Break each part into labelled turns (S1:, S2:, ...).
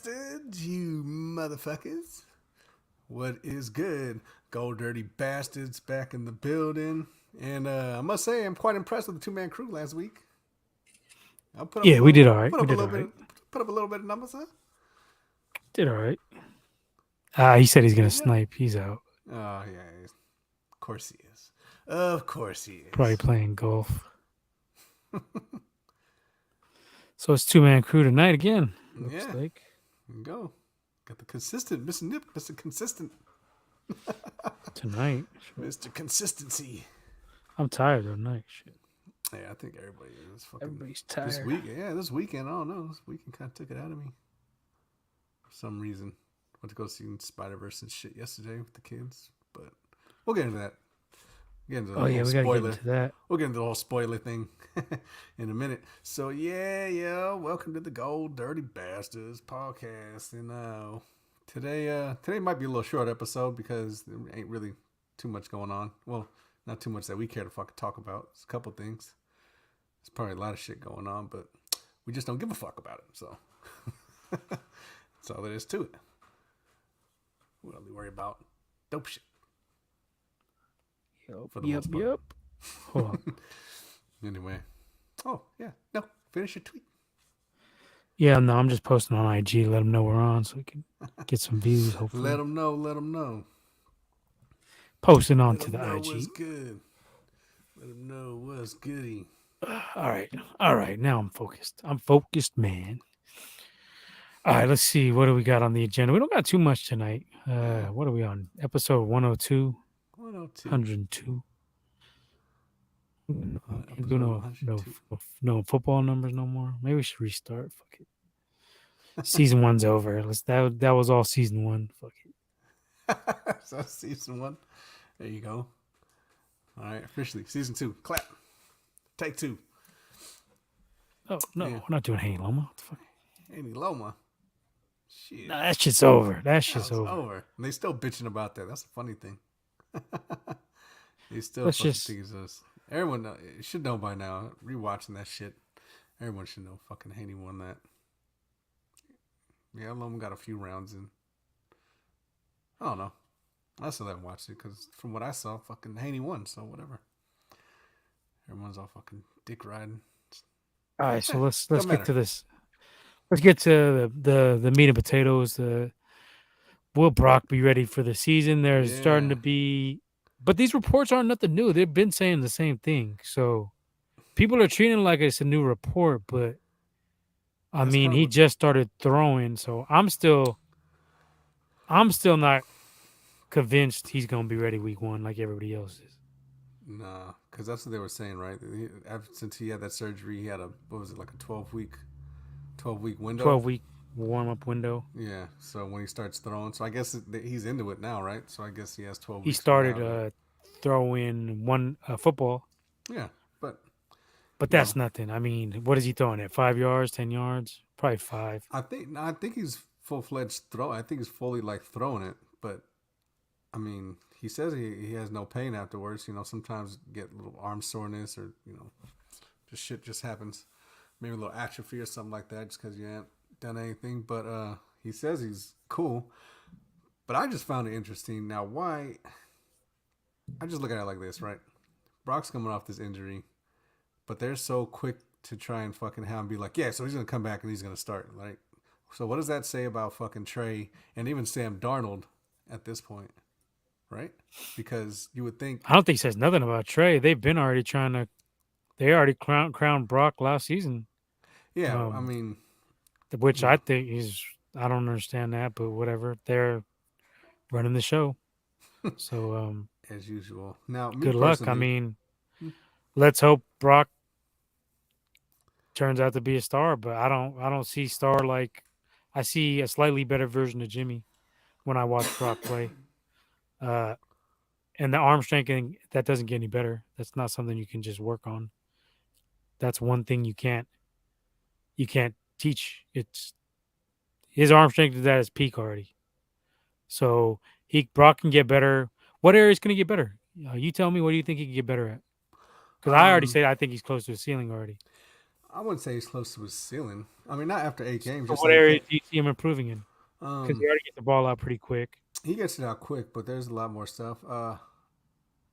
S1: bastards, you motherfuckers. What is good? Gold Dirty Bastards back in the building. And I must say, I'm quite impressed with the two-man crew last week. I put up a
S2: Yeah, we
S1: little,
S2: did all right.
S1: put
S2: We
S1: up a
S2: did
S1: little
S2: all
S1: bit,
S2: right.
S1: put up a little bit of numbers, huh?
S2: Did all right. He said he's
S1: There
S2: gonna
S1: you go.
S2: snipe. He's out.
S1: Oh yeah, of course he is. Of course he
S2: Probably
S1: is.
S2: playing golf. So it's 2-man crew tonight again. Looks
S1: Yeah,
S2: like
S1: go. Got the consistent, Mr. Nip, Mr. Consistent,
S2: tonight. Shit.
S1: Mr. Consistency.
S2: I'm tired though. Night. Shit.
S1: Yeah, I think everybody is fucking
S2: Everybody's
S1: this
S2: tired.
S1: week. Yeah, this weekend. I don't know. This weekend kind of took it out of me for some reason. Went to go see Spider Verse and shit yesterday with the kids, but we'll get into that. Get into the
S2: Oh
S1: whole
S2: yeah, we gotta get
S1: spoiler.
S2: into that.
S1: We'll get into the whole spoiler thing in a minute. So yeah. Welcome to the Gold Dirty Bastards podcast. And today might be a little short episode because there ain't really too much going on. Well, not too much that we care to fucking talk about. It's a couple things. There's probably a lot of shit going on, but we just don't give a fuck about it. So that's all there is to it. We only worry about dope shit for the most part.
S2: Yep. Hold on.
S1: Anyway. Oh, yeah. No, finish your tweet.
S2: Yeah, no, I'm just posting on IG. Let them know we're on, so we can get some views. Hopefully,
S1: Let them know. Let them know.
S2: posting
S1: Let
S2: onto
S1: them
S2: the
S1: know what's
S2: IG.
S1: good. Let them know what's goody.
S2: All right. Now I'm focused. I'm focused, man. All right, let's see. What do we got on the agenda? We don't got too much tonight.
S1: Yeah.
S2: What are we on? Episode 102,
S1: 102.
S2: 102. No, can't do
S1: Episode 102.
S2: no football numbers no more. Maybe we should restart. Fuck it. Season one's over. That was all season one. Fuck it.
S1: So, season 1. There you go. All right, officially. Season 2. Clap. Take 2.
S2: Oh no,
S1: Yeah.
S2: we're not doing Haney Loma. What the fuck?
S1: Andy Loma. Shit.
S2: Nah, that shit's over. That shit's
S1: That's
S2: over.
S1: over. And they still bitching about that. That's the funny thing. They still
S2: Let's
S1: fucking
S2: just
S1: think it's us. Everyone should know by now. Rewatching that shit, everyone should know fucking Haney won that. Yeah, Loma got a few rounds in. I don't know. I still haven't watched it because from what I saw, fucking Haney won. So whatever. Everyone's all fucking dick riding.
S2: all right. So let's
S1: Don't
S2: get
S1: matter.
S2: to this. Let's get to the meat and potatoes. Will Brock be ready for the season? There's starting to
S1: Yeah.
S2: be, but these reports aren't nothing new. They've been saying the same thing. So people are treating it like it's a new report, but I
S1: That's
S2: mean,
S1: kind of
S2: he
S1: what.
S2: just started throwing. So I'm still not convinced he's gonna be ready week one like everybody else is.
S1: Nah, because that's what they were saying, right? Since he had that surgery, he had what was it, like a 12-week window?
S2: 12-week warm up window.
S1: Yeah, so when he starts throwing, so I guess he's into it now, right? So I guess he has 12
S2: He
S1: weeks from now
S2: started
S1: to.
S2: throwing one football,
S1: Yeah, but
S2: but
S1: you
S2: that's
S1: know,
S2: nothing. I mean, what is he throwing at 5 yards, 10 yards? Probably five.
S1: I think he's full fledged throw. I think he's fully like throwing it, but I mean, he says he has no pain afterwards. You know, sometimes get a little arm soreness or just shit just happens. Maybe a little atrophy or something like that, just because you haven't done anything. But he says he's cool. But I just found it interesting. Now, why? I just look at it like this, right? Brock's coming off this injury, but they're so quick to try and fucking have him be like, yeah, so he's gonna come back and he's gonna start. Like, so what does that say about fucking Trey and even Sam Darnold at this point, right? Because you would think,
S2: I don't think it says nothing about Trey. They've been already trying to. They already crowned Brock last season,
S1: yeah, I
S2: um,
S1: mean,
S2: which
S1: you
S2: I
S1: know,
S2: think is. I don't understand that, but whatever. They're running the show, so
S1: as usual. Now, me
S2: good luck. I
S1: personally,
S2: mean, let's hope Brock turns out to be a star, but I don't see star like. I see a slightly better version of Jimmy when I watch Brock play. Uh, and the arm strengthening that doesn't get any better. That's not something you can just work on. That's one thing you can't teach. It's his arm strength is at his peak already. So Brock can get better. What area is going to get better? You tell me. What do you think he can get better at? Because I already
S1: um,
S2: said I think he's close to the ceiling already.
S1: I wouldn't say he's close to his ceiling. I mean, not after 8 games.
S2: So
S1: Just
S2: what
S1: like
S2: area do you see him improving in? Because he
S1: um,
S2: already gets the ball out pretty quick.
S1: he gets it out quick, but there's a lot more stuff.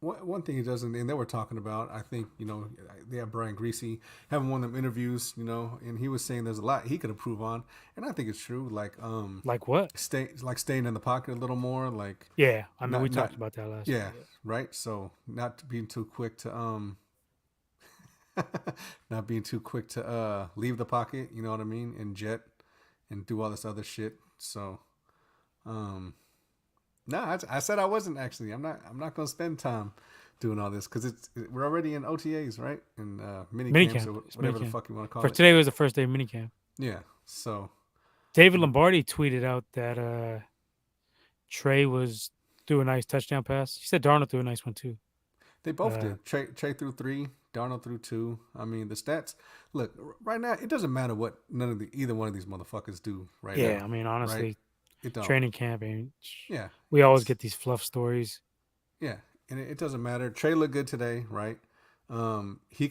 S1: One thing he doesn't, and they were talking about, I think, they have Brian Greasy having one of them interviews, and he was saying there's a lot he could improve on, and I think it's true. Like,
S2: Like what?
S1: staying in the pocket a little more, like
S2: Yeah, I mean we
S1: not
S2: talked about that last week.
S1: yeah, right. So not being too quick to not being too quick to leave the pocket, you know what I mean, and jet and do all this other shit. So um no, I said I wasn't actually. I'm not gonna spend time doing all this because we're already in OTAs, right? And mini camps
S2: Minicamp.
S1: or
S2: It's
S1: whatever the
S2: minicamp.
S1: fuck you want to
S2: For
S1: call it.
S2: today was the first day of minicamp.
S1: Yeah. So
S2: David Lombardi tweeted out that Trey was threw a nice touchdown pass. He said Darnold threw a nice one too.
S1: they both
S2: Uh,
S1: did. Trey threw 3, Darnold threw 2. I mean, the stats. Look, right now it doesn't matter what either one of these motherfuckers do right
S2: yeah,
S1: now,
S2: I mean
S1: right?
S2: honestly,
S1: It don't.
S2: training camp and
S1: Yeah,
S2: we always
S1: it's
S2: get these fluff stories.
S1: yeah, and it doesn't matter. Trey looked good today, right? He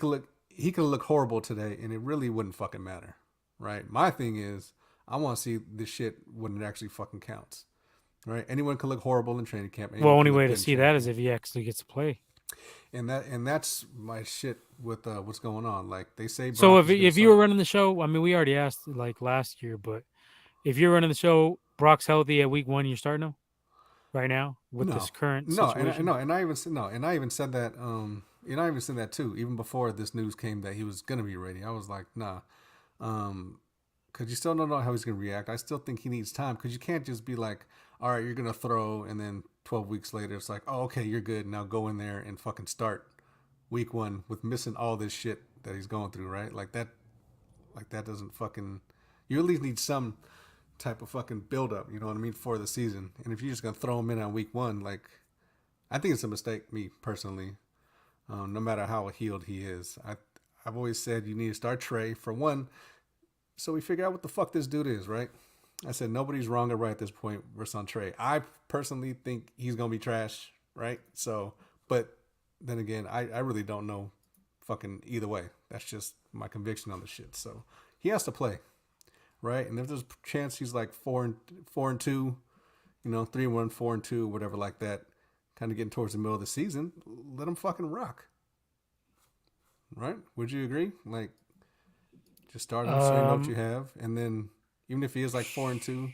S1: could look horrible today, and it really wouldn't fucking matter, right? My thing is, I want to see this shit when it actually fucking counts, right? Anyone can look horrible in training camp.
S2: Well,
S1: Anyone
S2: only
S1: can look
S2: way to
S1: good in
S2: see
S1: training
S2: that is
S1: camp,
S2: if he actually gets to play.
S1: and that's my shit with what's going on. Like they say,
S2: So
S1: Brock
S2: if
S1: is gonna
S2: if you were
S1: start.
S2: running the show, I mean, we already asked like last year, but if you're running the show, Brock's healthy at week 1, you're starting him right now with this
S1: No,
S2: current
S1: no, and
S2: situation.
S1: no, and I even said no, and I even said that. And I even said that too. Even before this news came that he was gonna be ready, I was like, nah. Because you still don't know how he's going to react. I still think he needs time because you can't just be like, all right, you're going to throw, and then 12 weeks later, it's like, oh, okay, you're good. Now go in there and fucking start week 1 with missing all this shit that he's going through, right? Like that doesn't fucking. You at least need some type of fucking build up, you know what I mean, for the season. And if you're just going to throw him in on week 1, like, I think it's a mistake, me personally, no matter how healed he is. I've always said you need to start Trey for one so we figure out what the fuck this dude is, right? I said nobody's wrong or right at this point versus on Trey. I personally think he's gonna be trash, right? So, but then again, I really don't know fucking either way. That's just my conviction on the shit. So he has to play, right? And if there's a chance he's like 4-2, 3-1, 4-2, whatever like that, kind of getting towards the middle of the season, let him fucking rock, right? Would you agree? Like just start him so you know what you
S2: Um,
S1: have, and then even if he is like 4-2,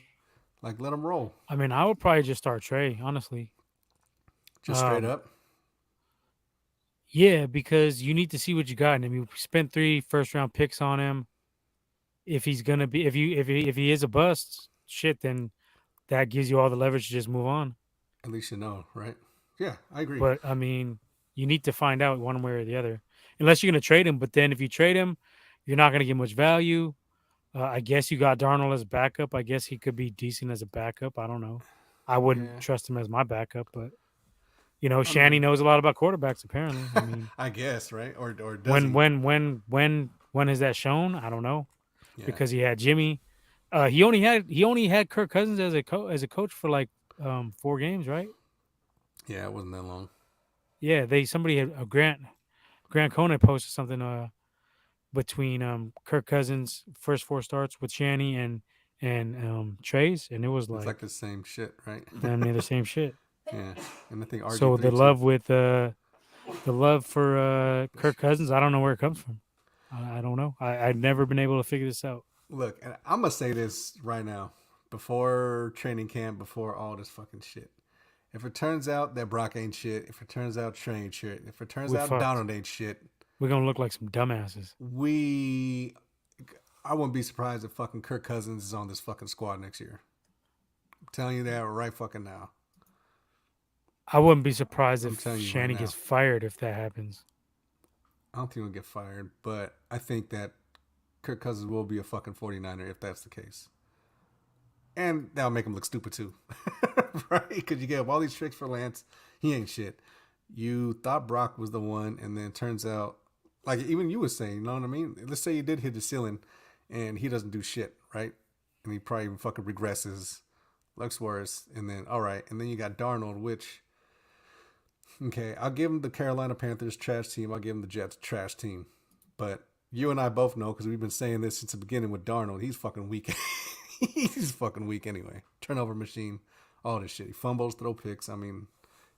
S1: like let him roll,
S2: I mean, I would probably just start Trey, honestly.
S1: just straight
S2: Um,
S1: up.
S2: yeah, because you need to see what you got in him. You spent 3 first round picks on him. If he's gonna be, if he is a bust, shit, then that gives you all the leverage to just move on.
S1: At least you know, right? Yeah, I agree.
S2: But I mean, you need to find out one way or the other, unless you're gonna trade him. But then if you trade him, you're not gonna get much value. I guess you got Darnold as backup. I guess he could be decent as a backup. I don't know. I wouldn't
S1: Yeah,
S2: trust him as my backup, but
S1: I
S2: Shanny
S1: mean,
S2: knows a lot about quarterbacks. Apparently, I mean,
S1: I guess, right? Or does
S2: when
S1: he?
S2: when when when when has that shown? I don't know
S1: Yeah,
S2: because he had Jimmy. He only had Kirk Cousins as a coach for like 4 games, right?
S1: yeah, it wasn't that long.
S2: Yeah, somebody had Grant Cohn posted something between Kirk Cousins' first 4 starts with Shanny and Trey's, and it was
S1: It's like
S2: like
S1: the same shit, right?
S2: damn near the same shit.
S1: Yeah, and I think RG
S2: So
S1: three too.
S2: the love for Kirk Cousins, I don't know where it comes from. I don't know. I've never been able to figure this out.
S1: Look, and I'm gonna say this right now, before training camp, before all this fucking shit. If it turns out that Brock ain't shit, if it turns out Trey ain't shit, if it turns
S2: We're
S1: out
S2: fucked.
S1: Donald ain't shit,
S2: We're gonna look like some dumbasses.
S1: we I wouldn't be surprised if fucking Kirk Cousins is on this fucking squad next year. I'm telling you that right fucking now.
S2: I wouldn't be surprised
S1: I'm
S2: if
S1: telling you right
S2: Shanny gets
S1: now.
S2: fired if that happens.
S1: I don't think he'll get fired, but I think that Kirk Cousins will be a fucking 49er if that's the case. And that'll make him look stupid too. Right? Because you get all these tricks for Lance. He ain't shit. You thought Brock was the one, and then it turns out, like even you were saying, you know what I mean? Let's say you did hit the ceiling and he doesn't do shit, right? And he probably even fucking regresses, looks worse, and then, all right. And then you got Darnold, which, okay, I'll give him the Carolina Panthers trash team. I'll give him the Jets trash team. But you and I both know because we've been saying this since the beginning with Darnold. He's fucking weak. He's fucking weak anyway. Turnover machine, all this shit. He fumbles, throw picks. I mean,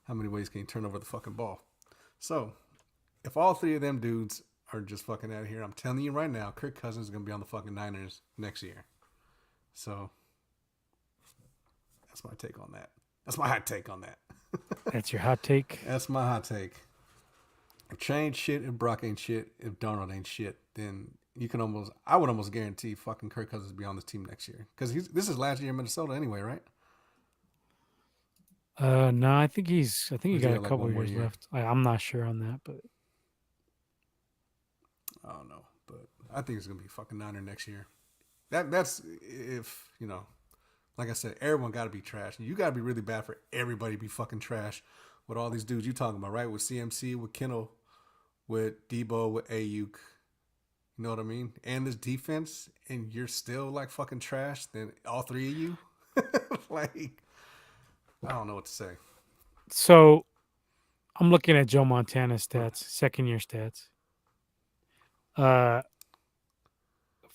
S1: how many ways can you turn over the fucking ball? So, if all three of them dudes are just fucking out of here, I'm telling you right now, Kirk Cousins is gonna be on the fucking Niners next year. So, that's my take on that. That's my hot take on that.
S2: That's your hot take.
S1: That's my hot take. If Trey ain't shit, if Brock ain't shit, if Darnold ain't shit, then I would almost guarantee fucking Kirk Cousins will be on this team next year. Because this is last year in Minnesota anyway, right?
S2: No, I think he got a
S1: like
S2: couple
S1: one more
S2: years
S1: year?
S2: left. I'm not sure on that, but
S1: I don't know. But I think it's going to be fucking Niner next year. That's if, like I said, everyone got to be trash. You got to be really bad for everybody to be fucking trash with all these dudes you talking about, right? With CMC, with Kittle, with Debo, with Ayuk. You know what I mean? And this defense, and you're still like fucking trash, then all three of you? Like, I don't know what to say.
S2: so I'm looking at Joe Montana's stats, second year stats.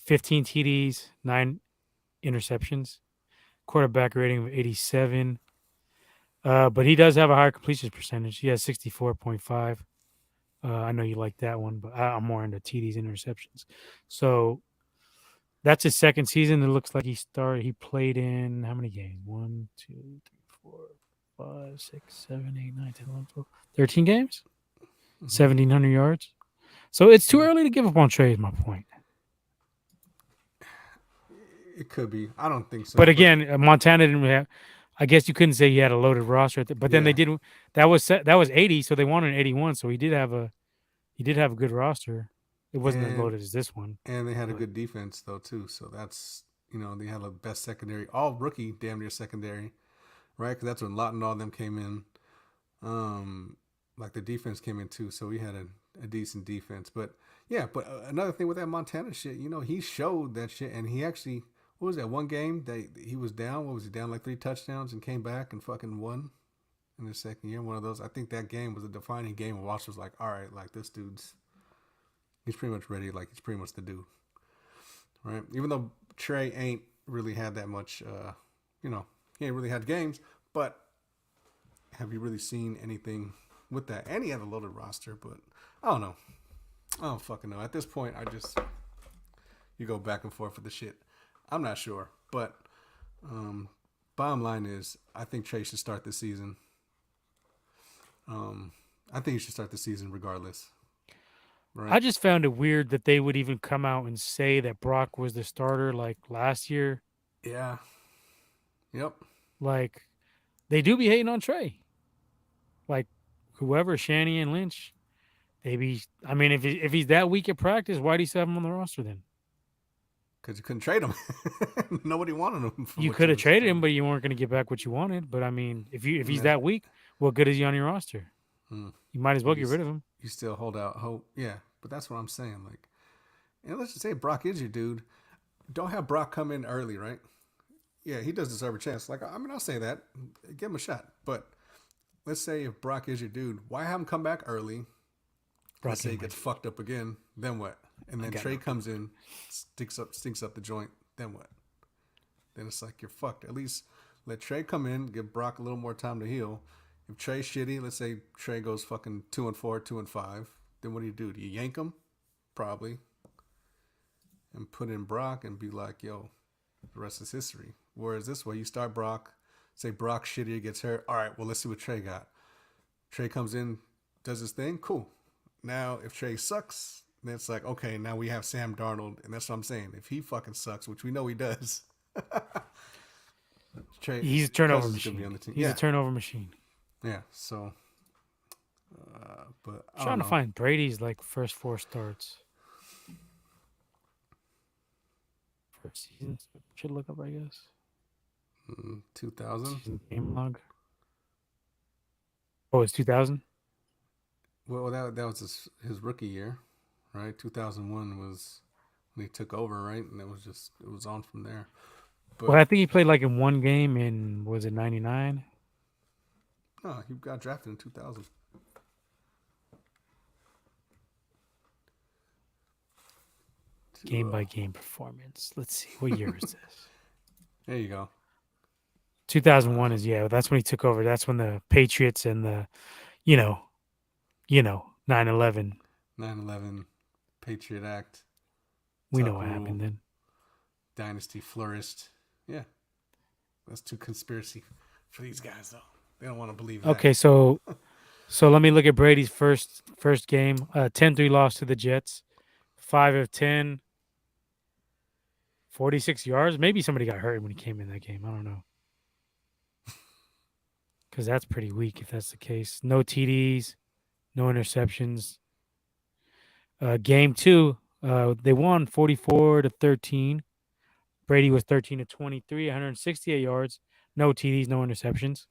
S2: 15 TDs, 9 interceptions, quarterback rating of 87. But he does have a higher completion percentage. He has 64.5. I know you like that one, but I'm more into TDs and interceptions. So that's his second season. It looks like he played in how many games? 1, 2, 3, 4, 5, 6, 7, 8, 9, 10, 11, 12, 13 games? 1,700 yards. So it's too early to give up on Trey, is my point.
S1: It could be. I don't think so.
S2: But again, Montana didn't have. I guess you couldn't say he had a loaded roster, but then they did. That was 80, so they wanted an 81. So he did have a good roster. It wasn't as loaded as this one.
S1: And they had a good defense though too. So that's they had the best secondary, all rookie, damn near secondary, right? Because that's when Lawton and all them came in. Like the defense came in too, so we had a decent defense. But yeah, but another thing with that Montana shit, he showed that shit, and he actually. What was that one game that he was down? What was he down like 3 touchdowns and came back and fucking won in his second year? One of those. I think that game was a defining game. And Walsh was like, "All right, like this he's pretty much ready. Like he's pretty much the dude, right?" Even though Trey ain't really had that much, he ain't really had games. But have you really seen anything with that? And he had a loaded roster, but I don't know. I don't fucking know. At this point, you go back and forth with the shit. I'm not sure, but bottom line is, I think Trey should start this season. I think he should start the season regardless.
S2: Right? I just found it weird that they would even come out and say that Brock was the starter like last year.
S1: Yeah. Yep.
S2: Like, they do be hating on Trey. Like, whoever, Shanny and Lynch, if he's that weak at practice, why do you still have him on the roster then?
S1: Because you couldn't trade him. Nobody wanted him.
S2: You could have traded him, but you weren't going to get back what you wanted. But I mean, if he's that weak, what good is he on your roster? You might as well get rid of him.
S1: You still hold out hope. Yeah, but that's what I'm saying. Like, and let's just say Brock is your dude. Don't have Brock come in early, right? Yeah, he does deserve a chance. Like, I'll say that. Give him a shot. But let's say if Brock is your dude, why have him come back early? Let's say he gets fucked up again. Then what? And then Trey comes in, stinks up the joint. Then what? Then it's like you're fucked. At least let Trey come in, give Brock a little more time to heal. If Trey's shitty, let's say Trey goes fucking 2-4, 2-5. Then what do? Do you yank him? Probably. And put in Brock and be like, yo, the rest is history. Whereas this way, you start Brock, say Brock shitty, gets hurt. All right, well, let's see what Trey got. Trey comes in, does his thing. Cool. Now, if Trey sucks, then it's like, okay, now we have Sam Darnold. And that's what I'm saying. If he fucking sucks, which we know he does.
S2: He's a turnover machine. He's a turnover machine.
S1: Yeah, so. But
S2: I'm trying to find Brady's like first 4 starts. First season. Should look up, I guess.
S1: 2000?
S2: Game log. Oh, it's 2000?
S1: Well, that was his rookie year, right? 2001 was when he took over, right? And it was on from there.
S2: But, well, I think he played like in one game in, was it 99?
S1: No, he got drafted in 2000.
S2: Game by game performance. Let's see. What year is this?
S1: There you go.
S2: 2001 is, yeah, that's when he took over. That's when the Patriots and the, you know, 9/11.
S1: 9/11, Patriot Act.
S2: We know
S1: Tuck
S2: what
S1: rule,
S2: happened then.
S1: Dynasty flourished. Yeah, that's too conspiracy for these guys though. They don't want to believe that.
S2: Okay, so let me look at Brady's first game. 10-3 loss to the Jets. 5 of 10. 46 yards. Maybe somebody got hurt when he came in that game. I don't know. Because that's pretty weak if that's the case. No TDs, no interceptions. Game 2, they won 44-13. Brady was 13-23, 168 yards. No TDs, no interceptions.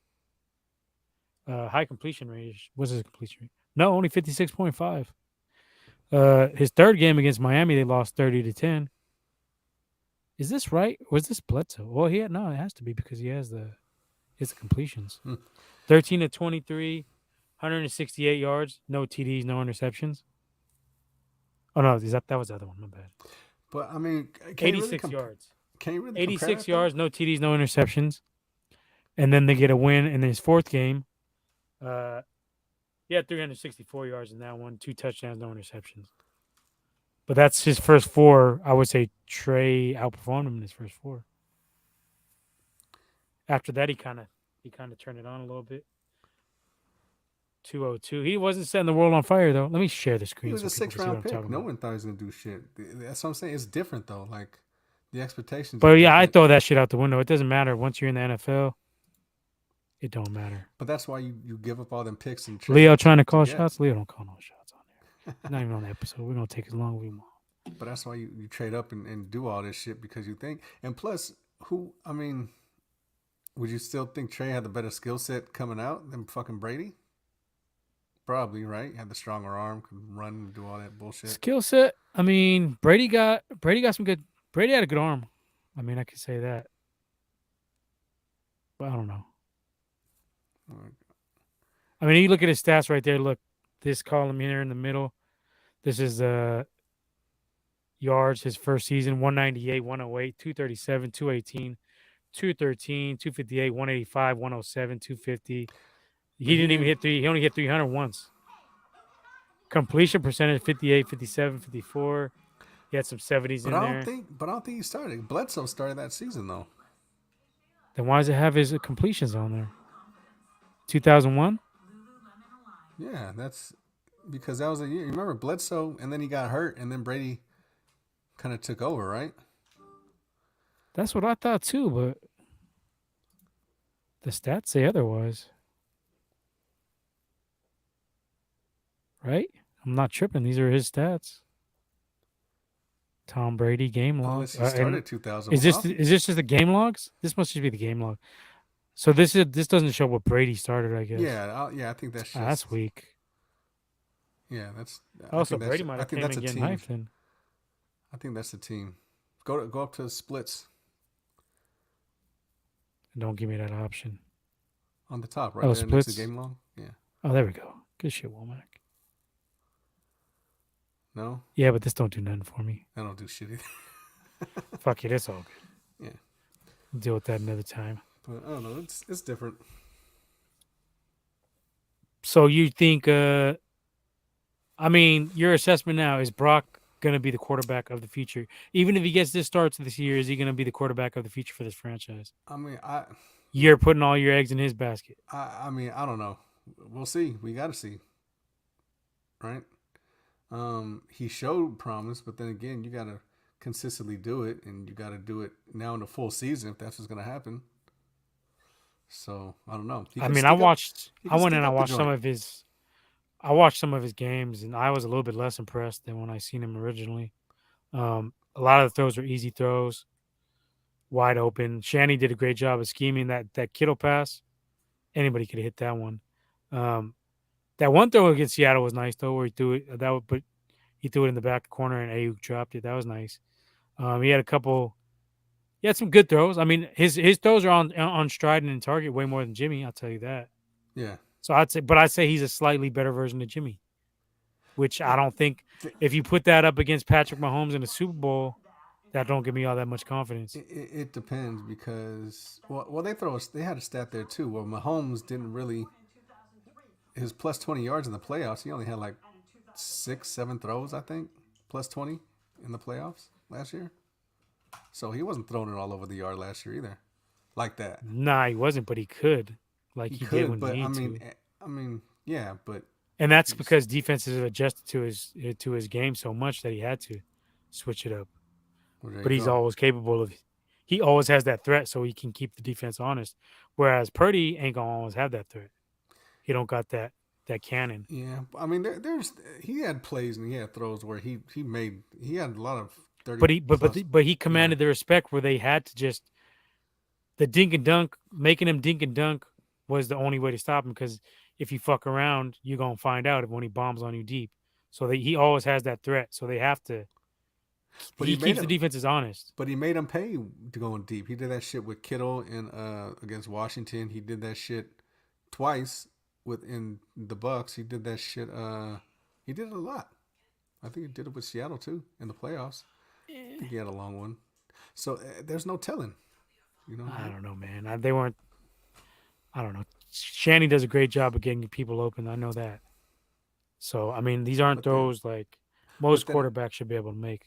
S2: High completion rate. What's his completion rate? No, only 56.5. His third game against Miami, they lost 30-10. Is this right? Was this Bledsoe? Well, it has to be because he has his completions. 13-23, 168 yards, no TDs, no interceptions. Oh no, that was the other one? My bad.
S1: But I mean,
S2: 86 yards.
S1: Can you really
S2: 86 yards, no TDs, no interceptions. And then they get a win in his fourth game. He had 364 yards in that one, 2 touchdowns, no interceptions. But that's his first 4. I would say Trey outperformed him in his first 4. After that, he kind of turned it on a little bit. 202. He wasn't setting the world on fire though. Let me share the screen.
S1: He was a 6th-round pick. No one thought he was gonna do shit. That's what I'm saying. It's different though. Like the expectations.
S2: But yeah, I throw that shit out the window. It doesn't matter once you're in the NFL. It don't matter.
S1: But that's why you give up all them picks and
S2: Leo trying to call shots. Leo don't call no shots on there. Not even on the episode. We're gonna take as long as we want.
S1: But that's why you trade up and do all this shit because you think. And plus, would you still think Trey had the better skill set coming out than fucking Brady? Probably, right? Had the stronger arm, could run and do all that bullshit.
S2: Skill set. I mean, Brady got some good. Brady had a good arm. I mean, I could say that. But I don't know. I mean, you look at his stats right there. Look, this column here in the middle. This is yards his first season: 198, 108, 237, 218, 213, 258, 185, 107, 250. He didn't even hit 3. He only hit 300 once. Completion percentage 58, 57, 54. He had some 70s in there.
S1: But I don't think he started. Bledsoe started that season though.
S2: Then why does it have his completions on there? 2001?
S1: Yeah, that's because that was a year. You remember Bledsoe, and then he got hurt, and then Brady kind of took over, right?
S2: That's what I thought too, but the stats say otherwise. Right? I'm not tripping. These are his stats. Tom Brady game logs.
S1: He started 2000.
S2: Is this just the game logs? This must just be the game log. So this doesn't show what Brady started, I guess.
S1: Yeah, I think that's just,
S2: that's weak.
S1: Yeah, that's.
S2: Also, Brady might have came in getting hyped then.
S1: I think that's the team. Go up to the splits.
S2: Don't give me that option.
S1: On the top, right there
S2: splits?
S1: next to game log. Yeah.
S2: Oh, there we go. Good shit, Womack.
S1: No?
S2: Yeah, but this don't do nothing for me.
S1: I don't do shit either.
S2: Fuck it, it's all good.
S1: Yeah.
S2: We'll deal with that another time.
S1: But I don't know, it's different.
S2: So you think your assessment now is Brock gonna be the quarterback of the future? Even if he gets this start to this year, is he gonna be the quarterback of the future for this franchise?
S1: I mean,
S2: you're putting all your eggs in his basket.
S1: I mean, I don't know. We'll see. We gotta see. Right? He showed promise, but then again, you gotta consistently do it, and you gotta do it now in the full season if that's what's gonna happen. So I don't know.
S2: I went and I watched some of his. I watched some of his games, and I was a little bit less impressed than when I seen him originally. A lot of the throws were easy throws, wide open. Shanny did a great job of scheming that Kittle pass. Anybody could have hit that one. That one throw against Seattle was nice though, where he threw it. But he threw it in the back corner and Ayuk dropped it. That was nice. He had a couple. He had some good throws. I mean, his throws are on stride and in target way more than Jimmy. I'll tell you that.
S1: Yeah.
S2: So I'd say he's a slightly better version of Jimmy. which I
S1: It,
S2: don't think
S1: th-
S2: if you put that up against Patrick Mahomes in the Super Bowl, that don't give me all that much confidence.
S1: it depends because they had a stat there too where Mahomes didn't really his plus 20 yards in the playoffs. He only had like 6, 7 throws, I think, plus 20 in the playoffs last year. So he wasn't throwing it all over the yard last year either, like that.
S2: Nah, he wasn't, but he could, like
S1: He
S2: he did
S1: could,
S2: when he
S1: but
S2: needed to.
S1: I mean, yeah, but
S2: And that's
S1: he's
S2: because defenses have adjusted to his game so much that he had to switch it up.
S1: well, there you
S2: But he's
S1: go.
S2: always capable of. He always has that threat, so he can keep the defense honest. Whereas Purdy ain't gonna always have that threat. He don't got that cannon.
S1: Yeah, I mean, there's he had plays and he had throws where he had a lot of 30
S2: But
S1: plus.
S2: he
S1: Yeah,
S2: commanded the respect where they had to just the dink and dunk, making him dink and dunk was the only way to stop him because if you fuck around, you're gonna find out when he bombs on you deep. So he always has that threat. So they have to.
S1: but
S2: He keeps the defenses honest.
S1: he made him pay to go in deep. He did that shit with Kittle in against Washington. He did that shit twice within the Bucks. He did that shit. He did it a lot. I think he did it with Seattle too in the playoffs. I think he had a long one. So there's no telling. You know,
S2: I don't know, man. They weren't. I don't know. Shanny does a great job of getting people open. I know that. So I mean, these aren't
S1: but then
S2: throws like
S1: but
S2: most
S1: then
S2: quarterbacks should be able to make.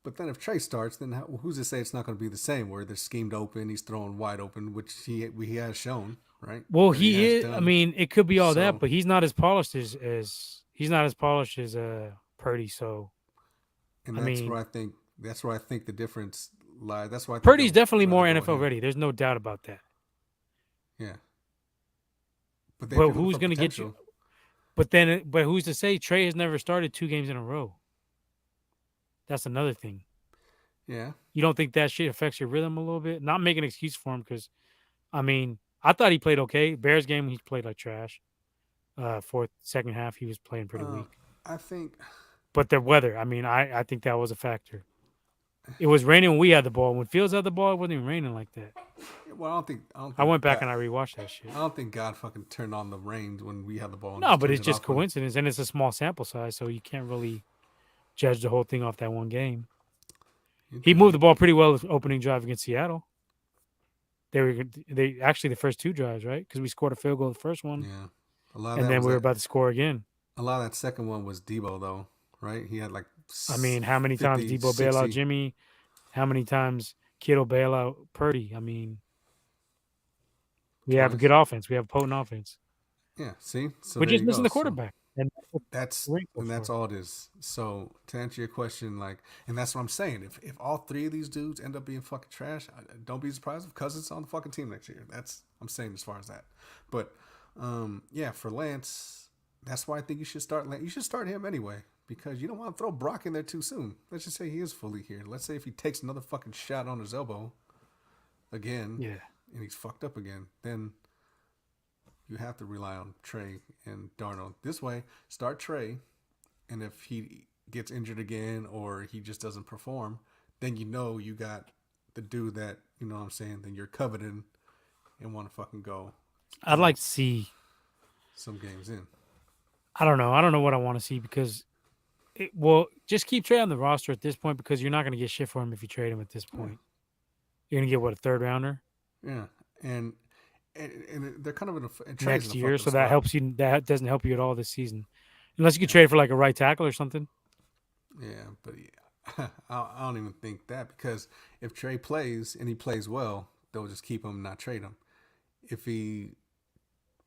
S1: But then if Trey starts, then who's to say it's not going to be the same? Where they're schemed open, he's throwing wide open, which he has shown, right?
S2: Well,
S1: Or he
S2: he
S1: has
S2: is. I
S1: done.
S2: mean, it could be all that,
S1: So,
S2: but he's not as polished as he's not as polished as Purdy. So
S1: and
S2: I mean,
S1: that's where I think the difference lies. That's why I think
S2: Purdy's
S1: they'll
S2: definitely
S1: rather
S2: more
S1: go with
S2: NFL
S1: him.
S2: ready. There's no doubt about that.
S1: Yeah, but if
S2: But
S1: you're looking
S2: who's
S1: for
S2: going to get you?
S1: potential,
S2: But who's to say Trey has never started 2 games in a row? That's another thing.
S1: yeah,
S2: You don't think that shit affects your rhythm a little bit? Not making an excuse for him because, I mean, I thought he played okay. Bears game, he played like trash. Second half, he was playing pretty
S1: uh,
S2: weak.
S1: I think.
S2: But the weather, I mean, I think that was a factor. It was raining when we had the ball. When Fields had the ball, it wasn't even raining like that.
S1: Well, I don't
S2: I
S1: think
S2: went back
S1: God.
S2: and I rewatched that shit.
S1: I don't think God fucking turned on the rains when we had the ball and
S2: No,
S1: just
S2: but
S1: turned
S2: it's
S1: it
S2: just
S1: off when.
S2: coincidence, and it's a small sample size, so you can't really judge the whole thing off that one game. He
S1: Okay.
S2: moved the ball pretty well opening drive against Seattle. They actually the first 2 drives, right? Because we scored a field goal the first one,
S1: Yeah, a lot of
S2: and
S1: that
S2: then
S1: was
S2: we were
S1: that.
S2: about to score again.
S1: A lot of that second one was Debo though, right? He had like
S2: I mean, how many times
S1: 50,
S2: Debo bail out
S1: 60.
S2: Jimmy? How many times Kittle bail out Purdy? I mean, we have a
S1: Twice.
S2: good offense. We have a potent offense.
S1: Yeah, see? So
S2: We're
S1: there
S2: just
S1: you
S2: missing
S1: go.
S2: the
S1: So
S2: quarterback, and that's what
S1: that's
S2: we're grateful
S1: and that's
S2: for.
S1: all it is. So to answer your question, like, and that's what I'm saying. If all three of these dudes end up being fucking trash, don't be surprised if Cousins on the fucking team next year. That's I'm saying as far as that. But yeah, for Lance, that's why I think you should start. You should start him anyway because you don't want to throw Brock in there too soon. Let's just say he is fully here. Let's say if he takes another fucking shot on his elbow again
S2: Yeah,
S1: and he's fucked up again, then you have to rely on Trey and Darnold. This way, start Trey, and if he gets injured again or he just doesn't perform, then you know you got the dude that, you know what I'm saying, then you're coveting and want to fucking go,
S2: I'd
S1: you know,
S2: like to see.
S1: some games in.
S2: I don't know. I don't know what I want to see because well, just keep Trey on the roster at this point because you're not going to get shit for him if you trade him at this
S1: Yeah.
S2: point. You're going to get what, a third rounder
S1: Yeah. And they're kind of and Trey's in
S2: next
S1: a
S2: year,
S1: fucked up
S2: so that
S1: spot.
S2: helps you. That doesn't help you at all this season, unless you could trade for like a right tackle or something.
S1: Yeah, but yeah, I don't even think that because if Trey plays and he plays well, they'll just keep him and not trade him. If he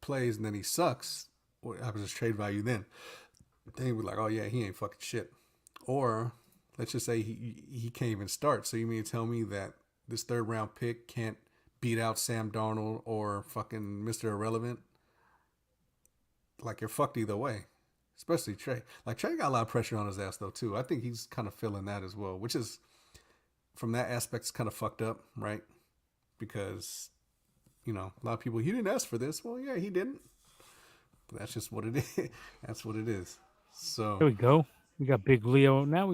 S1: plays and then he sucks, what happens to trade value then? Then we're like, oh yeah, he ain't fucking shit. Or let's just say he can't even start. So you mean to tell me that this third round pick can't beat out Sam Darnold or fucking Mr. Irrelevant? Like you're fucked either way. Especially Trey. Like Trey got a lot of pressure on his ass though too. I think he's kind of feeling that as well, which is from that aspect is kind of fucked up, right? Because a lot of people he didn't ask for this. Well, yeah, he didn't. But that's just what it is. That's what it is. So
S2: There we go. We got Big Leo. Now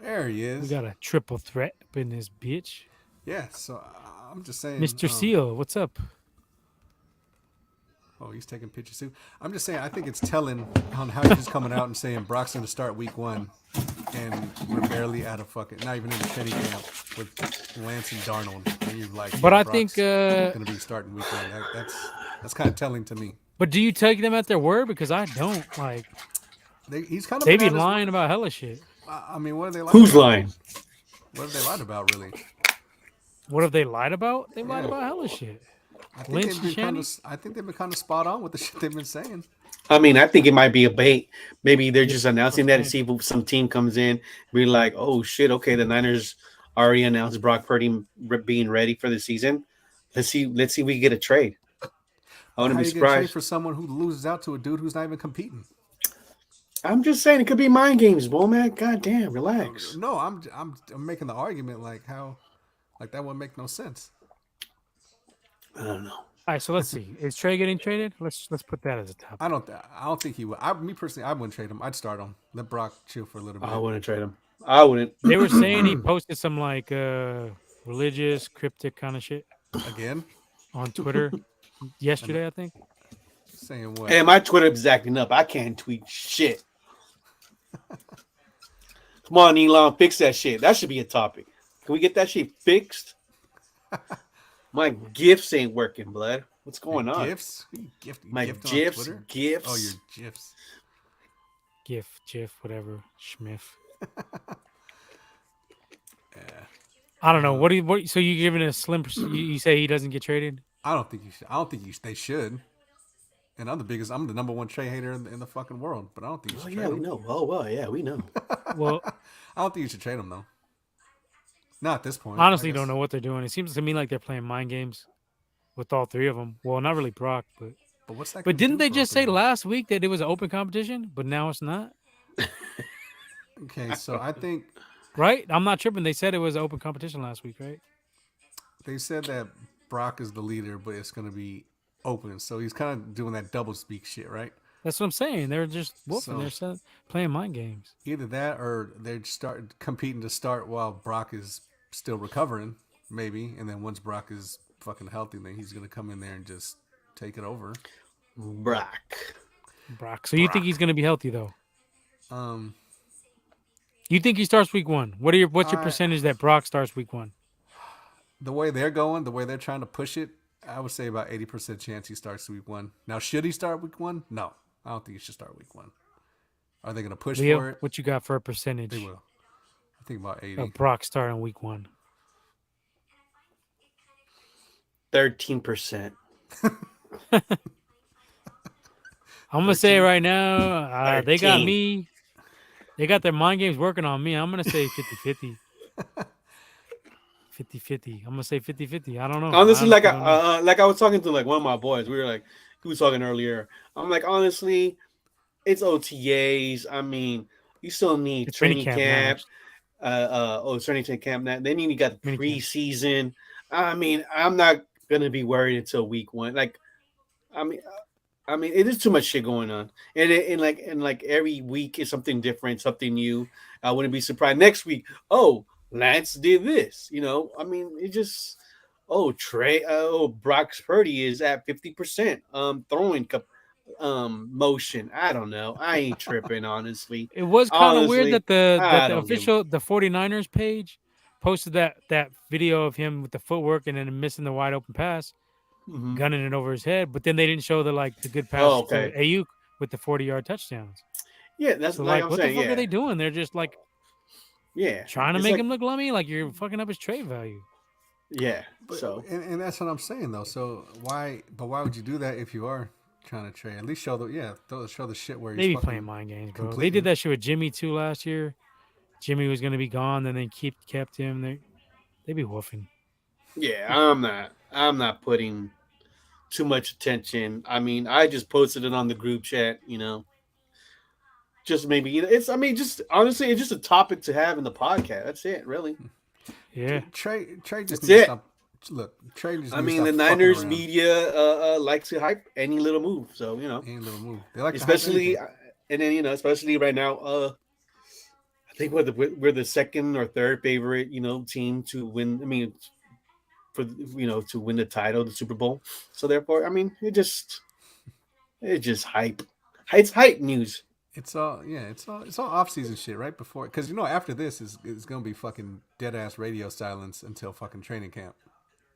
S1: there he
S2: we
S1: is.
S2: got a triple threat up in this bitch.
S1: Yeah. So I'm just saying.
S2: Mr. Seal, what's up?
S1: Oh, he's taking pictures too. I'm just saying. I think it's telling on how you're just coming out and saying Brock's going to start week 1, and we're barely at a fucking not even in the training camp with Lance and Darnold, and you're like,
S2: But
S1: yeah,
S2: I think,
S1: Brock's going to be starting week 1. That's kind of telling to me.
S2: but do you take them at their word? Because I don't. Like,
S1: He's kind of
S2: they
S1: been
S2: be
S1: at his
S2: lying
S1: word.
S2: about hella shit.
S1: I mean, what have they lied
S3: Who's
S1: about?
S3: lying?
S1: What have they lied about, really?
S2: What have they lied about? They lied
S1: Yeah,
S2: about hella shit.
S1: I think
S2: Lynch
S1: they've
S2: and
S1: been kind
S2: Shanny.
S1: of. I think they've been kind of spot on with the shit they've been saying.
S3: I mean, I think it might be a bait. Maybe they're
S2: Yeah,
S3: just
S2: that's what
S3: announcing
S2: I'm
S3: that to
S2: saying.
S3: see if some team comes in, be like, "Oh shit, okay, the Niners already announced Brock Purdy being ready for the season. Let's see if we get a trade. I
S1: But
S3: wouldn't
S1: how
S3: be
S1: you gonna trade
S3: surprised.
S1: for someone who loses out to a dude who's not even competing?
S3: I'm just saying it could be mind games, Womack. God damn, relax.
S1: No, I'm making the argument like how like that wouldn't make no sense.
S3: I don't know.
S2: All right, so let's see. Is Trey getting traded? Let's put that as a topic.
S1: I don't think he would. Me personally, I wouldn't trade him. I'd start him. Let Brock chill for a little
S3: I
S1: bit.
S3: wouldn't trade him. I wouldn't.
S2: They were saying he posted some like religious, cryptic kind of shit
S1: Again,
S2: on Twitter
S1: and
S2: yesterday, I think.
S1: saying what?
S3: Hey, my Twitter is acting up. I can't tweet shit. Come on, Elon, fix that shit. That should be a topic. Can we get that shit fixed? My gifts ain't working, blood. What's
S1: Your
S3: going on?
S1: gifts? You
S3: My
S1: gifting on
S3: gifs,
S1: Twitter?
S3: gifts.
S1: Oh, your gifs.
S2: GIF, whatever, Schmiff.
S1: Yeah.
S2: I don't know. What? So you giving it a slim? You say he doesn't get traded?
S1: I don't think you should. I don't think they should. And I'm the number one Trey hater in the fucking world. But I don't think you
S3: Oh
S1: should
S3: yeah,
S1: trade
S3: we
S1: him.
S3: know. Oh well, yeah, we know.
S2: Well,
S1: I don't think you should trade him though. Not at this point. I
S2: honestly,
S1: guess.
S2: don't know what they're doing. It seems to me like they're playing mind games with all three of them. Well, not really Brock, but
S1: But what's that
S2: but
S1: gonna
S2: didn't
S1: do
S2: they
S1: for all
S2: just
S1: three
S2: say
S1: of them?
S2: last week that it was an open competition, but now it's not?
S1: Okay, so I think
S2: Right? I'm not tripping. They said it was an open competition last week, right?
S1: they said that Brock is the leader, but it's gonna be open. So he's kind of doing that double speak shit, right?
S2: That's what I'm saying. They're just wolfing.
S1: So
S2: Playing mind games.
S1: either that or they're start competing to start while Brock is still recovering, maybe, and then once Brock is fucking healthy, then he's gonna come in there and just take it over.
S3: Brock.
S2: Brock. So you think he's going to be healthy though?
S1: Um,
S2: You think he starts week 1? What's your
S1: I
S2: percentage that Brock starts week 1?
S1: the way they're going, the way they're trying to push it, I would say about 80% chance he starts week 1. Now, should he start week 1? No, I don't think he should start week 1. Are they gonna push for
S2: Leo,
S1: it?
S2: what you got for a percentage
S1: They will. I think about 80.
S2: of Brock starting week 1?
S3: 13%.
S2: I'm gonna say
S1: 13?
S2: right now, they got
S3: 13.
S2: me. They got their mind games working on me. I'm gonna say 50-50. 50-50. I'm gonna say 50-50. I don't know.
S3: Honestly,
S2: I don't know.
S3: like I was talking to like one of my boys. We were like, he was talking earlier. I'm like, honestly, it's OTAs. I mean, you still need
S2: It's
S3: training
S2: minicamp now,
S3: camp.
S2: actually.
S3: Training camp now. Then you got the
S2: Minicamp.
S3: preseason. I mean, I'm not gonna be worried until week 1. Like, I mean, it is too much shit going on, and every week is something different, something new. I wouldn't be surprised next week. Oh, Lance did this. I mean, it just. Oh, Brock Purdy is at 50%. Throwing motion. I don't know. I ain't tripping, honestly.
S2: It was kind of weird
S3: Honestly,
S2: that the
S3: I don't give.
S2: official 49ers page posted that video of him with the footwork and then missing the wide open pass,
S3: Mhm.
S2: gunning it over his head. But then they didn't show the good
S3: Oh,
S2: passes to
S3: okay.
S2: Ayuk with the 40-yard touchdowns.
S3: Yeah, that's
S2: So
S3: like
S2: like,
S3: I'm
S2: what the
S3: saying.
S2: fuck are
S3: Yeah,
S2: they doing? They're just like
S3: yeah.
S2: trying to
S3: It's
S2: make
S3: like
S2: him look lummy. Like you're fucking up his trade value.
S3: yeah.
S1: But
S3: So
S1: and that's what I'm saying though. So why? But why would you do that if you are trying to trade? At least show show the shit where he's
S2: They be
S1: fucking
S2: playing mind games, bro. They
S1: completing.
S2: did that shit with Jimmy too last year. Jimmy was gonna be gone, then they kept him. They be woofing.
S3: yeah, I'm not putting too much attention. I mean, I just posted it on the group chat. Just maybe it's. I mean, just honestly, it's just a topic to have in the podcast. That's it, really.
S2: Yeah.
S1: Trey just
S3: That's
S1: needs to
S3: it.
S1: stop. Look, Trey just
S3: I
S1: needs to
S3: mean, the
S1: stop fucking
S3: Niners
S1: around.
S3: media likes to hype any little move. So
S1: Any little move. They like to hype
S3: especially
S1: anything.
S3: and then especially right now. I think we're the second or third favorite team to win. I mean, for to win the title, the Super Bowl. So therefore, I mean, it just It's just hype. It's hype news.
S1: It's all off season shit right before because after this is gonna be fucking dead ass radio silence until fucking training camp.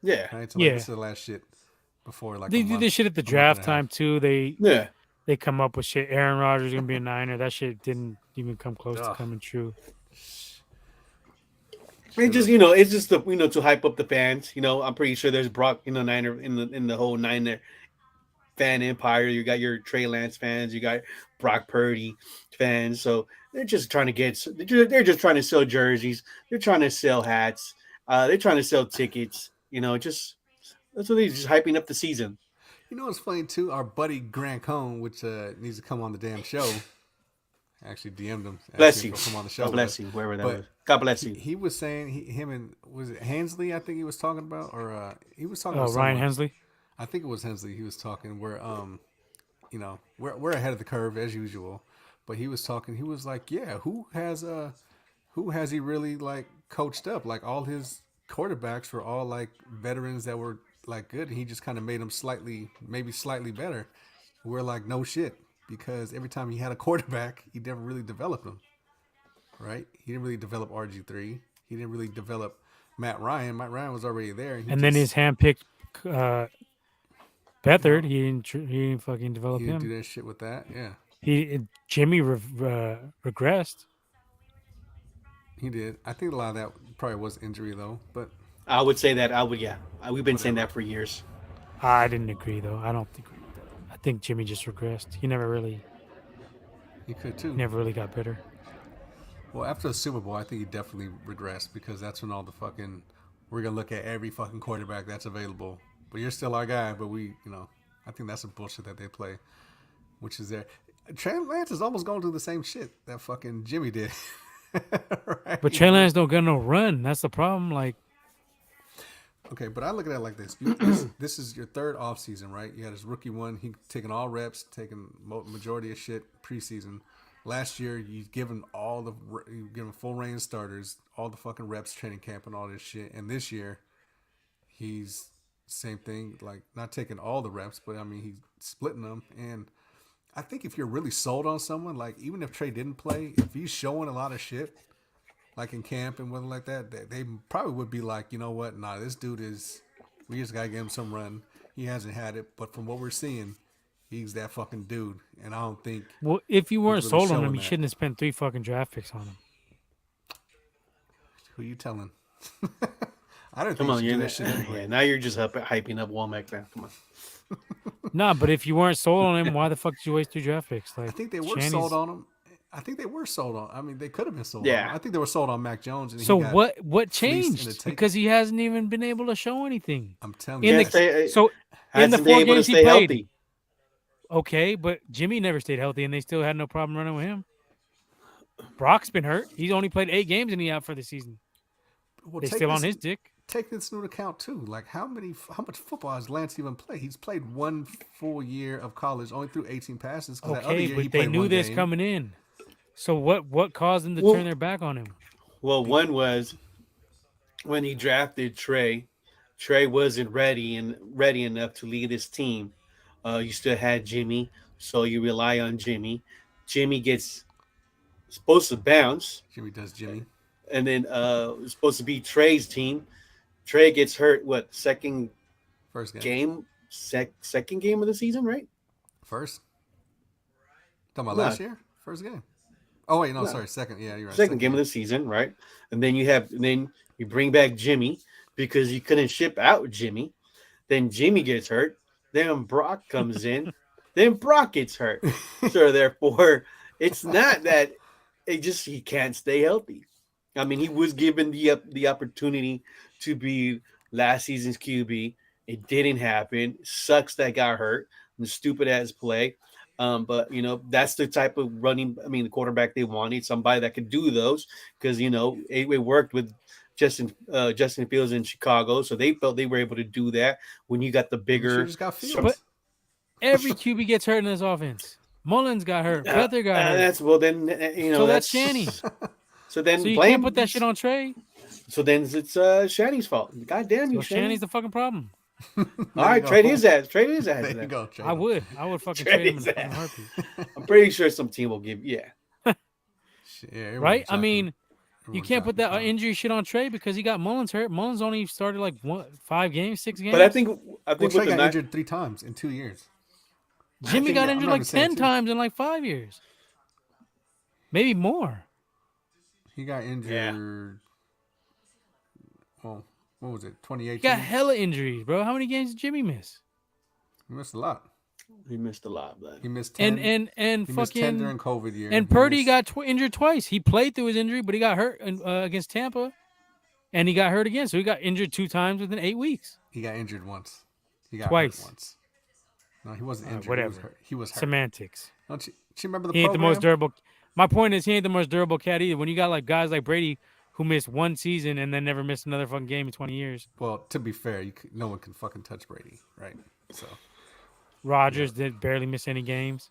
S3: Yeah,
S1: Right, so like this
S2: Yeah,
S1: is the last shit before like a
S2: they do
S1: month,
S2: this shit at the
S1: a month and
S2: draft
S1: a
S2: time
S1: half.
S2: too. They
S3: yeah.
S2: they come up with shit. Aaron Rodgers is gonna be a Niner. That shit didn't even come close to
S1: Ugh.
S2: coming true.
S3: It
S1: Should've.
S3: just it's just to hype up the fans. I'm pretty sure there's Brock Niner in the whole Niner fan empire. You got your Trey Lance fans, you got Brock Purdy fans. So they're just trying to they're just trying to sell jerseys. They're trying to sell hats. They're trying to sell tickets. Just that's what they're just hyping up the season.
S1: What's funny too? Our buddy Grant Cohn, which needs to come on the damn show. I actually DM'd him asking
S3: Bless
S1: him
S3: you.
S1: to come on the show
S3: God
S1: with
S3: bless
S1: us.
S3: you. Wherever that was.
S1: But
S3: God bless
S1: he,
S3: you.
S1: he was saying him and was it Hensley? I think he was talking about, or he was talking
S2: Oh,
S1: about
S2: Ryan
S1: someone.
S2: Hensley.
S1: I think it was Hensley. He was talking where we're ahead of the curve as usual, but he was talking. He was like, yeah, who has he really like coached up? Like all his quarterbacks were all like veterans that were like good, and he just kind of made them maybe slightly better. We're like no shit because every time he had a quarterback, he never really developed them. Right? He didn't really develop RG3. He didn't really develop Matt Ryan. Matt Ryan was already there.
S2: And then his handpicked uh,
S1: you know
S2: Beathard, he didn't fucking
S1: he
S2: develop
S1: didn't do
S2: him.
S1: that shit with that. Yeah,
S2: Jimmy regressed.
S1: he did. I think a lot of that probably was injury though, but
S3: I would say that. I would. Yeah. We've been saying
S1: whatever.
S3: that for years.
S2: I didn't agree though. I don't agree with that. I think Jimmy just regressed.
S1: He could
S2: He
S1: too.
S2: never really got better.
S1: Well, after the Super Bowl, I think he definitely regressed because that's when all the fucking we're gonna look at every fucking quarterback that's available. But you're still our guy. But I think that's some bullshit that they play, which is there. Trey Lance is almost going to do the same shit that fucking Jimmy did. Right?
S2: But Trey Lance don't got no run. That's the problem. Like,
S1: Okay, but I look at it like this. This is your third off season, right? You had his rookie one. He taking all reps, taking majority of shit preseason. Last year, you given full range starters, all the fucking reps, training camp, and all this shit. And this year, he's same thing, like not taking all the reps, but I mean he's splitting them. And I think if you're really sold on someone, like even if Trey didn't play, if he's showing a lot of shit, like in camp and whatever like that, they probably would be like, you know what, nah, this dude is, we just gotta give him some run. He hasn't had it, but from what we're seeing, he's that fucking dude. And I don't think
S2: well, if you
S1: he's
S2: weren't
S1: really
S2: sold on him,
S1: showing
S2: you
S1: that.
S2: shouldn't have spent 3 fucking draft picks on him.
S1: Who you telling? I don't
S3: Come
S1: think
S3: on,
S1: you should
S3: you're
S1: do that shit anyway.
S3: yeah. Now you're just hyping up Womack now. Come on.
S2: Nah, but if you weren't sold on him, why the fuck did you waste 3 draft picks?
S1: I
S2: Like,
S1: think they were
S2: Shanny's.
S1: sold on him. I think they were sold on. I mean, they could have been sold on him.
S3: Yeah.
S1: I think they were sold on Mac Jones, and
S2: So
S1: he got
S2: what
S1: fleeced into
S2: changed?
S1: taking.
S2: Because he hasn't even been able to show anything.
S1: I'm telling
S2: In
S1: you,
S2: the
S3: Can't stay.
S2: so in the
S3: Hasn't
S2: 4
S3: been able to
S2: games he
S3: stay
S2: played,
S3: healthy.
S2: okay, but Jimmy never stayed healthy, and they still had no problem running with him. Brock's been hurt. He's only played 8 games and he out for the season.
S1: well,
S2: They still on his dick.
S1: take this into account too. Like how much football has Lance even played? He's played one full year of college, only through 18 passes. Because that other
S2: Okay,
S1: year he
S2: but they
S1: played
S2: knew
S1: one
S2: this
S1: game.
S2: coming in. So what caused them to
S3: Well-
S2: turn their back on him?
S3: Well, one was when he drafted Trey. Trey wasn't ready enough to lead his team. You still had Jimmy, so you rely on Jimmy. Jimmy gets supposed to bounce,
S1: Jimmy does Jimmy
S3: and then it's supposed to be Trey's team. Trey gets hurt. What second
S1: first game.
S3: game? Second game of the season, right?
S1: First. Talking about
S3: No.
S1: last year, first game. Oh wait, no,
S3: No.
S1: sorry, second. Yeah, you're right.
S3: Second game of the season, right? And then you bring back Jimmy because you couldn't ship out Jimmy. Then Jimmy gets hurt. Then Brock comes in. Then Brock gets hurt. So therefore, it's not that he can't stay healthy. I mean, he was given the opportunity to be last season's QB. It didn't happen. Sucks that got hurt. And stupid ass play. But that's the type of the quarterback they wanted, somebody that could do those because it worked with Justin Fields in Chicago, so they felt they were able to do that when you got the
S1: You
S3: bigger.
S1: just got Fields.
S2: But every QB gets hurt in this offense. Mullins got hurt. Feather got hurt.
S3: That's well then
S2: So that's Shanny.
S3: So then
S2: So you
S3: blame,
S2: can't put that shit on Trey.
S3: So then it's Shanny's fault. God damn you,
S2: So
S3: Shanny.
S2: Shanny's the fucking problem.
S3: All right, trade his ass. Trade his ass.
S1: There you go. Trade
S2: I
S1: him.
S2: would fucking
S3: Trade
S2: trade him in
S3: his
S2: a fucking
S3: ass.
S2: heartbeat.
S3: I'm pretty sure some team will give. Yeah.
S1: Shit, yeah, everyone's
S2: Right? I
S1: jocking-
S2: mean, you
S1: everyone's
S2: can't put
S1: jocking
S2: that
S1: Kyle.
S2: injury shit on Trey because he got Mullins hurt. Mullins only started like 5 games, 6 games.
S3: But I think
S1: Well,
S3: with
S1: Trey
S3: the
S1: got
S3: night.
S1: injured 3 times in 2 years.
S2: Jimmy
S3: think
S2: got
S3: that-
S2: injured
S1: I'm not
S2: like
S1: even saying
S2: 10
S1: two.
S2: times in like 5 years. Maybe more.
S1: He got injured. Well, what was it?
S2: He
S1: 2018.
S2: got hella injuries, bro. How many games did Jimmy miss?
S1: He missed a lot.
S3: He missed a lot, but
S1: He missed 10.
S2: And
S1: he missed 10
S2: fucking
S1: during COVID year.
S2: and
S1: He
S2: Purdy
S1: missed-
S2: got injured twice. He played through his injury, but he got hurt against Tampa, and he got hurt again. So he got injured 2 times within 8 weeks.
S1: He got injured once. He got
S2: Twice.
S1: hurt once. No, he wasn't injured.
S2: whatever.
S1: He was hurt.
S2: Semantics.
S1: Don't you remember the
S2: He ain't
S1: program?
S2: the most durable. My point is, he ain't the most durable cat either. When you got like guys like Brady who missed 1 season and then never missed another fucking game in 20 years.
S1: Well, to be fair, no one can fucking touch Brady, right? So
S2: Rodgers did barely miss any games.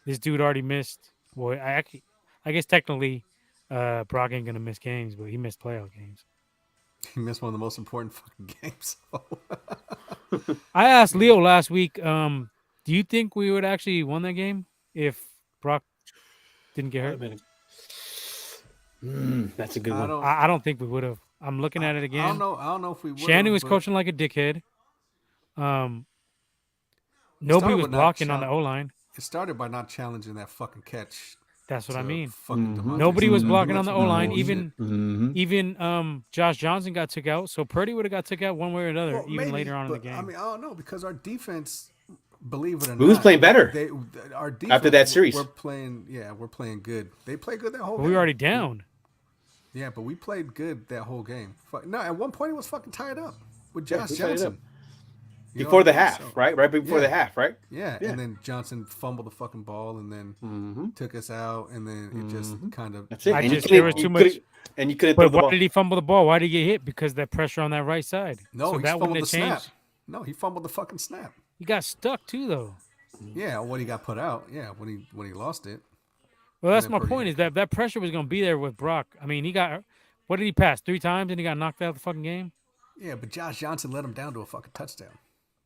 S2: This dude already missed. Well, I guess technically, Brock ain't gonna miss games, but he missed playoff games.
S1: he missed one of the most important fucking games.
S2: I asked Leo last week, do you think we would actually won that game if Brock didn't get hurt?
S3: That's a good
S1: I
S3: one.
S1: don't.
S2: I don't think we would have. I'm looking at it again.
S1: I don't know. I don't know if we would.
S2: Shannon was coaching like a dickhead. Nobody was
S1: with not
S2: blocking on the O line.
S1: It started by not challenging that fucking catch.
S2: That's what I
S1: to
S2: mean.
S1: fucking DeMonte
S2: Nobody was
S1: Smith.
S2: blocking on the
S1: That's
S2: O line.
S1: bullshit.
S2: Even Josh Johnson got took out. So Purdy would have got took out one way or another,
S1: Well,
S2: even
S1: maybe,
S2: later on in the
S1: but,
S2: game.
S1: I mean, I don't know because our defense, believe it or not,
S3: Who's playing better
S1: Our defense,
S3: after that series?
S1: we're playing. Yeah, we're playing good. They played good that whole.
S2: But
S1: game.
S2: we were already down.
S1: Yeah, but we played good that whole game. No, at one point it was fucking tied up with
S3: Yeah,
S1: Josh
S3: we tied it
S1: Johnson.
S3: up.
S1: You know
S3: Before
S1: what
S3: the
S1: I mean?
S3: half,
S1: So-
S3: right? Right before
S1: Yeah.
S3: the half, right?
S1: Yeah,
S3: Yeah.
S1: and then Johnson fumbled the fucking ball, and then took us out, and then it just kind of.
S3: That's it.
S2: I
S3: And you
S2: just-
S3: couldn't-
S2: there was
S3: you
S2: too much-
S3: couldn't- And you couldn't throw
S2: But
S3: the
S2: why
S3: ball.
S2: did he fumble the ball? Why did he get hit? Because that pressure on that right side.
S1: No,
S2: so
S1: he
S2: that
S1: fumbled
S2: wouldn't
S1: the
S2: have
S1: snap.
S2: changed.
S1: No, he fumbled the fucking snap.
S2: He got stuck too, though.
S1: Yeah, when he got put out. Yeah, when he lost it.
S2: Well, that's
S1: then
S2: my
S1: Purdy
S2: point.
S1: hit.
S2: Is that pressure was going to be there with Brock? I mean, he got what did he pass 3 times and he got knocked out of the fucking game?
S1: Yeah, but Josh Johnson let him down to a fucking touchdown.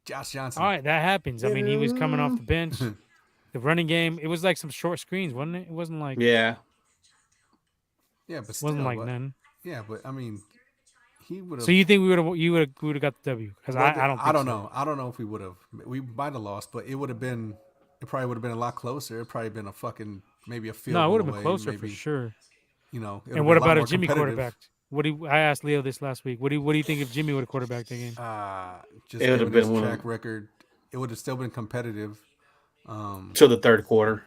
S1: Josh Johnson.
S2: All right, that happens. I mean, he was coming off the bench. The running game, it was like some short screens, wasn't it? It wasn't like
S3: Yeah.
S1: Yeah, but still,
S2: wasn't like
S1: but-
S2: none.
S1: Yeah, but I mean, he would have.
S2: So you think we would have got the W? Because I don't. Think
S1: I don't
S2: so.
S1: know. I don't know if we would have. We might have lost, but it would have been. It probably would have been a lot closer. It probably been a fucking maybe a field.
S2: No, it
S1: goal
S2: would have been
S1: away,
S2: closer
S1: maybe,
S2: for sure.
S1: You know. it
S2: And
S1: would've
S2: what
S1: been a lot
S2: about if
S1: more
S2: Jimmy
S1: competitive.
S2: quarterbacked? I asked Leo this last week. What do you think if Jimmy would have quarterbacked the game?
S1: Just
S3: It would
S1: given
S3: have been
S1: his
S3: one of
S1: track record. It would have still been competitive.
S3: Till the third quarter.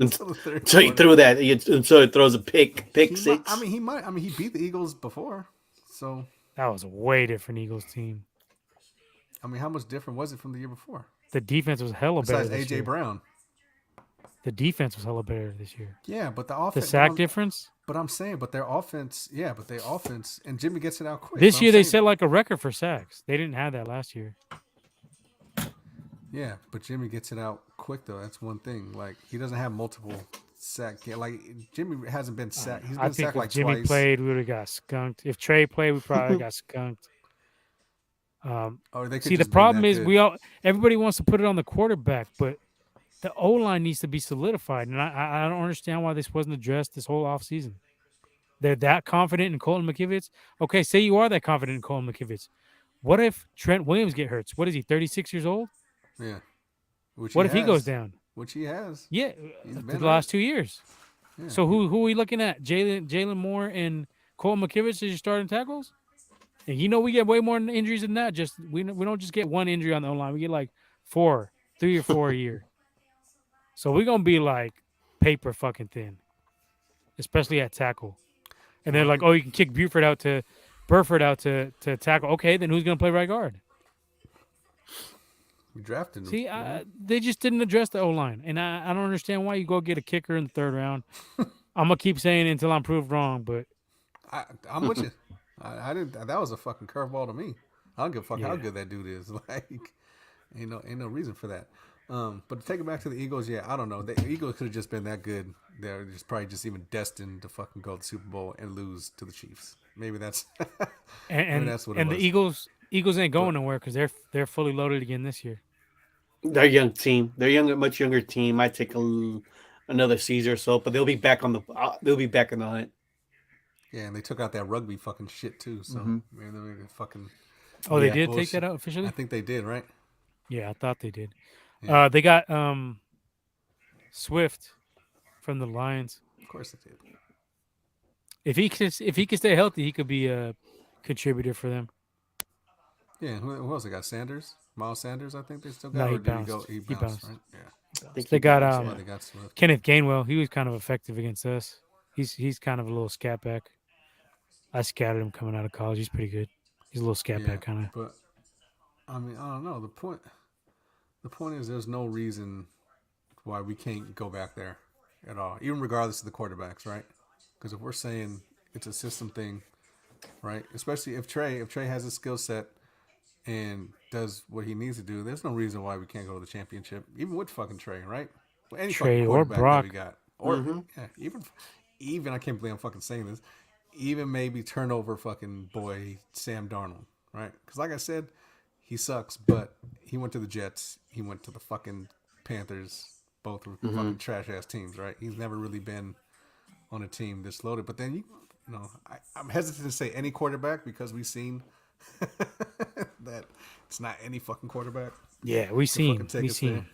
S1: Until the third
S3: So he
S1: quarter.
S3: threw that. So he throws a pick
S1: He
S3: six.
S1: might- I mean, he might. I mean, he beat the Eagles before. So,
S2: That was a way different Eagles team.
S1: I mean, how much different was it from the year before?
S2: The defense was hella better.
S1: Besides
S2: This
S1: AJ
S2: year.
S1: Brown.
S2: The defense was hella better this year.
S1: Yeah, but the
S2: The
S1: offense.
S2: sack difference.
S1: But I'm saying, but their offense, yeah, but their offense, and Jimmy gets it out quick.
S2: This
S1: But I'm
S2: year they
S1: saying-
S2: set like a record for sacks. They didn't have that last year.
S1: Yeah, but Jimmy gets it out quick though. That's one thing. Like he doesn't have multiple sack. Like Jimmy hasn't been sacked. He's been
S2: I think
S1: sacked
S2: if
S1: like
S2: Jimmy
S1: twice.
S2: played, we would have got skunked. If Trey played, we probably got skunked.
S1: Or they could
S2: See, the
S1: just been
S2: problem
S1: that
S2: is
S1: good.
S2: everybody wants to put it on the quarterback, but the O line needs to be solidified, and I don't understand why this wasn't addressed this whole offseason. They're that confident in Colton McKivitz. Okay, say you are that confident in Colton McKivitz. What if Trent Williams get hurt? What is he, 36 years old?
S1: Yeah. Which
S2: What if he goes
S1: has.
S2: down?
S1: Which he has.
S2: Yeah,
S1: He's
S2: the
S1: been
S2: last 2 years.
S1: Yeah.
S2: So who are we looking at? Jalen Moore and Colton McKivitz as your starting tackles? And you know we get way more injuries than that. Just we don't just get one injury on the O line. We get like 3 or 4 a year. So we're gonna be like paper fucking thin, especially at tackle. And they're like, oh, you can kick Burford out to tackle. Okay, then who's gonna play right guard?
S1: We drafted him.
S2: See,
S1: you know?
S2: they just didn't address the O line, and I don't understand why you go get a kicker in the 3rd round. I'm gonna keep saying it until I'm proved wrong, but
S1: I'm with you. I didn't. That was a fucking curveball to me. I don't give a fuck how
S2: Yeah.
S1: good that dude is. Like, ain't no reason for that. But to take it back to the Eagles, yeah, I don't know. The Eagles could have just been that good. They're just probably just even destined to fucking go to the Super Bowl and lose to the Chiefs. Maybe that's maybe
S2: and
S1: that's what it
S2: and the
S1: was.
S2: Eagles Eagles ain't going
S1: But
S2: nowhere because they're fully loaded again this year.
S3: They're a young team. They're younger, much younger team. Might take another season or so, but they'll be back on the. They'll be back in the hunt.
S1: yeah, and they took out that rugby fucking shit too. So
S3: Mm-hmm.
S1: man, they fucking
S2: Oh, they
S3: Yeah.
S2: did take
S1: bullshit.
S2: that out
S1: I
S2: officially.
S1: think they did, right?
S2: Yeah, I thought they did.
S1: Yeah,
S2: They got Swift from the Lions.
S1: of course they did.
S2: If he could stay healthy, he could be a contributor for them.
S1: Yeah, who else they got? Sanders, Miles Sanders. I think they still
S2: No,
S1: got,
S2: he
S1: or did he go?
S2: bounced.
S1: He
S2: He
S1: bounced,
S2: bounced.
S1: right? Yeah, he
S3: I think
S1: bounced.
S2: They
S3: he
S2: got
S3: bounced.
S1: That's
S3: Yeah.
S1: why they got Swift.
S2: Kenneth Gainwell. He was kind of effective against us. He's kind of a little scat back. I scouted him coming out of college. He's pretty good. He's a little scat
S1: Yeah,
S2: back kind of.
S1: but I mean, I don't know. The point is, there's no reason why we can't go back there at all, even regardless of the quarterbacks, right? Because if we're saying it's a system thing, right? Especially if Trey has a skill set and does what he needs to do, there's no reason why we can't go to the championship, even with fucking Trey, right? With any fucking
S2: Trey or
S1: quarterback that we
S2: Brock.
S1: got, or
S3: Mm-hmm.
S1: yeah, even I can't believe I'm fucking saying this, even maybe turnover fucking boy Sam Darnold, right? Because like I said, he sucks, but he went to the Jets, he went to the fucking Panthers, both were
S3: Mm-hmm.
S1: fucking trash ass teams, right? He's never really been on a team this loaded. But then you know, I'm hesitant to say any quarterback because we've seen that it's not any fucking quarterback
S2: Yeah, we
S1: to fucking
S2: seen.
S1: take
S2: We
S1: us there.
S2: seen.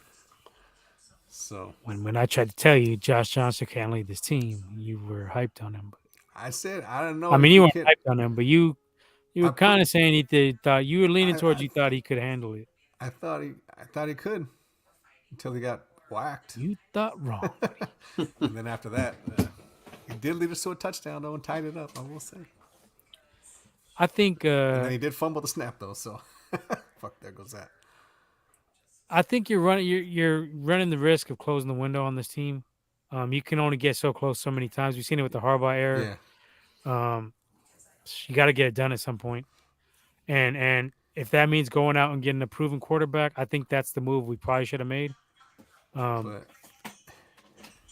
S1: So
S2: When I tried to tell you Josh Johnson can't lead this team, you were hyped on him.
S1: I said I don't know
S2: I mean,
S1: if
S2: you
S1: he
S2: weren't
S1: can.
S2: hyped on him, but you were kind of saying thought you were leaning towards
S1: I
S2: you thought he could handle it.
S1: I thought he could until he got whacked,
S2: You thought wrong.
S1: and then after that, he did lead us to a touchdown though and tied it up. I will say.
S2: I think
S1: And then he did fumble the snap though, so fuck, there goes that.
S2: I think you're running the risk of closing the window on this team. You can only get so close so many times. We've seen it with the Harbaugh era.
S1: Yeah,
S2: You got to get it done at some point. And if that means going out and getting a proven quarterback, I think that's the move we probably should have made.
S1: but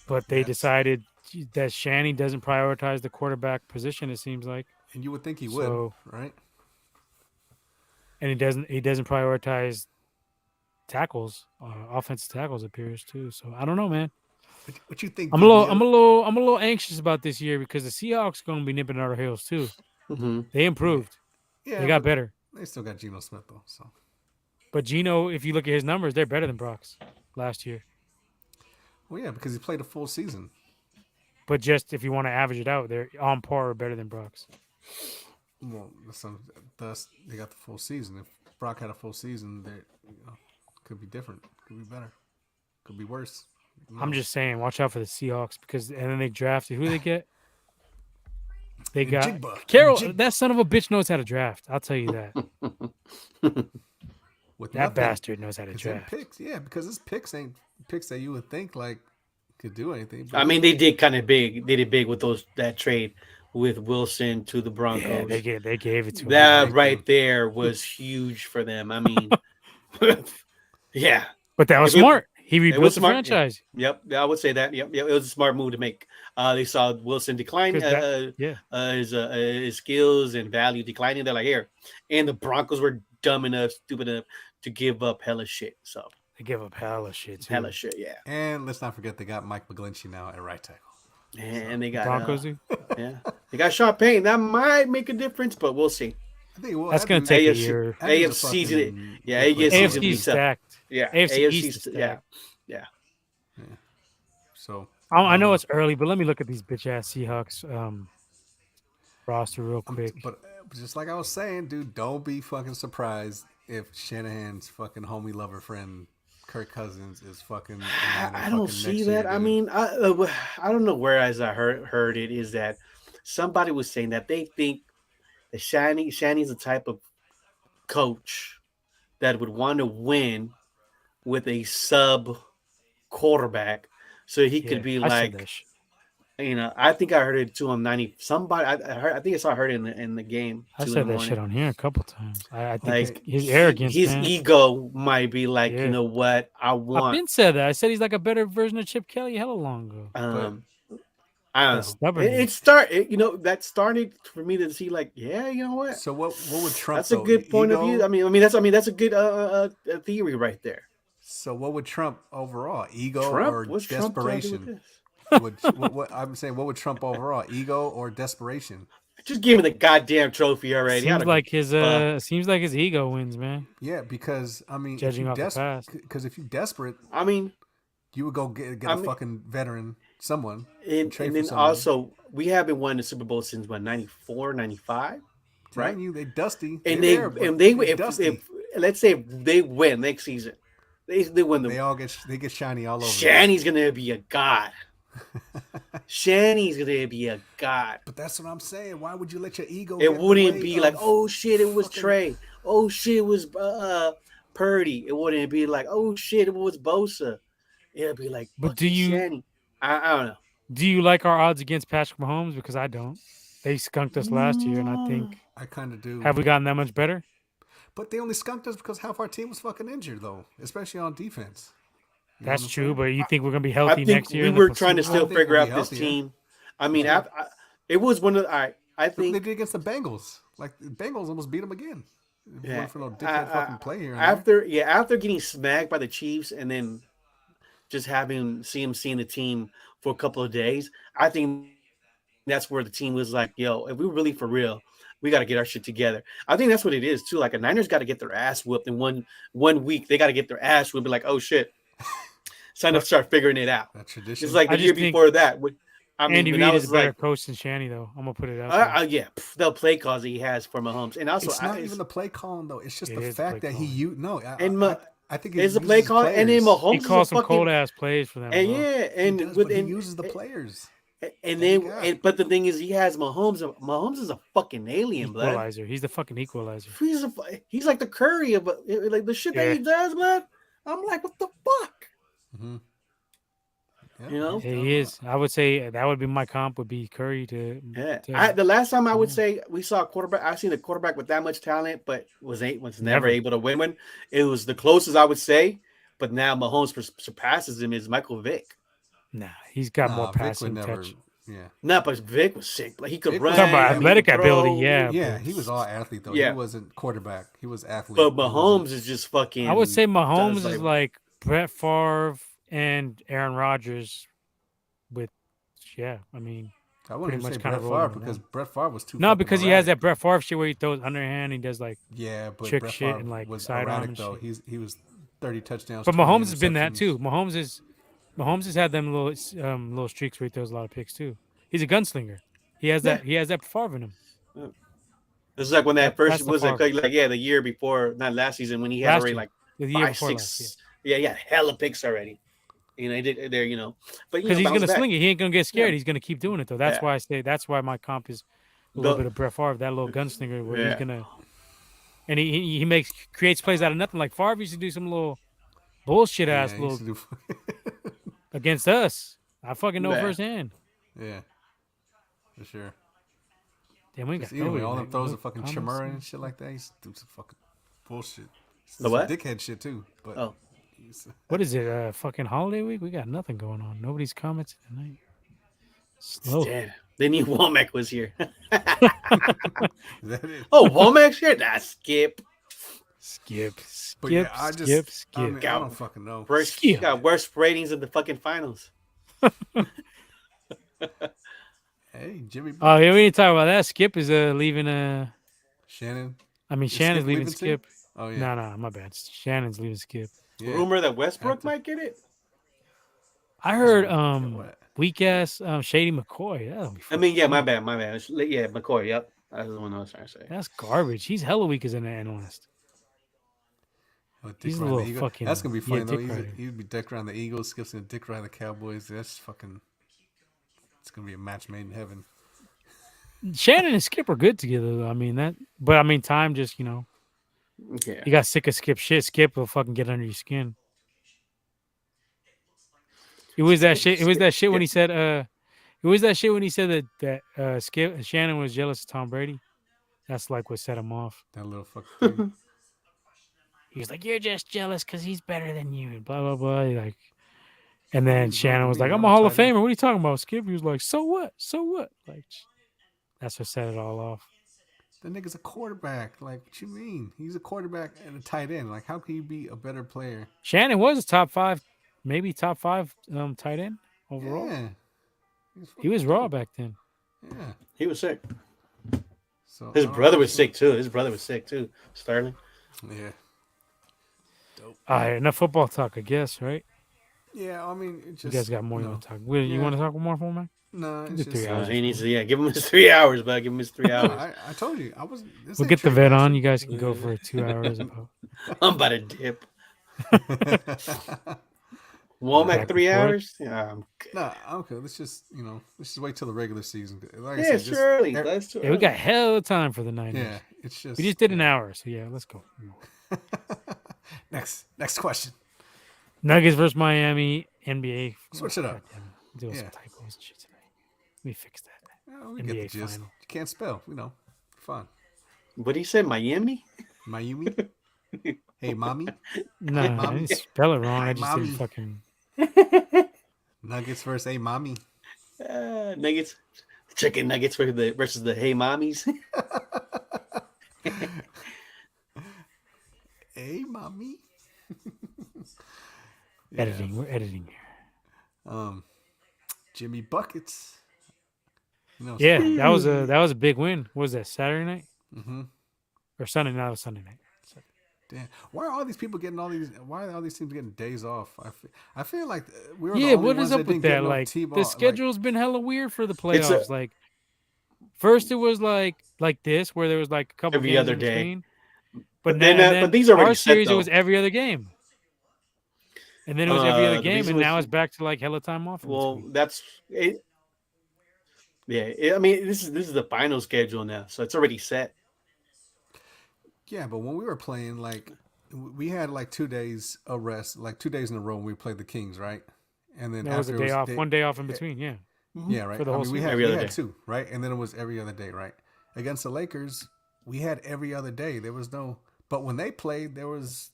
S2: But they
S1: that's,
S2: decided that Shanny doesn't prioritize the quarterback position. It seems like,
S1: and you would think he would,
S2: So-
S1: right?
S2: and he doesn't prioritize tackles, offensive tackles appears too. So I don't know, man.
S1: What you think?
S2: I'm a little anxious about this year because the Seahawks are going to be nipping at our heels too.
S3: Mm-hmm.
S2: They improved.
S1: Yeah,
S2: They got
S1: but
S2: better.
S1: They still got Geno Smith though, so.
S2: But Geno, if you look at his numbers, they're better than Brock's last year.
S1: Well, yeah, because he played a full season.
S2: But just if you want to average it out, they're on par or better than Brock's.
S1: Well, thus they got the full season. If Brock had a full season, they could be different, could be better, could be worse.
S2: I'm just saying, watch out for the Seahawks and then they drafted who they get. They got
S1: Jigba.
S2: Carroll.
S1: Jigba.
S2: That son of a bitch knows how to draft. I'll tell you that.
S1: With
S2: That
S1: nothing.
S2: bastard knows how to
S1: It's in
S2: draft.
S1: picks, yeah, because his picks ain't picks that you would think like could do anything. But
S3: I mean, they did kind of big. They did big with that trade with Wilson to the
S2: Yeah,
S3: Broncos.
S2: they gave it to him.
S3: That
S1: Thank
S3: right
S1: you.
S3: there was huge for them. I mean, yeah,
S2: But that was
S3: It was-
S2: smart. He rebuilt
S3: was
S2: the
S3: smart,
S2: franchise.
S3: yep. I would say that. Yep, it was a smart move to make. They saw Wilson decline,
S2: 'Cause
S3: his skills and value declining. They're like, here, and the Broncos were dumb enough, stupid enough to give up hella shit. So
S2: They give up hella shit too.
S3: hella shit, yeah.
S1: and let's not forget they got Mike McGlinchey now at right tackle.
S3: And they got
S2: Broncos do.
S3: yeah, they got Sean Payne. That might make a difference, but we'll see.
S1: I think well,
S2: That's
S1: that
S2: gonna
S1: dude-
S2: take a
S3: AFC
S2: year.
S1: that dude's a
S3: AFC's
S1: fucking-
S3: yeah, AFC's
S2: AFC
S3: be
S2: is
S3: tough.
S2: stacked.
S3: Yeah,
S2: AFC East is
S3: yeah,
S2: stacked.
S3: yeah.
S1: So
S2: I know it's early, but let me look at these bitch ass Seahawks roster real quick.
S1: But just like I was saying, dude, don't be fucking surprised if Shanahan's fucking homie lover friend Kirk Cousins is fucking.
S3: I don't see that. I mean, I don't know where as I heard it is that somebody was saying that they think that Shanny's the type of coach that would want to win with a sub quarterback, so he could be
S2: I said
S3: like,
S2: that shit.
S3: I think I heard it too on 90. Somebody I think I heard it in the game.
S2: I
S3: 2 in
S2: said
S3: the
S2: that shit
S3: morning.
S2: on here a couple times. I think
S3: Like
S2: his arrogance,
S3: his
S2: man.
S3: ego might be like,
S2: Yeah.
S3: you know what, I
S2: I've
S3: want.
S2: been said that. I said he's like a better version of Chip Kelly hella long ago.
S3: I don't
S2: That
S3: know.
S2: stubbornness.
S3: That started for me to see like, yeah, you know what?
S1: So what would Trump
S3: That's a
S1: though?
S3: good point of view.
S1: Ego.
S3: That's a good theory right there.
S1: So what would Trump overall? Ego
S3: Trump,
S1: or
S3: what's Trump got to do with
S1: desperation?
S3: this?
S1: What I'm saying? What would Trump overall? Ego or desperation?
S3: Just give me the goddamn trophy already. I
S2: Seems
S3: don't give
S2: like his
S3: a fuck.
S2: seems like his ego wins, man.
S1: Yeah, because I mean,
S2: Judging off the past.
S1: if you desperate,
S3: I mean,
S1: you would go get
S3: I
S1: a
S3: mean,
S1: fucking veteran, someone, and
S3: and
S1: trade for
S3: then
S1: someone.
S3: also we haven't won the Super Bowl since what 94, 95, right?
S1: Telling you, they dusty. They
S3: And
S1: there, but
S3: they
S1: they
S3: if
S1: dusty.
S3: let's say if they win next season, they win the
S1: They get shiny all over again.
S3: Shanny's gonna be a god. Shanny's gonna be a god.
S1: But that's what I'm saying. Why would you let your ego
S3: It
S1: get in the
S3: wouldn't
S1: way
S3: be like,
S1: of
S3: oh shit, it was
S1: fucking?
S3: Trey. Oh shit, it was Purdy. It wouldn't be like, oh shit, it was Bosa. It'll be like
S2: But
S3: fucking Shanny. I don't know.
S2: do you like our odds against Patrick Mahomes? Because I don't. They skunked us last year, and I
S3: Mm,
S2: think
S1: I kind of do.
S2: have we gotten that much better?
S1: But they only skunked us because half our team was fucking injured, though, especially on defense. You know what
S2: That's
S1: I'm
S2: true,
S1: saying?
S2: but you think we're gonna be
S3: I
S2: healthy
S3: think
S2: next year
S3: we
S2: in
S3: were
S2: the
S3: trying to
S2: Super
S3: still
S2: Bowl?
S1: I think
S3: figure
S1: we'll be
S3: out this
S1: healthier.
S3: team. I mean,
S1: Yeah.
S3: it was one of I
S1: Look what they
S3: think
S1: did against the Bengals. Like the Bengals almost beat them again. If it
S3: yeah.
S1: wasn't for no dickhead fucking play here and there.
S3: After getting smacked by the Chiefs and then just seeing the team for a couple of days, I think that's where the team was like, yo, if we were really for real, we got to get our shit together. I think that's what it is too. Like a Niners got to get their ass whooped in one week. They got to get their ass whooped. Be like, oh shit, it's time to
S2: But
S3: start figuring it out.
S1: That
S3: Just
S1: tradition.
S3: like the
S2: I
S3: year
S2: just think
S3: before that. I mean,
S2: Andy
S3: when I
S2: Reid is a
S3: was
S2: better
S3: like,
S2: coach than Shanny, though. I'm gonna put it out there.
S3: yeah, the play calls he has for Mahomes, and also
S1: It's not even the play calling though. It's just
S2: It
S1: the
S2: is play
S1: fact that he
S2: calling.
S1: you no.
S3: and
S1: I think he
S3: is the
S1: uses
S3: play
S1: his
S3: call, and then
S1: players.
S2: He
S3: Mahomes is a
S2: calls some cold
S3: fucking
S2: ass plays for them,
S3: and
S2: bro.
S3: yeah,
S1: He
S3: and
S1: does,
S3: with
S1: but he uses the players
S3: and
S1: that he
S3: then
S1: got.
S3: but the thing is, he has Mahomes. Mahomes is a fucking alien, blood.
S2: Equalizer. He's the fucking equalizer.
S3: He's like the Curry of like the shit that
S2: Yeah,
S3: he does, blood. I'm like, what the fuck,
S1: Mm-hmm. Yeah,
S3: you know?
S1: he's done
S2: he
S1: a
S2: is.
S1: lot.
S2: I would say that would be my comp. Would be Curry to
S3: Yeah,
S2: to
S3: the last time I would
S2: Mahomes.
S3: say we saw a quarterback. I seen a quarterback with that much talent, but was never
S2: Never.
S3: able to win one. It was the closest I would say, but now Mahomes surpasses him is Michael Vick.
S2: Nah, he's got more
S1: Nah, Vic would
S2: passing
S1: never.
S2: touch.
S1: Yeah,
S3: No, but Vick was sick. Like he could
S1: Vic was.
S2: Talking
S3: run.
S2: about
S3: I mean, he
S2: athletic
S3: could
S2: ability,
S3: throw.
S2: yeah,
S1: Yeah,
S2: but
S1: he was all athlete though. He
S3: Yeah,
S1: wasn't quarterback. He was athlete,
S3: but
S1: but he wasn't.
S3: Mahomes is just
S2: I would
S3: fucking
S2: say
S3: does
S2: Mahomes is
S3: like
S2: like Brett Favre and Aaron Rodgers with, yeah. I mean,
S1: I wouldn't
S2: pretty
S1: even say
S2: much kind
S1: Brett
S2: of rolled
S1: Favre
S2: into
S1: because
S2: one.
S1: Brett Favre was too
S2: No,
S1: fucking
S2: because he has
S1: erratic.
S2: that Brett Favre shit where he throws underhand. He does like
S1: Yeah, but
S2: trick
S1: Brett
S2: shit
S1: Favre
S2: and like
S1: was
S2: sidearm
S1: erratic
S2: and
S1: though.
S2: shit.
S1: He was 30 touchdowns,
S2: But
S1: 20
S2: Mahomes has been that
S1: interceptions.
S2: too. Mahomes has had them little streaks where he throws a lot of picks too. He's a gunslinger. He has
S3: yeah.
S2: that. He has that Favre in him.
S3: This is like when that first
S2: That's the
S3: was
S2: Favre.
S3: like yeah, the year before, not last season when he had
S2: Last
S3: already
S2: year,
S3: like
S2: the year
S3: five,
S2: before last, yeah.
S3: six, yeah, hella picks already. He did there, but
S2: Because he's
S3: bounce
S2: gonna
S3: back.
S2: sling it. He ain't gonna get
S3: Yeah,
S2: scared. He's gonna keep doing it though. That's
S3: yeah.
S2: why I say that's why my comp is a little
S3: The
S2: bit of Brett Favre, that little gunslinger where he's
S3: yeah.
S2: gonna and he creates plays out of nothing. Like Favre used to do some little bullshit
S1: Yeah,
S2: ass
S1: he used
S2: little
S1: to do.
S2: against us. I fucking know
S3: Yeah.
S2: firsthand.
S1: Yeah, for sure.
S2: Damn, we
S1: Because
S2: got
S1: anyway,
S2: nobody.
S1: all them
S2: Like,
S1: throws
S2: no
S1: of fucking
S2: comments.
S1: chimera and shit like that. He used to do some fucking bullshit.
S3: The
S1: Some
S3: what?
S1: dickhead shit too. But
S3: Oh,
S1: he's,
S2: What is it? Fucking holiday week? We got nothing going on. Nobody's commenting tonight. Slow.
S3: damn. They knew Womack was here.
S1: is that it?
S3: Oh, Womack's here. That's Skip.
S2: Skip,
S1: But yeah,
S2: skip,
S1: I just,
S2: skip,
S1: I
S2: skip.
S1: mean, I don't fucking know.
S3: He got worse ratings in the fucking finals.
S1: Hey, Jimmy.
S2: Oh, yeah, we need to talk about that. Skip is leaving.
S1: Shannon.
S2: I mean,
S1: Is
S2: Shannon's
S1: Skip
S2: leaving
S1: leaving too?
S2: Skip.
S1: Oh yeah.
S2: No, my bad. Shannon's leaving Skip.
S1: Yeah.
S3: Rumor that Westbrook
S1: After-
S3: might get it.
S2: I heard
S1: what?
S2: weak ass Shady McCoy. That'll be
S3: I mean, yeah, my
S2: fucking-
S3: bad. Yeah, McCoy. Yep, that's the one I was trying to say.
S2: That's garbage. He's hella weak as an analyst.
S1: Oh, dick
S2: He's a
S1: around the
S2: little
S1: Eagles.
S2: fucking-
S1: That's gonna be
S2: yeah,
S1: funny though.
S2: dick rider.
S1: He'd be dick around the Eagles, Skip's gonna dick around the Cowboys. That's fucking. It's gonna be a match made in heaven.
S2: Shannon and Skip are good together though. I mean that, but I mean time just
S3: Yeah,
S2: you got sick of Skip shit. Skip will fucking get under your skin. It was that shit. It was that shit when he said It was that shit when he said that Skip Shannon was jealous of Tom Brady. That's like what set him off.
S1: That little fucking thing.
S2: He was like, "You're just jealous because he's better than you," and blah blah blah. Like, And then
S1: He's better
S2: Shannon
S1: than
S2: was
S1: me.
S2: like, "I'm
S1: I'm
S2: a
S1: a
S2: Hall of
S1: tight end.
S2: Famer. What are you talking about?" Skip, he was like, "So what? So what?" Like, that's what set it all off.
S1: That nigga's a quarterback. Like, what you mean? He's a quarterback and a tight end. Like, how can you be a better player?
S2: Shannon was a top 5, maybe top 5 tight end overall.
S1: Yeah.
S2: He was raw back then.
S1: Yeah.
S3: He was sick.
S1: So
S3: His
S1: I don't
S3: brother
S1: know,
S3: was
S1: so-
S3: sick too. Sterling.
S1: Yeah. Dope.
S2: All right, enough football talk, I guess, right?
S1: Yeah, I mean, it
S2: You
S1: just.
S2: guys got more you
S1: no.
S2: want to talk? You
S1: Yeah.
S2: want to talk more for me?
S1: No,
S2: Do
S1: it's
S2: 3
S1: just.
S2: hours.
S3: He needs to, give him his 3 hours, but give him his 3 hours.
S1: I told you. I was.
S2: We'll get the vet on. You guys can go for 2 hours about.
S3: I'm about to dip.
S2: Back
S3: Womack
S2: and
S3: 3
S2: forth.
S3: hours? Yeah, I'm good.
S1: Nah, okay. Let's just wait till the regular season. Like I
S3: Yeah,
S1: said,
S3: it's too
S1: just-
S3: early.
S1: er-
S3: That's too
S2: Yeah,
S3: early.
S2: we got hell of time for the Niners.
S1: Yeah, it's just.
S2: We just did an
S1: yeah.
S2: hour, so yeah, let's go.
S1: Next question.
S2: Nuggets versus Miami, NBA.
S1: Switch it up.
S2: Doing
S1: Yeah.
S2: some typos and shit today. Let me fix that.
S1: Yeah, we get the
S2: NBA
S1: gist.
S2: final.
S1: You can't spell. Fun.
S3: What did he say? Miami?
S1: Miami. Hey, mommy.
S2: No, I
S1: Mommy.
S2: didn't spell it wrong.
S1: Hi,
S2: I just
S1: mommy.
S2: didn't fucking.
S1: Nuggets versus hey, mommy.
S3: Nuggets. Chicken nuggets versus the Hey Mommies.
S1: Hey, mommy.
S2: Editing. We're editing here.
S1: Jimmy buckets.
S2: Yeah, that was a big win. What was that, Saturday night?
S1: Mm-hmm.
S2: Or Sunday night? It was Sunday night.
S1: Damn. Why are all these people getting all these? Why are all these teams getting days off? I feel like we were the
S2: Yeah,
S1: only
S2: what
S1: ones
S2: is up
S1: that
S2: with
S1: didn't get
S2: that?
S1: no
S2: Like
S1: T-ball.
S2: the schedule's been hella weird for the
S3: It's a-
S2: playoffs. Like first it was like this where there was like a couple
S3: Every
S2: games
S3: other
S2: in
S3: day.
S2: between.
S3: But
S2: then,
S3: then, but these are already
S2: our
S3: set,
S2: series it
S3: though.
S2: was every other game. And then it was every other
S3: The
S2: game,
S3: reason
S2: and
S3: was-
S2: now it's back to like hella time off. in
S3: Well,
S2: between.
S3: that's it. Yeah, I mean, this is the final schedule now, so it's already set.
S1: Yeah, but when we were playing, like we had like 2 days of rest, like 2 days in a row when we played the Kings, right? And then
S2: That was a
S1: after
S2: day off,
S1: day-
S2: one day off in between. Yeah,
S1: Yeah, right.
S2: for the whole
S1: we
S2: season.
S1: had,
S3: Every
S1: we
S3: other
S1: had
S3: day.
S1: 2, right? And then it was every other day, right? Against the Lakers, we had every other day. There was no, but when they played, there was,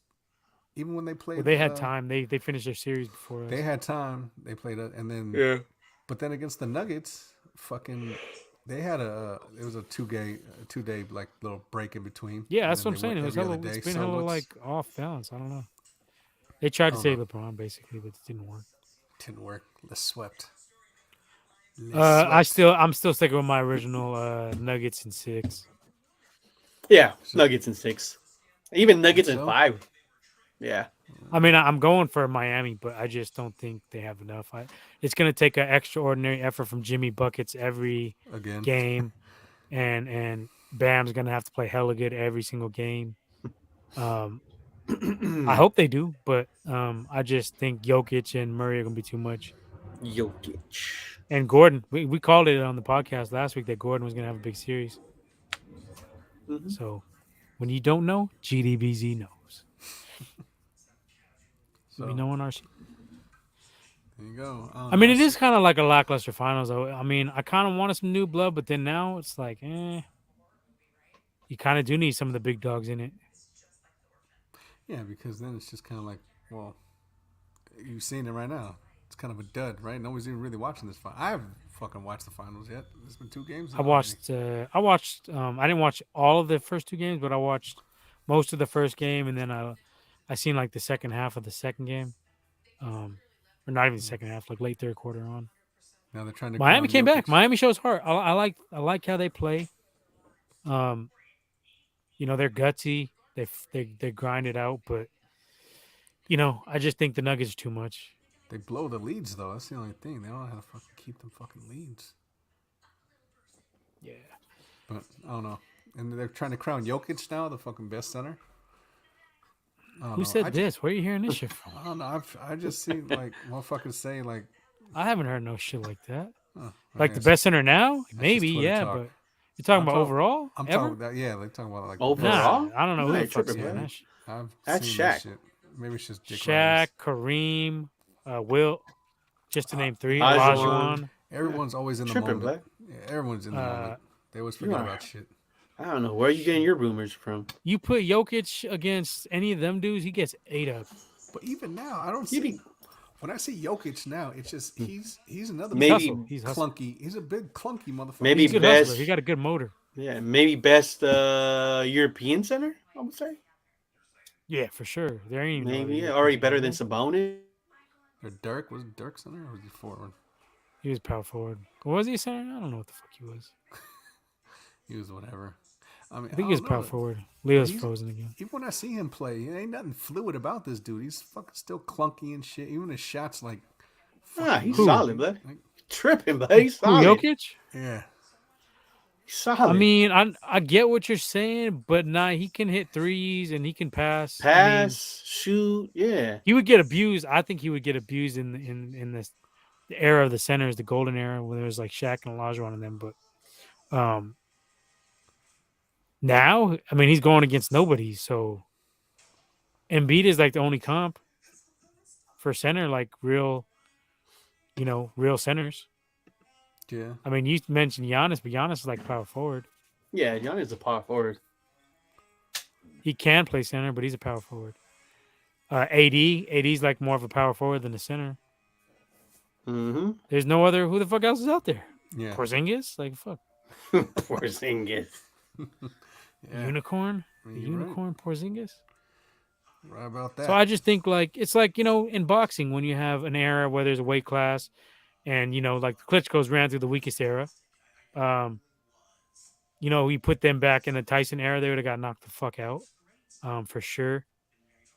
S1: even when they played,
S2: well, they had time. They finished their series before us.
S1: They had time. They played it, and then But then against the Nuggets, fucking, they had it was a 2 day like little break in between.
S2: Yeah,
S1: and
S2: that's
S1: then
S2: what I'm
S1: they
S2: saying.
S1: went
S2: It was
S1: every
S2: hella.
S1: other day.
S2: It's been
S1: So
S2: hella
S1: what's-
S2: like off balance. I don't know. They tried to
S1: don't
S2: save
S1: know.
S2: LeBron basically, but it didn't work.
S1: didn't work. Let's swept.
S2: I'm still sticking with my original Nuggets in 6.
S3: Yeah, Nuggets in 6, even Nuggets in
S1: so?
S3: 5. Yeah,
S2: I mean, I'm going for Miami, but I just don't think they have enough. It's going to take an extraordinary effort from Jimmy buckets every
S1: Again.
S2: game, and Bam's going to have to play hella good every single game. I hope they do, but I just think Jokic and Murray are going to be too much.
S3: Jokic.
S2: And Gordon, we called it on the podcast last week that Gordon was going to have a big series.
S3: Mhm.
S2: So when you don't know, GDBZ knows.
S1: So,
S2: We know in our.
S1: there you go.
S2: I mean, it is kind of like a lackluster finals, though. I mean, I kind of wanted some new blood, but then now it's like, you kind of do need some of the big dogs in it.
S1: Yeah, because then it's just kind of like, well, you've seen it right now. It's kind of a dud, right? Nobody's even really watching this fight. I haven't fucking watched the finals yet. There's been 2 games.
S2: I watched. I didn't watch all of the first 2 games, but I watched most of the first game, and then I seen like the second half of the second game, or not even the second half, like late third quarter on.
S1: Now they're trying to.
S2: Miami
S1: crown
S2: came back.
S1: Jokic.
S2: Miami shows heart. I like how they play. They're gutsy. They grind it out, but I just think the Nuggets are too much.
S1: They blow the leads though. That's the only thing. They don't know how to fucking keep them fucking leads.
S2: Yeah.
S1: But I don't know. And they're trying to crown Jokic now the fucking best center. I don't
S2: Who
S1: know.
S2: said this? Where are you hearing this shit from?
S1: I don't know. I just see like motherfuckers say like,
S2: I haven't heard no shit like that.
S1: oh,
S2: Like
S1: I
S2: the
S1: guess-
S2: best center now?
S1: just
S2: Maybe,
S1: Twitter
S2: yeah,
S1: talk.
S2: but you're talking
S1: I'm
S2: about
S1: talking-
S2: overall?
S1: I'm
S2: Ever?
S1: talking about they're talking about like
S3: Overall?
S2: Nah, I don't know who
S3: Nah,
S2: the fuck's
S3: tripping,
S2: saying
S3: bro.
S2: that shit.
S1: I've
S3: That's
S1: seen that
S3: Shaq.
S1: shit. Maybe it's just Dick
S2: Shaq,
S1: Rivers.
S2: Kareem, Will, just to name 3.
S3: Olajuwon.
S2: Olajuwon.
S1: Everyone's always in the
S3: Tripping,
S1: moment.
S3: Black.
S1: Yeah, everyone's in the moment. They always
S3: you
S1: forget
S3: are-
S1: about shit.
S3: I don't know. Where are you getting your rumors from?
S2: You put Jokic against any of them dudes, he gets ate up.
S1: But even now, I don't
S3: You
S1: see.
S3: be
S1: when I see Jokic now, it's just he's another
S2: He's
S1: big,
S2: hustle.
S3: Maybe
S2: He's hustle.
S1: clunky. He's a big clunky motherfucker.
S3: maybe
S2: He's a good hustler. He
S3: best.
S2: got a good motor.
S3: Yeah, maybe best European center. I would say
S2: Yeah, for sure. There ain't even no other
S3: maybe
S2: European
S3: already
S2: center,
S3: better
S2: is
S3: than
S2: there?
S3: Sabonis.
S1: Or Dirk was Dirk center or was he forward?
S2: He was power forward. Or was he a center? I don't know what the fuck he was.
S1: He was whatever. I mean,
S2: I
S1: I
S2: think he was
S1: don't
S2: power
S1: know.
S2: forward.
S1: But
S2: Leo's
S1: he's
S2: frozen again.
S1: even when I see him play, ain't nothing fluid about this dude. He's fucking still clunky and shit. Even his shots like fucking
S3: He's
S2: Who?
S3: solid, bud.
S1: like,
S3: Tripping, but he's
S2: Who,
S3: solid.
S2: Jokic?
S1: yeah.
S3: He's solid.
S2: I mean, I get what you're saying, but nah, he can hit threes and he can pass. I mean,
S3: Pass, shoot, yeah.
S2: he would get abused. I think he would get abused in this the era of the centers, the golden era, when there was like Shaq and Olajuwon and them. But now, I mean, he's going against nobody. So Embiid is like the only comp for center, like real, real centers.
S1: Yeah.
S2: I mean, you mentioned Giannis, but Giannis is like power forward.
S3: Yeah, Giannis a power forward.
S2: He can play center, but he's a power forward. AD's like more of a power forward than a center.
S3: Mm-hmm.
S2: There's no other. Who the fuck else is out there?
S1: Yeah.
S2: Porzingis, like fuck,
S3: Porzingis.
S1: Yeah.
S2: unicorn,
S1: I
S2: the
S1: mean, you're
S2: unicorn Porzingis.
S1: Right about that.
S2: So I just think like it's like in boxing when you have an era where there's a weight class, and like the Klitschko's ran through the weakest era. We put them back in the Tyson era, they would have got knocked the fuck out, for sure.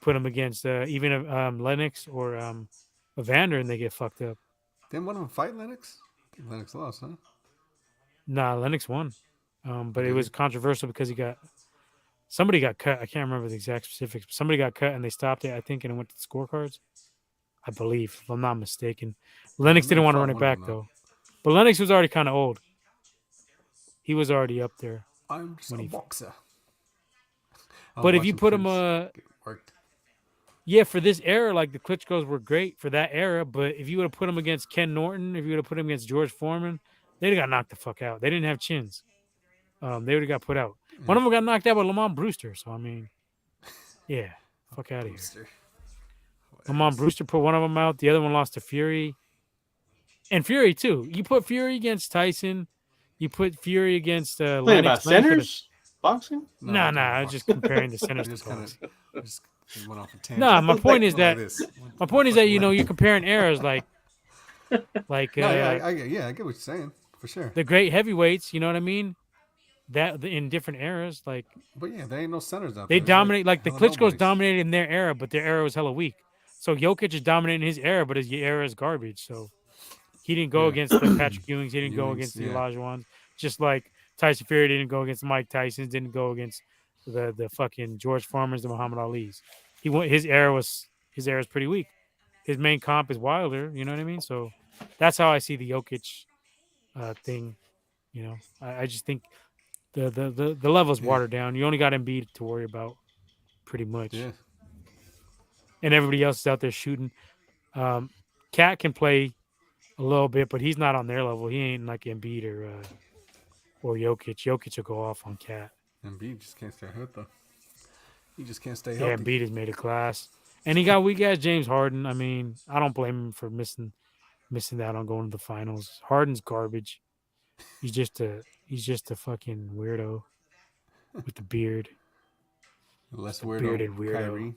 S2: Put them against even Lennox or Evander, and they get fucked up.
S1: Didn't one of them fight Lennox? I think Lennox lost, huh?
S2: Nah, Lennox won, but
S1: Did
S2: it
S1: he?
S2: was controversial because somebody got cut. I can't remember the exact specifics. But somebody got cut and they stopped it, I think, and it went to the scorecards. I believe, if I'm not mistaken. Lennox
S1: never
S2: didn't want to
S1: fought
S2: run it
S1: one of
S2: back
S1: them, though.
S2: though, but Lennox was already kind of old. He was already up there.
S1: I'm just
S2: When
S1: a
S2: he-
S1: boxer. I was
S2: But if you
S1: watching
S2: put him,
S1: Prince get worked.
S2: yeah, for this era, like the Klitschko's were great for that era. But if you would have put him against Ken Norton, if you would have put him against George Foreman, they'd have got knocked the fuck out. They didn't have chins. They would have got put out. One of them got knocked out by Lamont Brewster. So I mean, yeah, fuck out of here.
S1: Brewster.
S2: Lamont Brewster put one of them out. The other one lost to Fury. And Fury too. You put Fury against Tyson. You put Fury against
S3: Playing
S2: Lennox.
S3: about
S2: Lennox could've-
S3: centers? Boxing?
S2: Nah,
S1: I'm
S2: I was just comparing the centers to
S1: just kind
S2: boxing.
S1: of just went off a tangent.
S2: Nah, my point is
S1: Like
S2: that
S1: this.
S2: my point is that you're comparing eras like
S1: No, yeah, I get what you're saying for sure.
S2: the great heavyweights. You know what I mean? That in different eras, like
S1: But yeah, there ain't no centers out
S2: they
S1: there.
S2: dominate. Like the
S1: hella
S2: Klitschko's
S1: nobodies.
S2: dominated in their era, but their era was hella weak. So Jokic is dominating his era, but his era is garbage. So he didn't go
S1: Yeah.
S2: against the Patrick Ewings. He didn't go
S1: Ewings,
S2: against the
S1: yeah.
S2: Olajuwons. Just like Tyson Fury didn't go against Mike Tyson. Didn't go against the fucking George Foreman's, the Muhammad Ali's. His era is pretty weak. His main comp is Wilder. You know what I mean? So that's how I see the Jokic thing. I just think the level's
S1: Yeah.
S2: watered down. You only got Embiid to worry about, pretty much.
S1: Yeah.
S2: And everybody else is out there shooting. Cat can play a little bit, but he's not on their level. He ain't like Embiid or Jokic. Jokic will go off on Cat.
S1: Embiid just can't stay hurt though. He just can't stay
S2: Yeah,
S1: healthy.
S2: Embiid has made a class, and he got weak ass James Harden. I mean, I don't blame him for missing that on going to the finals. Harden's garbage. He's just a fucking weirdo with the beard.
S1: Less
S2: The
S1: weirdo.
S2: bearded weirdo.
S1: Kyrie.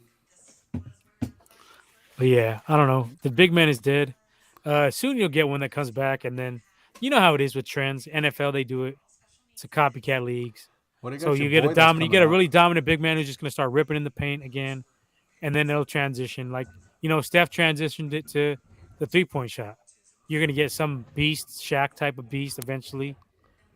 S2: But yeah, I don't know. The big man is dead. Soon you'll get one that comes back, and then you know how it is with trends. NFL, they do it. It's a copycat leagues.
S1: Well, they got
S2: So
S1: your
S2: you get
S1: boy
S2: a
S1: that's
S2: dominant, you
S1: coming
S2: get a
S1: out.
S2: really dominant big man who's just going to start ripping in the paint again, and then it'll transition. Like Steph transitioned it to the 3-point shot. You're going to get some beast, Shaq type of beast eventually.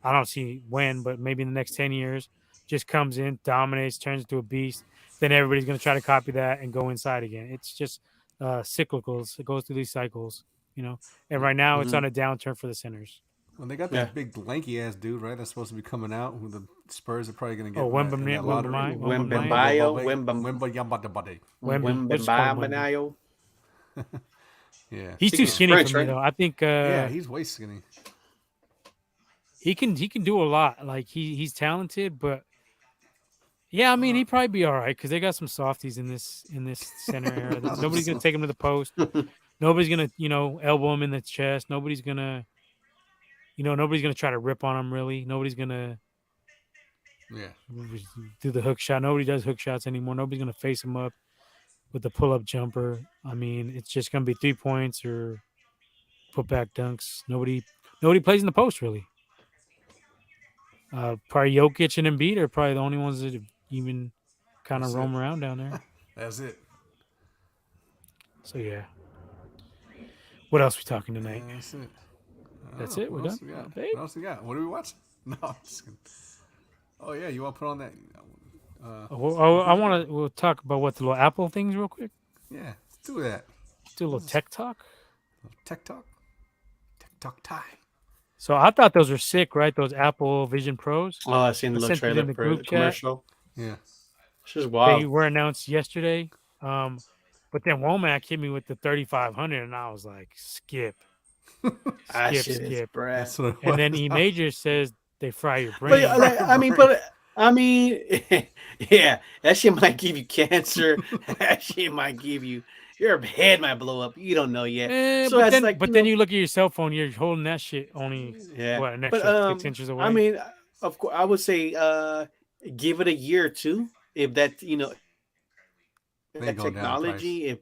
S2: I don't see when, but maybe in the next 10 years, just comes in, dominates, turns into a beast. Then everybody's going to try to copy that and go inside again. It's just cyclicals. It goes through these cycles, And right now it's on a downturn for the centers.
S1: When they got that big lanky ass dude, right? That's supposed to be coming out. Who the Spurs are probably going to get in that lottery.
S3: Wembanyama.
S1: Yeah.
S2: He's too
S3: he's
S2: skinny
S3: French,
S2: for me,
S3: right?
S2: though. I think
S1: Yeah, he's way skinny.
S2: he can do a lot. Like he's talented, but yeah, I mean he'd probably be all right because they got some softies in this center era. Nobody's gonna take him to the post. Nobody's gonna, elbow him in the chest. Nobody's gonna try to rip on him. Really, nobody's gonna
S1: Yeah.
S2: do the hook shot. Nobody does hook shots anymore. Nobody's gonna face him up with the pull up jumper. I mean, it's just gonna be 3 points or put back dunks. Nobody plays in the post really. Probably Jokic and Embiid are probably the only ones that even kind of
S1: That's
S2: roam
S1: it.
S2: around down there.
S1: That's it.
S2: So yeah. What else we talking tonight?
S1: That's it.
S2: That's
S1: Oh,
S2: it. We're
S1: what else
S2: done.
S1: we got?
S2: Babe.
S1: What else we got? What are we watching? No, I'm just kidding. Oh yeah, you want to put on that?
S2: I want to. We'll talk about what the little Apple things real quick.
S1: Yeah, let's do that.
S2: Do a little tech talk.
S1: Tech talk. Tech talk time.
S2: So I thought those were sick, right? Those Apple Vision Pros.
S3: Oh, I seen
S2: I
S3: the little
S2: sent it
S3: trailer
S2: in the
S3: for
S2: group
S3: the
S2: chat.
S3: commercial.
S1: Yeah.
S3: It's just
S2: They
S3: wild.
S2: were announced yesterday. But then Womack hit me with the 3,500, and I was like, skip,
S3: That shit is
S2: skip.
S3: bread.
S1: That's what it
S2: And then
S1: was.
S2: E Major says they fry your
S3: But
S2: brain.
S3: I mean, yeah, that shit might give you cancer. That shit might give you your head might blow up. You don't know yet. So
S2: but
S3: that's
S2: then,
S3: like,
S2: then you look at your cell phone. You're holding that shit only
S3: yeah.
S2: an
S3: But
S2: extra 6 inches away.
S3: I mean, of course, I would say give it a year or two. If that
S1: They
S3: that
S1: ain't going down in price.
S3: technology, if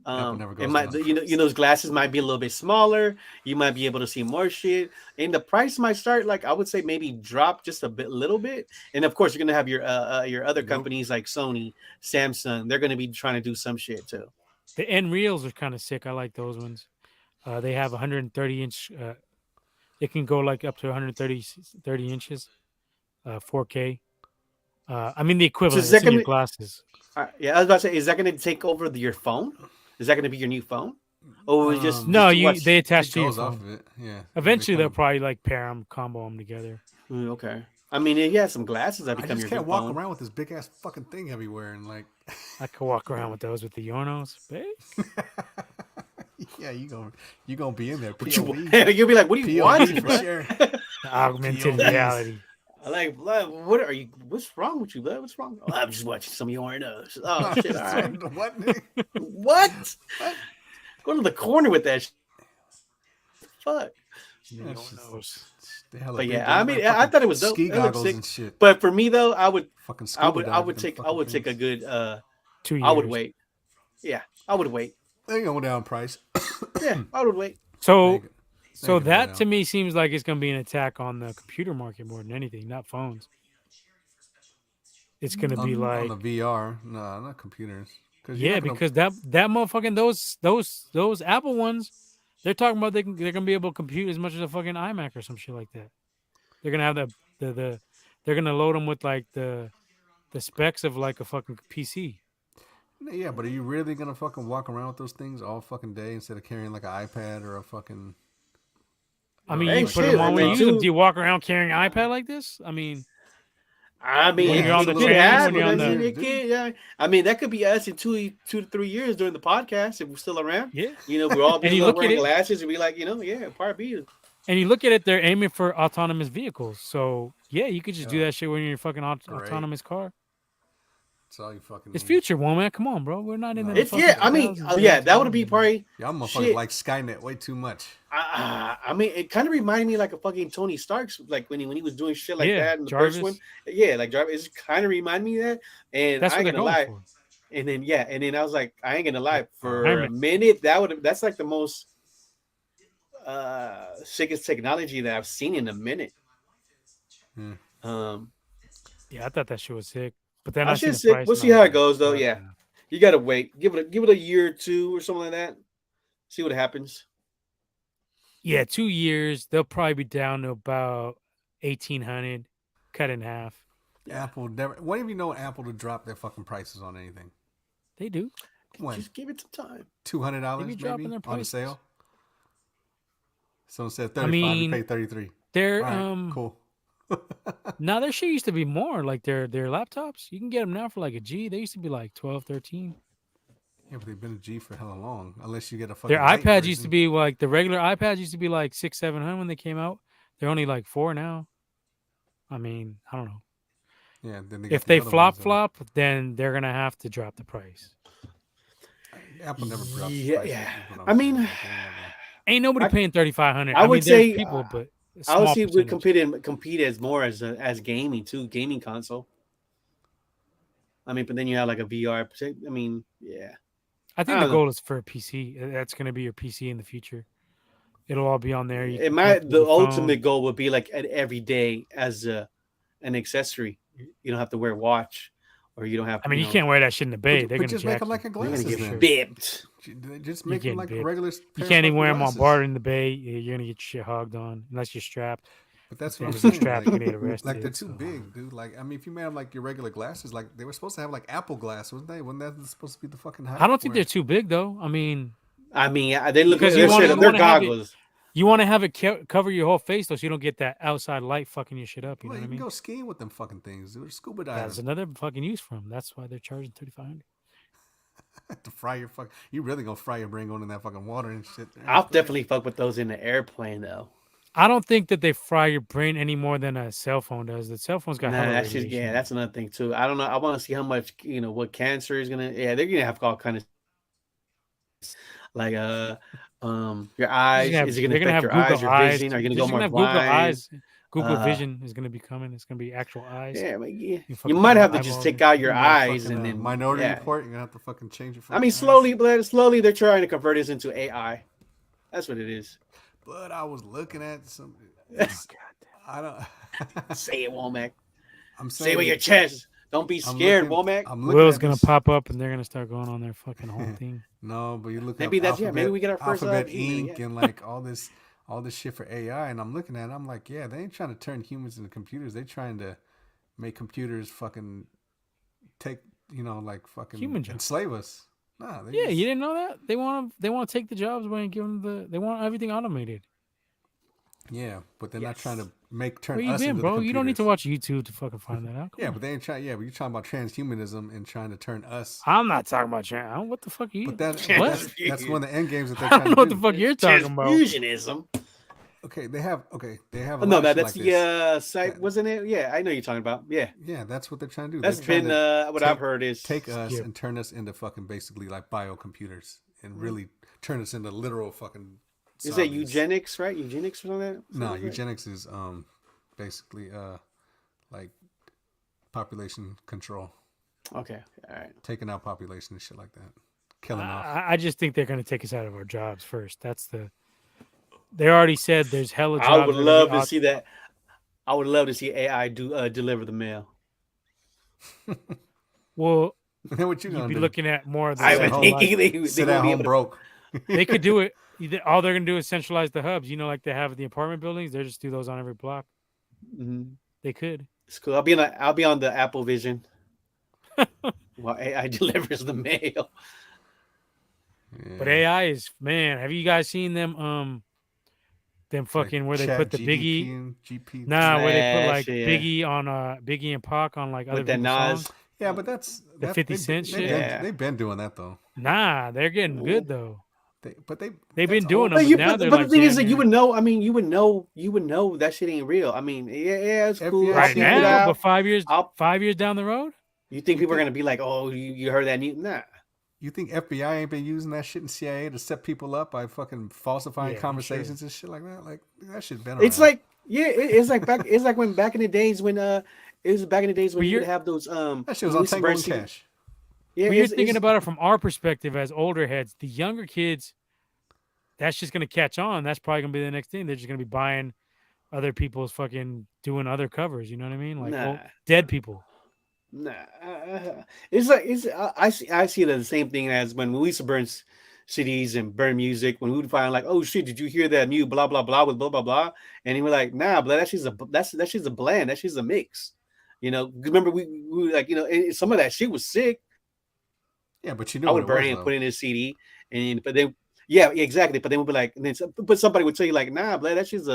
S1: Apple never
S3: it
S1: goes
S3: might,
S1: down.
S3: those glasses might be a little bit smaller. You might be able to see more shit, and the price might start like I would say maybe drop just little bit. And of course, you're gonna have your other
S1: Nope.
S3: companies like Sony, Samsung. They're gonna be trying to do some shit too.
S2: The N reels are kind of sick. I like those ones. They have 130-inch. It can go like up to 130 inches, 4K. I mean the equivalent.
S3: is that
S2: It's in your
S3: gonna-
S2: glasses.
S3: Yeah, I was about to say, is that going to take over your phone? Is that going to be your new phone? Or is it just
S2: No,
S3: just to watch-
S2: they attach
S1: It
S2: to your
S1: goes off
S2: phone.
S1: of it. Yeah.
S2: Eventually,
S1: They
S2: they'll
S1: come-
S2: probably like pair them, combo them together.
S3: Okay. I mean, yeah, some glasses that
S1: I
S3: become
S1: just
S3: your
S1: can't
S3: new
S1: walk
S3: phone.
S1: around with this big ass fucking thing everywhere and like.
S2: I could walk around with those with the Yornos, babe.
S1: Yeah, you gonna be in there.
S3: POV. You'll be like, what do you want?
S1: POV for sure.
S2: The augmented
S1: POVs.
S2: reality.
S3: Like, blood, what are you? What's wrong with you, blood? What's wrong? Oh, I'm just watching some of your nose. Oh shit! All right.
S1: What? Nigga?
S3: What? Go to the corner with that. Fuck.
S1: That's just- they hella
S3: But
S1: big,
S3: yeah,
S1: they
S3: I
S1: look
S3: mean,
S1: like
S3: I
S1: fucking
S3: thought it was dope.
S1: ski
S3: It looked
S1: goggles
S3: sick.
S1: and shit.
S3: But for me though, I would
S1: Fucking scuba
S3: take a good
S2: 2 years.
S3: I would wait. Yeah, I would wait.
S1: They ain't going down in price.
S3: Yeah, I would wait.
S2: So,
S1: They
S2: so
S1: ain't gonna go
S2: that
S1: down.
S2: to me seems like it's going to be an attack on the computer market more than anything, not phones. It's going to be
S1: on
S2: like,
S1: the VR, no, not computers.
S2: yeah, because that motherfucking those Apple ones, they're talking about they're going to be able to compute as much as a fucking iMac or some shit like that. They're going to have the they're going to load them with like the specs of like a fucking PC.
S1: Yeah, but are you really gonna fucking walk around with those things all fucking day instead of carrying like an iPad or a fucking?
S2: I mean,
S3: Hey,
S2: you put
S3: shit,
S2: them
S3: I
S2: on when
S3: mean,
S2: you use them.
S3: too-
S2: Do you walk around carrying an iPad like this? I mean,
S3: When
S2: you're on the
S3: it could
S2: train,
S3: happen.
S2: when you're on
S3: I mean,
S2: the-
S3: it could, yeah. I mean, that could be us in 2 to 3 years during the podcast if we're still around.
S2: yeah.
S3: We're all
S2: And you
S3: being
S2: look at
S3: wearing
S2: it-
S3: glasses and be like, yeah, part B.
S2: And you look at it, they're aiming for autonomous vehicles. So yeah, you could just do
S1: Yeah.
S2: that shit when you're in your fucking
S1: Great.
S2: autonomous car.
S1: That's all you fucking.
S2: It's
S1: need.
S2: future, woman. Come on, bro. We're not in
S1: No.
S2: the
S3: It's
S2: fucking
S3: yeah. I mean,
S2: 2000s.
S3: that would be probably.
S1: Y'all motherfuckers
S3: Shit.
S1: like Skynet way too much.
S3: I mean, it kind of reminded me like a fucking Tony Stark's, like when he was doing shit like
S2: Yeah,
S3: that in the
S2: Jarvis.
S3: first one. Yeah, like Jarvis. It kind of reminded me of that. And
S2: That's
S3: I
S2: what
S3: ain't
S2: they're
S3: gonna
S2: going
S3: lie.
S2: for.
S3: And then I was like, I ain't gonna lie. For
S2: Iron
S3: a
S2: Man.
S3: minute, that's like the most sickest technology that I've seen in a minute.
S1: Hmm.
S2: Yeah, I thought that shit was sick. But then
S3: I
S2: I seen
S3: should
S2: the
S3: sick.
S2: price
S3: We'll
S2: and
S3: see
S2: I
S3: how
S2: was
S3: it goes, though.
S2: fuck
S3: Yeah.
S2: no.
S3: You gotta wait. Give it a year or two or something like that. See what happens.
S2: Yeah, 2 years. They'll probably be down to about 1,800, cut in half.
S1: Apple never. When have you known Apple to drop their fucking prices on anything?
S2: They do.
S1: When
S3: Just give it some time.
S1: $200
S2: They be
S1: maybe
S2: dropping their
S1: on a
S2: prices.
S1: sale. Someone said 35.
S2: I mean,
S1: you pay 33.
S2: They're
S1: All right, cool.
S2: now their shit used to be more like their laptops. You can get them now for like a G. They used to be like 12, 13.
S1: Yeah, but they've been a G for hella long. Unless you get a fucking.
S2: Their
S1: light
S2: iPads used to
S1: version.
S2: be like the regular iPads used to be like 600, 700 when they came out. They're only like 4 now. I mean, I don't know.
S1: Yeah, then they got
S2: If
S1: the
S2: they
S1: other ones,
S2: flop, then they're gonna have to drop the price.
S1: Apple never drops
S3: Yeah,
S1: prices.
S3: yeah.
S1: Is what I'm
S3: I
S1: saying.
S3: mean,
S1: Like, they ain't never.
S2: Ain't nobody
S3: I,
S2: paying 3,500.
S3: I
S2: I mean,
S3: would
S2: there's
S3: say
S2: people, but a
S3: I would
S2: small
S3: say it would
S2: percentage.
S3: compete as more as gaming too, gaming console. I mean, but then you have like a VR. I mean, yeah.
S2: I
S3: I
S2: think the
S3: don't know.
S2: goal is for a PC. That's going to be your PC in the future. It'll all be on there. You
S3: It
S2: can connect
S3: might
S2: it with
S3: the
S2: your phone.
S3: ultimate goal would be like an every day as an accessory. You don't have to wear a watch, or you don't have
S2: I mean, you can't wear that shit in the bay. They're
S1: But
S2: going to
S1: just make them
S2: jack you.
S1: like your
S3: you're gonna
S2: That's
S1: glasses
S2: for
S3: get
S1: then.
S2: sure.
S3: bipped.
S1: Just
S2: You're
S1: make them
S2: getting
S1: like a
S2: bit.
S1: regular
S2: You
S1: pair of
S2: can't even
S1: fucking
S2: wear them on
S1: glasses.
S2: barter in the bay. You're going to get your shit hogged on unless you're strapped.
S1: But that's
S2: If
S1: what I'm
S2: you're not
S1: saying.
S2: strapped,
S1: Like,
S2: you get arrested.
S1: they're too
S2: So
S1: big, dude. Like, I mean, if you made them like your regular glasses, like they were supposed to have like Apple Glass, wasn't they? Wasn't that supposed to be the fucking
S2: I
S1: hype?
S2: don't think
S1: Where
S2: they're too big though. I mean,
S3: I mean, they look.
S2: because
S3: They're
S2: you
S3: they're
S2: want to have it.
S3: goggles.
S2: You want to have it cover your whole face though, so you don't get that outside light fucking your shit up. You know
S1: look,
S2: what
S1: you
S2: I
S1: can
S2: mean?
S1: go skiing with them fucking things, dude. Scuba
S2: That's
S1: diving
S2: another fucking use for them. That's why they're charging 3,500.
S1: to fry your fuck. You really gonna fry your brain going in that fucking water and shit?
S3: I'll definitely fuck with those in the airplane though.
S2: I don't think that they fry your brain any more than a cell phone does. The cell phone's got
S3: Nah,
S2: hella
S3: that's just
S2: radiation.
S3: that's another thing too. I don't know. I want to see how much what cancer is gonna. Yeah, they're gonna have all kind of like your eyes. Is it gonna
S2: They're gonna
S3: affect
S2: have
S3: your
S2: Google
S3: eyes, your
S2: Eyes.
S3: vision? Are you gonna
S2: They're
S3: go
S2: just
S3: more
S2: gonna have Google
S3: blind?
S2: Eyes. Google
S3: Uh,
S2: Vision is gonna be coming. It's gonna be actual eyes.
S3: yeah, but yeah.
S2: You
S3: You
S2: fucking put
S3: might
S2: your
S3: have to just
S2: eyeballs
S3: take
S2: in.
S3: out your
S1: You got a
S3: eyes
S1: fucking
S3: and then
S1: Minority
S3: yeah.
S1: Report. You're gonna have to fucking change your.
S3: I mean,
S1: Eyes.
S3: slowly they're trying to convert this into AI. That's what it is.
S1: But I was looking at some.
S2: Oh,
S1: It's, I don't.
S3: Say it, Womack.
S1: I'm
S3: Say it
S1: saying
S3: with your chest. Don't be
S1: I'm
S3: scared,
S1: looking.
S3: Womack.
S1: I'm looking
S2: Will's
S1: at
S2: gonna
S1: this.
S2: pop up and they're gonna start going on their fucking whole thing.
S1: No, but you look up
S3: Maybe that's
S1: alphabet,
S3: maybe we get our first
S1: alphabet
S3: human,
S1: Inc. and like all this shit for AI, and I'm looking at it, I'm like, yeah, they ain't trying to turn humans into computers. They trying to make computers fucking take like fucking
S2: Human jobs.
S1: enslave us. Nah, they
S2: Yeah,
S1: just,
S2: you didn't know that? They want to take the jobs away and give them they want everything automated.
S1: yeah, but they're not
S3: Yes.
S1: trying to turn
S2: Where you
S1: us
S2: been,
S1: into
S2: bro?
S1: the
S2: You don't need to
S1: computers.
S2: watch YouTube to fucking find that out. Come
S1: Yeah,
S2: on.
S1: but they ain't trying. Yeah, but you're talking about transhumanism and trying to turn us.
S2: I'm not talking about trans. What the fuck are you?
S1: But
S2: What?
S1: that's one of the end games that they're
S2: I
S1: trying
S2: don't know
S1: to
S2: what the
S1: do.
S2: fuck you're talking about.
S3: Transfusionism.
S1: Okay, they have a
S3: Oh, no,
S1: lot of shit
S3: that's
S1: like
S3: the
S1: this.
S3: site,
S1: That-
S3: wasn't it? Yeah, I know you're talking about. Yeah,
S1: Yeah, that's what they're trying to do.
S3: that's
S1: They're trying
S3: been
S1: to
S3: what I've heard is
S1: take us
S2: Skip.
S1: and turn us into fucking basically like biocomputers and really turn us into literal fucking.
S3: is that
S1: zombies.
S3: eugenics, right? Eugenics or something?
S1: No,
S3: Right?
S1: eugenics is basically like population control,
S3: Okay, all right.
S1: taking out population and shit like that, killing off.
S2: I just think they're gonna take us out of our jobs first. That's the. They already said there's hella jobs.
S3: I would
S2: that are
S3: love
S2: gonna
S3: to
S2: be
S3: see that. I would love to see AI do deliver the mail.
S2: Well,
S1: Then what you
S2: you'd
S1: gonna
S2: be
S1: do?
S2: looking at more of the.
S3: I
S1: Sit
S3: would
S1: home.
S2: centralized-
S3: think they
S1: Sit
S3: won't
S1: at
S3: be
S1: home
S3: able to.
S1: broke.
S2: They could do it. All they're gonna do is centralize the hubs. Like they have at the apartment buildings. They just do those on every block.
S3: Mhm.
S2: They could.
S3: It's cool. I'll be on the Apple Vision while AI delivers the mail.
S2: But
S1: Yeah.
S2: AI is man. Have you guys seen them? Them fucking where they put the Biggie.
S1: and GP.
S2: Nah, where they put
S3: Smash,
S2: like
S3: yeah.
S2: Biggie on Biggie and Pac on like other
S3: With that
S2: people's
S3: Nas.
S2: songs.
S1: Yeah, but that's
S2: 50 Cent shit?
S3: Yeah.
S1: They've been doing that though.
S2: Nah, they're getting good though.
S1: They've
S2: They've been
S1: that's
S2: doing
S1: old.
S2: them.
S3: But,
S2: now they're
S3: but
S2: like
S3: the thing is that
S2: damn
S3: you
S2: near-
S3: would know. I mean, you would know that shit ain't real. I mean, yeah, it's cool.
S1: FBI
S3: I'll
S2: right
S3: check it
S2: now,
S3: out.
S2: but 5 years,
S3: I'll-
S2: 5 years down the road.
S3: You think people are
S1: think-
S3: gonna be like, "Oh, you heard that news?" Nah.
S1: You think FBI ain't been using that shit in CIA to set people up by fucking falsifying
S2: Yeah, I'm
S1: conversations and shit like that? Like that shit been
S3: It's
S1: around.
S3: like it's like back. It's like when back in the days when it was back in the days when
S2: But
S3: you would
S2: you're-
S3: have those
S1: that shit was on
S3: Louis
S1: Tango and
S3: Subversive-
S1: Cash.
S3: Yeah,
S2: But you're
S3: it's-
S2: thinking
S3: it's-
S2: about it from our perspective as older heads. The younger kids, that's just gonna catch on. That's probably gonna be the next thing. They're just gonna be buying other people's fucking doing other covers. You know what I mean? Like
S3: Nah.
S2: dead people.
S3: Nah, it's like I see it as the same thing as when we used to burn CDs and burn music. When we would find like, oh shit, did you hear that new blah blah blah with blah blah blah? And we're like, nah, but that's just a blend. That's just a mix. Remember we were like, some of that shit was sick.
S1: Yeah, but you know
S3: I
S1: what
S3: would
S1: it
S3: burn
S1: was,
S3: it and
S1: though.
S3: put it in a CD, but then yeah, exactly. But then we'd be like, but somebody would tell you like, nah, blood, that's just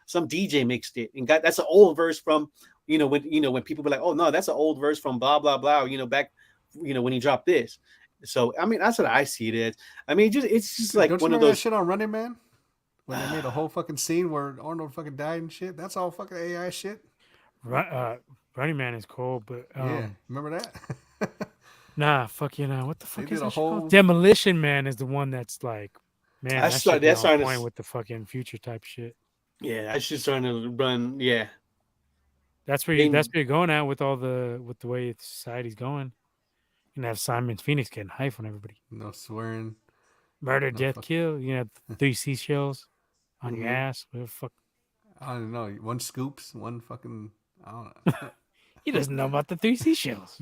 S3: some DJ mixed it and got that's an old verse from when people be like, oh no, that's an old verse from blah blah blah, back when he dropped this. So I mean, that's what I see it as. I mean, it's just like
S1: Don't
S3: one
S1: you
S3: of
S1: remember that
S3: those.
S1: shit on Running Man? When they made a whole fucking scene where Arnold fucking died and shit. That's all fucking AI shit.
S2: Running Man is cool, but
S1: Yeah, remember that?
S2: Nah, fucking what the
S1: They
S2: fuck
S1: did
S2: is
S1: a
S2: that shit called?
S1: whole.
S2: Demolition Man is the one that's like, man, that should be
S3: That's
S2: on
S3: starting
S2: point
S3: to.
S2: with the fucking future type shit.
S3: Yeah, that shit's starting to run. Yeah,
S2: That's where
S3: they.
S2: you're going at with the way society's going. You have Simon Phoenix getting hype on everybody.
S1: No swearing.
S2: Murder,
S1: No
S2: death,
S1: fuck.
S2: kill. You have 3 seashells on your
S3: Mhm.
S2: ass. Whatever the fuck.
S1: I don't know. One scoops. One fucking. I don't know.
S2: He doesn't know about the 3 seashells.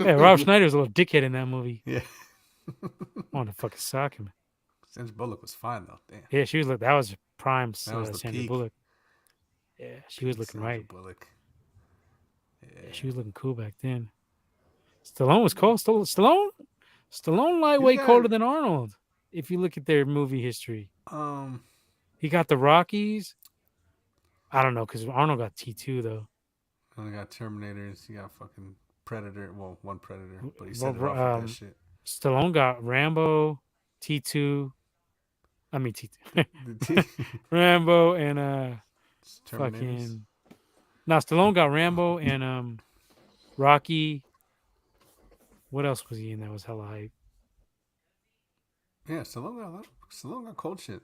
S2: Yeah, Rob Schneider was a little dickhead in that movie.
S1: Yeah.
S2: I want to fucking sock him.
S1: Sandra Bullock was fine though. Damn.
S2: Yeah, she was like that was prime
S1: That was the
S2: Sandra
S1: peak.
S2: Bullock. Yeah, she was
S1: Peak
S2: looking
S1: Sandra
S2: right.
S1: Bullock.
S2: Yeah, she was looking cool back then. Stallone was cold. Stallone lightweight
S1: got-
S2: colder than Arnold. If you look at their movie history, he got the Rockies. I don't know because Arnold got T2 though.
S1: Only got Terminators. You got fucking Predator. Well, one Predator, but he set it off with that shit.
S2: Stallone got Rambo, T2. I mean T2. Rambo and fucking. Now Stallone got Rambo and Rocky. What else was he in that was hella hype?
S1: Yeah, Stallone got cold shit.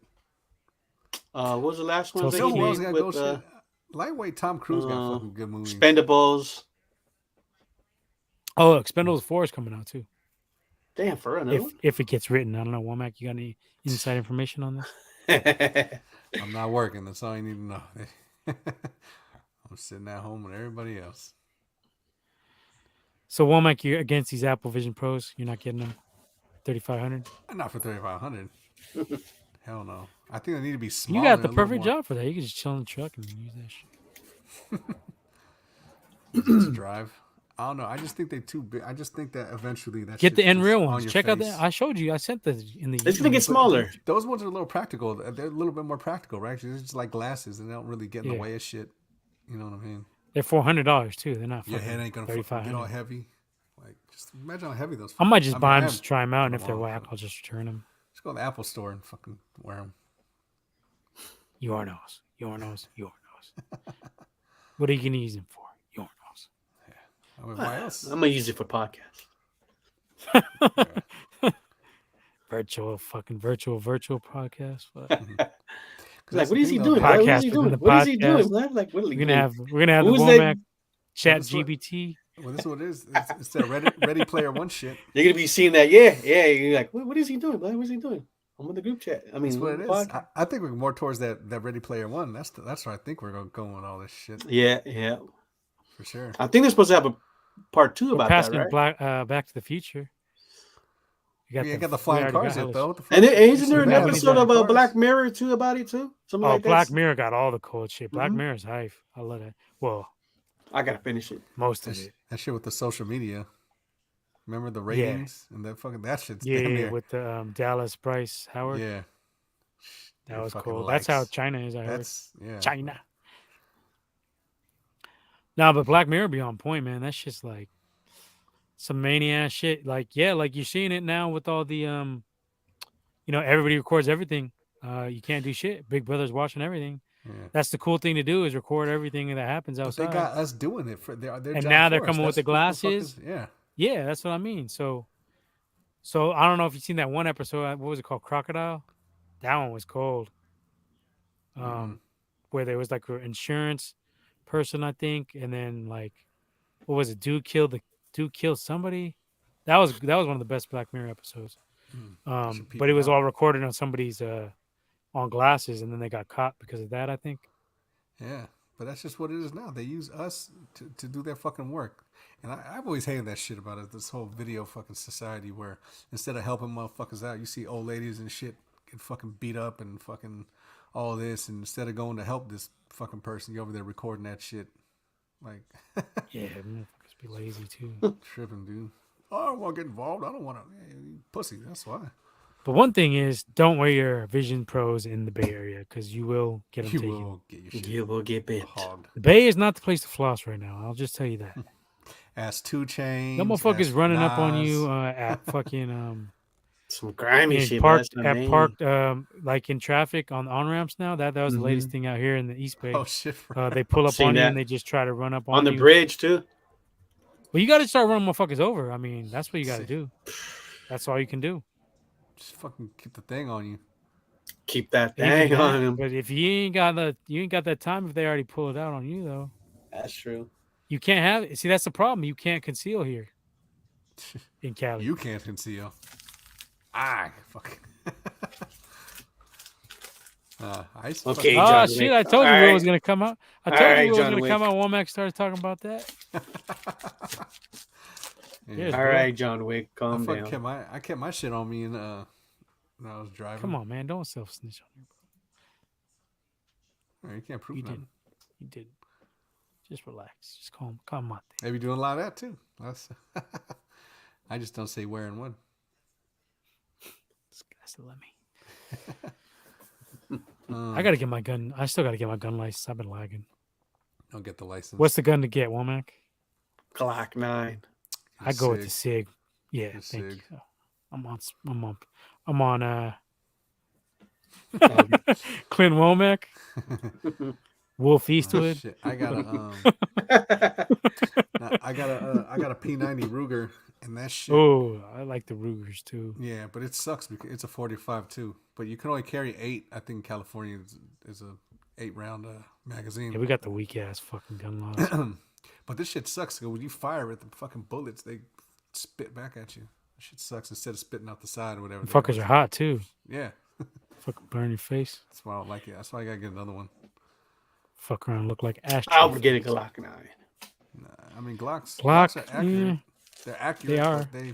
S3: What was the last one?
S1: So who else got
S3: with,
S1: cold shit? Lightweight Tom Cruise got fucking good movies.
S3: Expendables.
S2: Oh, Expendables 4 is coming out too.
S3: Damn, for real.
S2: If it gets written, I don't know. Womack, you got any inside information on this?
S1: I'm not working. That's all you need to know. I'm sitting at home with everybody else.
S2: So Womack, you're against these Apple Vision Pros. You're not getting them 3,500.
S1: Not for 3,500. Hell no. I think they need to be small.
S2: You got the perfect job for that. You can just chill in the truck and use that shit.
S1: Just drive. I don't know. I just think they're too big. I just think that eventually that
S2: get the
S1: shit's
S2: Nreal
S1: just
S2: ones.
S1: on your
S2: Check out
S1: face.
S2: that. I showed you. I sent the in the.
S3: It's gonna get smaller.
S1: Those ones are a little practical. They're a little bit more practical, right? It's just like glasses, and they don't really get in the way of shit. You know what I mean?
S2: They're $400 too. They're not.
S1: Your head ain't gonna get all heavy. Like, just imagine how heavy those.
S2: I might just buy them, just try them out, and if they're whack, I'll just return them.
S1: Just go to the Apple store and fucking wear them.
S2: Your nose. What are you gonna use them for? Your nose.
S1: Yeah. I mean, why else?
S3: I'm gonna use it for podcasts.
S2: virtual podcast.
S3: Like, what is he doing?
S2: What
S3: is he doing? What is he doing? Like, what are
S2: we're gonna have the Womack Chat GBT.
S1: Well, this is what it is. It's that Ready Player One shit.
S3: You're gonna be seeing that, yeah. You're like, what is he doing? What is he doing? I'm in the group chat. I mean,
S1: that's what it is. I think we're more towards that Ready Player One. That's where I think we're gonna go with all this shit.
S3: Yeah,
S1: for sure.
S3: I think they're supposed to have a part 2 about that, right?
S2: Back to the Future.
S1: You got the flying cars yet, though.
S3: And isn't there an episode of Black Mirror too about it too? Something like that.
S2: Black Mirror got all the cool shit. Black Mirror's hype. I love that. Well,
S3: I gotta finish it.
S2: Most of it.
S1: That shit with the social media. Remember the ratings and that shit's
S2: damn with the Dallas Bryce Howard.
S1: Yeah,
S2: that was cool. That's how China is. I heard. China. No, but Black Mirror be on point, man. That's just like some maniac shit. Like like you're seeing it now with all the everybody records everything. You can't do shit. Big Brother's watching everything. Yeah. That's the cool thing to do is record everything that happens outside.
S1: But they got us doing it for their
S2: and now they're coming with the glasses.
S1: Yeah,
S2: that's what I mean. So I don't know if you've seen that one episode. What was it called? Crocodile. That one was cold. Where there was like an insurance person, I think, and then like, what was it? Dude killed somebody. That was one of the best Black Mirror episodes. But it was all recorded on somebody's on glasses, and then they got caught because of that, I think.
S1: Yeah, but that's just what it is now. They use us to do their fucking work. And I've always hated that shit about it, this whole video fucking society where instead of helping motherfuckers out, you see old ladies and shit get fucking beat up and fucking all this. And instead of going to help this fucking person, you're over there recording that shit. Like,
S2: yeah, motherfuckers be lazy too.
S1: Tripping, dude. Oh, I don't want to get involved. I don't want to. Pussy, that's why.
S2: But one thing is, don't wear your Vision Pros in the Bay Area because you will get them taken.
S3: You will get bit.
S2: The Bay is not the place to floss right now. I'll just tell you that.
S1: Ass 2 Chainz.
S2: No motherfuckers running up on you at fucking
S3: some grimy shit.
S2: Parked like in traffic on ramps now. That was the latest thing out here in the East Bay.
S1: Oh shit!
S2: They pull up on you and they just try to run up on
S3: the bridge too.
S2: Well, you got to start running motherfuckers over. I mean, that's what you got to
S1: See.
S2: do. That's all you can do.
S1: Just fucking keep the thing on you.
S3: Keep that
S2: Even
S3: thing on
S2: that,
S3: him.
S2: but if you ain't got that time if they already pull it out on you though.
S3: That's true.
S2: You can't have it. See, that's the problem. You can't conceal here in Cali.
S1: You can't conceal. Ah, fuck. I used to
S3: Okay,
S1: fucking-
S2: Oh
S3: John
S2: shit!
S3: Wick.
S2: I told you
S3: All
S2: Will
S3: right.
S2: was gonna come out. I
S3: All
S2: told
S3: right,
S2: you Will was
S3: John
S2: gonna come
S3: Wick.
S2: out. Womack started talking about that. Yes,
S3: All
S2: bro.
S3: right, John Wick,
S1: I
S3: calm
S1: fucking
S3: down.
S1: kept my shit on me and when I was driving.
S2: Come on, man! Don't self snitch on me,
S1: You can't
S2: bro.
S1: prove
S2: You
S1: nothing.
S2: didn't. You didn't. Just relax. Just calm out there.
S1: They be doing a lot of that too. That's I just don't say where and when.
S2: This guy said, "Let me." I gotta get my gun. I still gotta get my gun license. I've been lagging.
S1: Don't get the license.
S2: What's the gun to get, Womack?
S3: Glock 9.
S2: I go with the SIG. Yeah,
S1: The
S2: thank
S1: SIG.
S2: you. I'm on Clint Womack, Wolf
S1: Oh,
S2: Eastwood.
S1: shit. I got a P90 Ruger and that shit.
S2: Oh, I like the Rugers too.
S1: Yeah, but it sucks because it's a 45 too. But you can only carry 8. I think California is a 8-round magazine.
S2: Yeah, we got the weak ass fucking gun laws.
S1: But this shit sucks. When you fire it, the fucking bullets they spit back at you. This shit sucks instead of spitting out the side or whatever.
S2: Fuckers are hot too.
S1: Yeah,
S2: Fucking burn your face.
S1: that's why I don't like it. That's why I gotta get another one.
S2: Fuck around, look like ash.
S3: I would get a Glock 9.
S1: Nah, I mean Glocks
S2: Glock,
S1: are accurate.
S2: yeah.
S1: They're accurate.
S2: They are.
S1: But they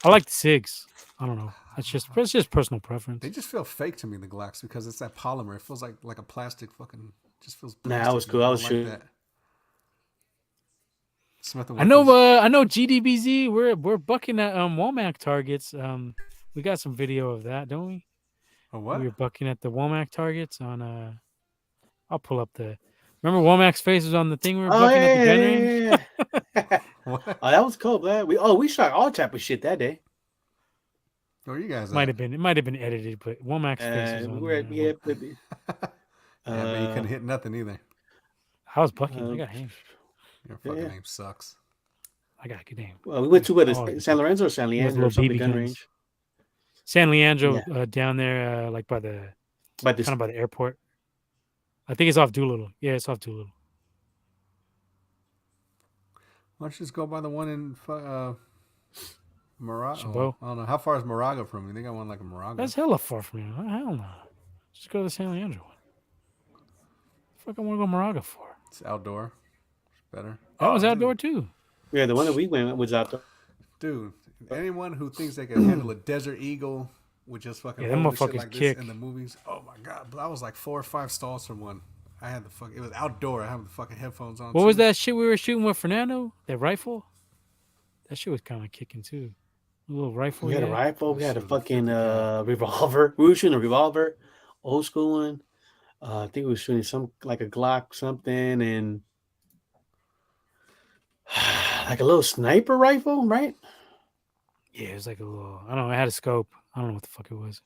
S2: I like the SIGs. I don't know. It's just personal preference.
S1: just feel fake to me. The Glocks because it's that polymer. It feels like a plastic fucking. Just feels.
S3: Nah, that
S1: plastic.
S3: was cool. I was
S1: don't
S3: shooting.
S1: that. Smith and
S2: I know.
S1: Wessons.
S2: I know. GDBZ. We're bucking at Womack targets. We got some video of that, don't we?
S1: Oh, what?
S2: We were bucking at the Womack targets on. I'll pull up the. Remember Womack's face was on the thing we were
S3: Oh,
S2: bucking at the gun
S3: yeah,
S2: range.
S3: yeah, yeah.
S1: What?
S3: Oh, that was cool, man. We shot all type of shit that day.
S1: Where are you guys?
S2: Might
S1: at?
S2: have been. It might have been edited, but Womack's face was on.
S3: We were
S2: there.
S3: yeah, but,
S1: Yeah, but you couldn't hit nothing either.
S2: I was bucking. I got aim.
S1: Your fucking
S3: Yeah.
S1: name sucks.
S2: I got good aim.
S3: well, we went to
S2: Oh,
S3: San Lorenzo or San
S2: those
S3: Leandro
S2: little
S3: or something
S2: BB
S3: gun
S2: guns.
S3: range.
S2: San Leandro down there, like by the
S3: But this
S2: kind of by the airport. I think it's off Doolittle. Yeah, it's off Doolittle.
S1: Why don't you just go by the one in Moraga?
S2: Chabot?
S1: I don't know. How far is Moraga from you? They got one like a Moraga.
S2: That's hella far from here. Hell no. Just go to the San Leandro one. Fuck, I want to go Moraga for.
S1: It's outdoor. It's better.
S2: That was
S1: dude.
S2: outdoor too.
S3: yeah, the one that we went was out there.
S1: Dude, anyone who thinks they can handle a Desert Eagle with just fucking
S2: Yeah, them
S1: holding shit
S2: motherfuckers
S1: like
S2: kick.
S1: this in the movies, oh my god! But I was like 4 or 5 stalls from one. I had the fuck. It was outdoor. I have the fucking headphones on.
S2: What was
S1: too.
S2: that shit we were shooting with Fernando? That rifle? That shit was kind of kicking too. A little rifle.
S3: We had a
S2: yeah.
S3: rifle. We had a
S1: Shit was
S3: fucking
S1: 50
S3: revolver. We were shooting a revolver, old school one. I think we were shooting some like a Glock something and like a little sniper rifle, right?
S2: Yeah, it was like a little. I don't know. It had a scope. I don't know what the fuck it was.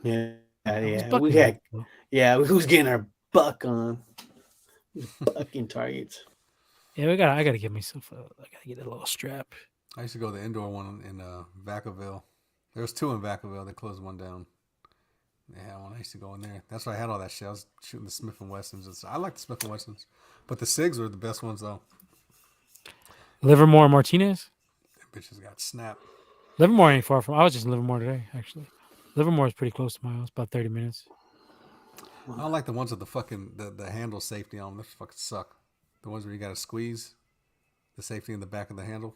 S3: Yeah,
S2: I was
S3: yeah.
S2: bucking
S3: We had,
S2: it, though.
S3: yeah, we was getting our buck on. We was bucking targets.
S2: Yeah, I gotta get myself. I gotta get a little strap.
S1: I used to go to the indoor one in Vacaville. There was 2 in Vacaville. They closed one down. They had one. I used to go in there. That's why I had all that shit. I was shooting the Smith and Wessons. I like the Smith and Wessons, but the SIGs were the best ones though.
S2: Livermore Martinez.
S1: Them bitches got snapped.
S2: Livermore ain't far from. I was just in Livermore today, actually. Livermore is pretty close to my house, about 30 minutes.
S1: I don't like the ones with the fucking the handle safety on them. They fucking suck. The ones where you gotta squeeze the safety in the back of the handle.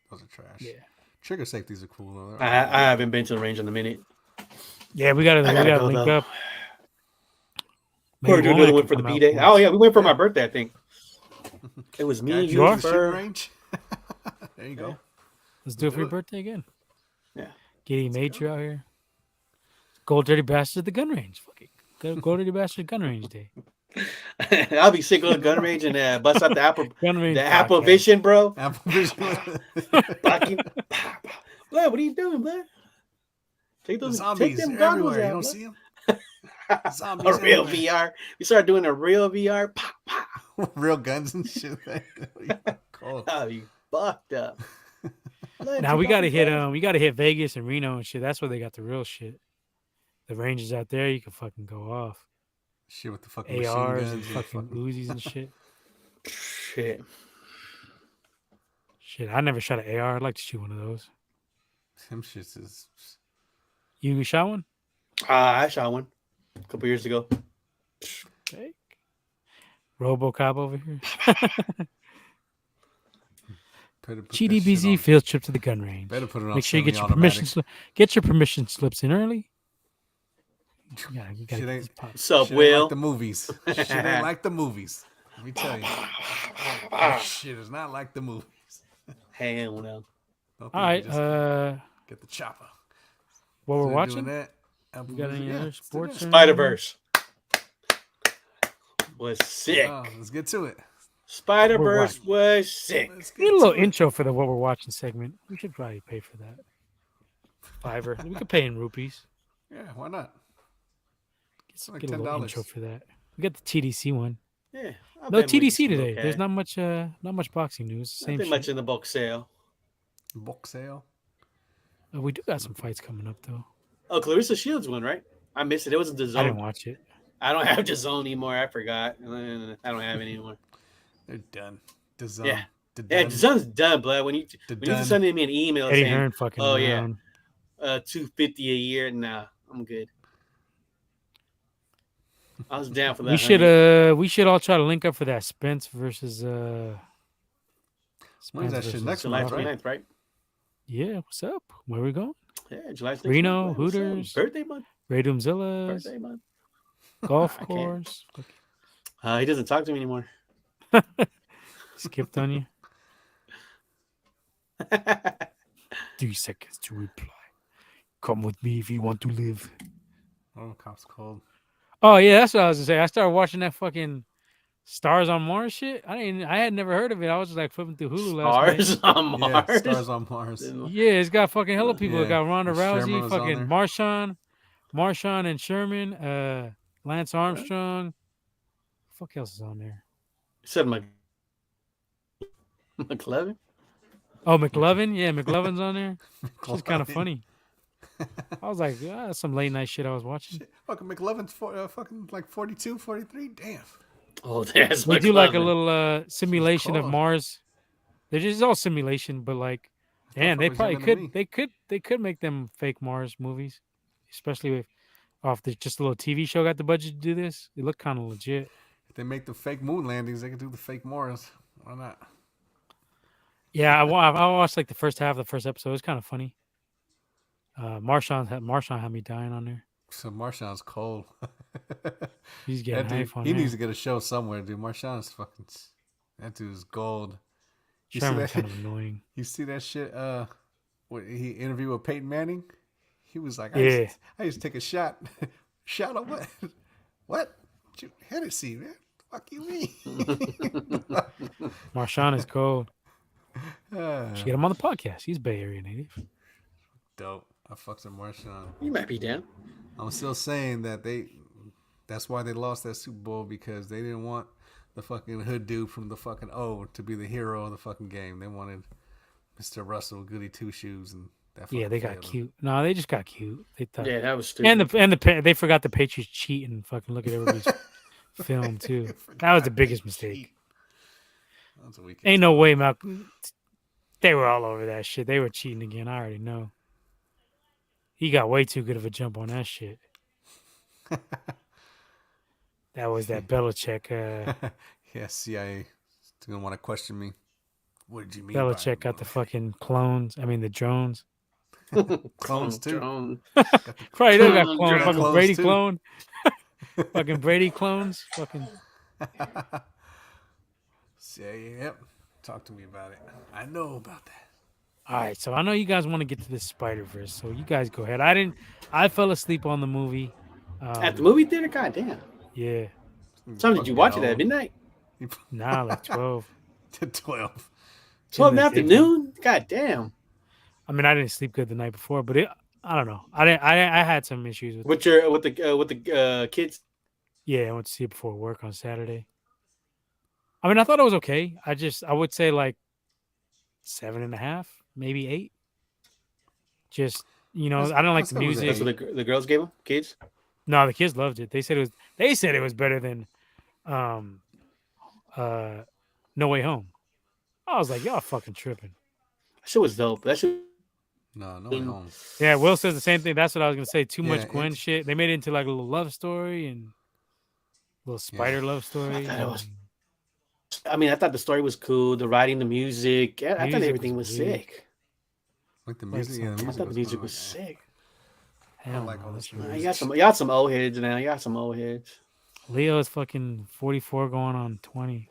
S1: Those are trash.
S2: Yeah.
S1: Trigger safeties are cool though.
S3: I haven't been to the range in a minute.
S2: Yeah, we gotta
S3: go,
S2: link
S3: though.
S2: up.
S3: We're doing another one for the B Day. Oh yeah, we went for my birthday. I think it was me,
S1: Got
S3: you,
S1: in the shooting
S3: Fur.
S1: range. There you go.
S2: Let's do it for
S1: do
S2: your
S1: it.
S2: birthday again.
S3: Yeah.
S2: Getty Major out here. Gold Dirty Bastard at the gun range. Fuck it. Gold Dirty Bastard gun range day.
S3: I'll be sick on the gun range and bust out the Apple,
S2: Gun range.
S3: the Apple
S2: podcast.
S3: Vision, bro.
S1: Apple Vision.
S3: Fucking, Blood, what are you doing, blood? Take
S1: The
S3: those,
S1: zombies
S3: take them goggles
S1: everywhere. You
S3: out,
S1: don't
S3: blood.
S1: see them. Zombies
S3: A real
S1: everywhere.
S3: VR. We started doing a real VR. Pop, pop.
S1: Real guns and shit. Cold.
S3: Oh, you fucked up.
S2: Now we gotta hit Vegas and Reno and shit. That's where they got the real shit. The ranges out there, you can fucking go off.
S1: Shit with the fucking machine
S2: ARs
S1: guns
S2: and fucking Uzis and shit.
S3: Shit.
S2: Shit, I never shot an AR. I'd like to shoot one of those.
S1: Them shits is.
S2: You shot one?
S3: I shot one a couple years ago.
S2: Fake. RoboCop over here. GDBZ field trip to the gun range.
S1: Better put it on.
S2: Make sure you get your permission get your permission slips in early. Yeah, you gotta get
S3: What's up,
S1: shit
S3: Will?
S1: ain't like the movies. Shit ain't like the movies. Let me tell you. Shit is not like the movies.
S3: Hell no.
S2: All right.
S1: Get the chopper.
S2: What we're
S1: So
S2: watching?
S1: that,
S2: You got any other sports?
S3: Spider-Verse was sick.
S1: Oh, let's get to it.
S3: Spider-Verse was sick.
S2: Need a little intro for the what we're watching segment. We should probably pay for that. $5. We could pay in rupees.
S1: Yeah, why not?
S2: Get a little intro for that. We got the TDC one.
S3: Yeah.
S2: No TDC today. There's not much boxing news. Same
S3: Nothing
S2: shit.
S3: much in the book sale.
S1: Book sale.
S2: We do got some fights coming up though.
S3: Oh, Clarissa Shields won, right? I missed it. It wasn't the zone.
S2: I didn't watch it.
S3: I don't have the zone anymore. I forgot. I don't have it anymore.
S1: They're done. DAZN.
S3: Yeah. Yeah, the zone's done, blood. When you send me an email
S2: Eddie
S3: saying,
S2: Hearn fucking
S3: "Oh
S2: around.
S3: yeah, $250 a year," nah, I'm good. I was down for that.
S2: We should all try to link up for that Spence versus
S1: When's that shit? Next
S3: July
S1: month, right?
S3: 29th, right?
S2: Yeah, what's up? Where we going?
S3: Yeah, July 29th.
S2: Reno, Hooters,
S3: birthday month.
S2: Radumzilla's,
S3: Birthday month.
S2: golf
S3: I can't.
S2: course.
S3: He doesn't talk to me anymore.
S2: Skipped on you. 3 seconds to reply. Come with me if you want to live.
S1: Oh, cop's cold.
S2: Oh yeah, that's what I was gonna say. I started watching that fucking Stars on Mars shit. I had never heard of it. I was just like flipping through Hulu last night.
S3: Stars on Mars.
S1: Yeah, Stars on Mars.
S2: Yeah, it's got fucking hella people.
S1: Yeah.
S2: It got Ronda
S1: Sherman
S2: Rousey,
S1: was on
S2: fucking
S1: there.
S2: Marshawn and Sherman, Lance Armstrong. Fuck else is on there?
S3: You said McLevin?
S2: Oh, McLovin. Yeah, McLovin's on there. It's kind of funny. I was like, yeah, that's some late night shit I was watching.
S1: Shit, fucking McLovin's fucking like 42, 43. Damn.
S3: Oh, that's
S2: We
S3: McLovin.
S2: do like a little simulation of
S1: cold.
S2: Mars. They're just all simulation, but like, damn, they
S1: motherfucker's
S2: probably
S1: younger than
S2: could.
S1: me.
S2: They could make them fake Mars movies, especially if off the just a little TV show got the budget to do this. It looked kind of legit.
S1: If they make the fake moon landings, they can do the fake Mars. Why not?
S2: Yeah, I watched like the first half of the first episode. It was kind of funny. Marshawn had me dying on there.
S1: So Marshawn's cold.
S2: He's getting
S1: That dude,
S2: hype on
S1: he
S2: that.
S1: needs to get a show somewhere, dude. Marshawn's fucking. That dude's gold. You see
S2: Sherman's
S1: that?
S2: kind of annoying.
S1: You see that shit? What he interviewed with Peyton Manning? He was like,
S2: Yeah.
S1: I used to take a shot. Shot of what? What? Hennessy, man. Fuck you mean?
S2: Marshawn is cold.
S1: Ah,
S2: Should get him on the podcast. He's Bay Area native.
S1: dope. I fucks with Marshawn.
S3: You might be down.
S1: I'm still saying that that's why they lost that Super Bowl, because they didn't want the fucking hood dude from the fucking O to be the hero of the fucking game. They wanted Mr. Russell Goody Two Shoes, and that
S2: Yeah, they got
S1: failed them.
S2: cute. No, they just got cute. They thought,
S3: Yeah, that was stupid.
S2: and they forgot the Patriots cheat and fucking look at everybody's film too. That was the biggest mistake.
S1: That's a weekend.
S2: Ain't no way, Malcolm. They were all over that shit. They were cheating again. I already know. He got way too good of a jump on that shit. That was that Belichick.
S1: Yeah, CIA is gonna want to question me. What did you mean?
S2: Belichick got the fucking clones. I mean the drones.
S1: clones too.
S3: Drone.
S2: Probably they got
S3: Clone
S2: clones.
S3: drones.
S2: Fucking
S1: Clones
S2: Brady
S1: too.
S2: clone. Fucking Brady clones. Fucking.
S1: CIA, yep. Talk to me about it. I know about that.
S2: All right, so I know you guys want to get to this Spider-Verse, so you guys go ahead. I fell asleep on the movie.
S3: At the movie theater? God damn.
S2: Yeah,
S3: What time did you watch it at? Midnight?
S2: nah, like 12.
S1: To 12.
S3: 12 in the
S2: the
S3: afternoon? God damn.
S2: I mean, I didn't sleep good the night before, but I don't know. I had some issues with.
S3: With the kids?
S2: Yeah, I went to see it before work on Saturday. I mean, I thought it was okay. I would say like 7.5, maybe 8. Just
S1: That's,
S2: I don't like
S1: that's
S2: the
S1: that was an
S3: That's
S2: music.
S3: what
S1: 8.
S3: the girls gave them, kids.
S2: No, the kids loved it. They said it was better than um uh No Way Home. I was like, y'all fucking tripping.
S3: That shit was dope. That shit.
S1: No, no way home.
S2: Yeah, Will says the same thing. That's what I was gonna say. Too
S1: Yeah,
S2: much Gwen
S1: it's
S2: shit. They made it into like a little love story and little
S1: yeah.
S2: spider love
S3: I
S2: story.
S3: thought it
S2: And
S3: was. I mean, I thought the story was cool. The writing, the music. I thought
S2: music was
S3: everything was
S2: weak.
S3: sick.
S1: Like the
S2: Like
S1: music, yeah, the
S2: some
S3: I
S1: music
S3: thought the
S1: was kind
S3: music
S1: of
S3: was
S1: like,
S3: sick.
S1: I don't
S2: hell
S1: like
S2: no.
S1: all
S2: That
S1: this
S2: shit was
S3: You
S1: music.
S3: got some. You got some old heads now. You got some old heads.
S2: Leo is fucking 44 going on 20.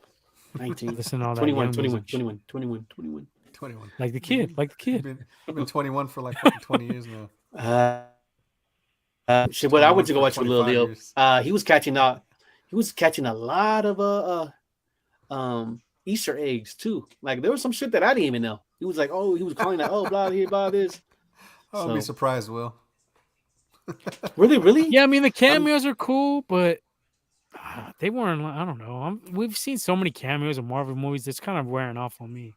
S3: 19,
S2: Listen to all that
S3: 21,
S2: young
S3: 21,
S2: music.
S3: 21, 21, 21.
S1: 21.
S2: Like the kid. Like the
S1: You've
S2: kid.
S1: been you've been 21 for like fucking 20 years now.
S3: Uh, shit. What I went
S1: 21
S3: to go
S1: for
S3: watch with Lil
S1: 25
S3: Leo.
S1: years.
S3: He was catching out. He was catching a lot of Easter eggs too. Like there was some shit that I didn't even know. He was like, oh, he was calling that, oh, blah, blah, blah, this.
S1: I wouldn't be
S3: So
S1: surprised, Will.
S3: really,
S2: Yeah, I mean the
S3: I'm.
S2: cameos are cool, but they weren't. I don't know. We've seen so many cameos in Marvel movies. It's kind of wearing off on me.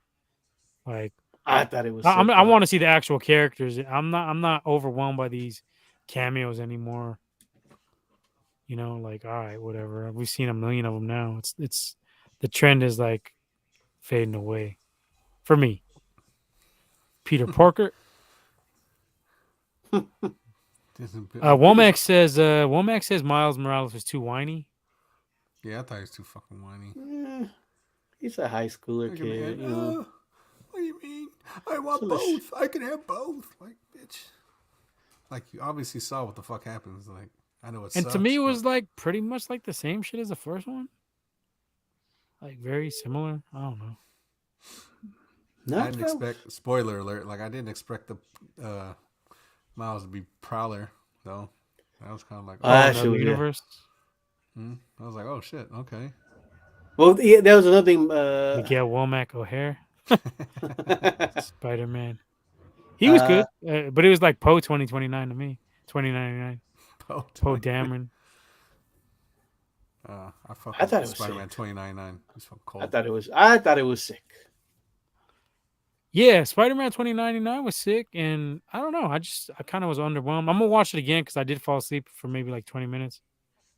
S2: Like
S3: I thought it was sick
S2: I
S3: though.
S2: want to see the actual characters. I'm not overwhelmed by these cameos anymore. Like all right, whatever. We've seen a million of them now. It's the trend is like fading away for me. Peter Parker. Womack says Miles Morales was too whiny.
S1: Yeah, I thought he was too fucking whiny.
S3: He's a high schooler
S1: Look at me,
S3: kid, you know.
S1: what do you mean? I want
S3: So let's-
S1: both. I can have both. Like, bitch. Like, you obviously saw what the fuck happens. Like, I know it
S2: And
S1: sucks.
S2: to me, it was
S1: but
S2: like pretty much like the same shit as the first one. Like very similar. I don't know.
S3: No,
S1: I didn't expect, spoiler alert, like, I didn't expect the Miles to be Prowler, though. That was kind of like,
S3: Ah,
S2: Another
S3: shit was- yeah.
S2: universe.
S1: I was like, oh shit, okay.
S3: Well, yeah, that was another thing.
S2: Miguel Womack O'Hare, Spider Man. He was good, but it was like Poe 2029 to me. 2099. Poe Dameron.
S1: I fuck
S3: I thought it
S1: with
S3: was
S1: Spider-Man
S3: sick.
S1: 2099. He's fucking cold.
S3: I thought it was sick.
S2: Yeah, Spider Man 2099 was sick, and I don't know. I kind of was underwhelmed. I'm gonna watch it again because I did fall asleep for maybe like 20 minutes,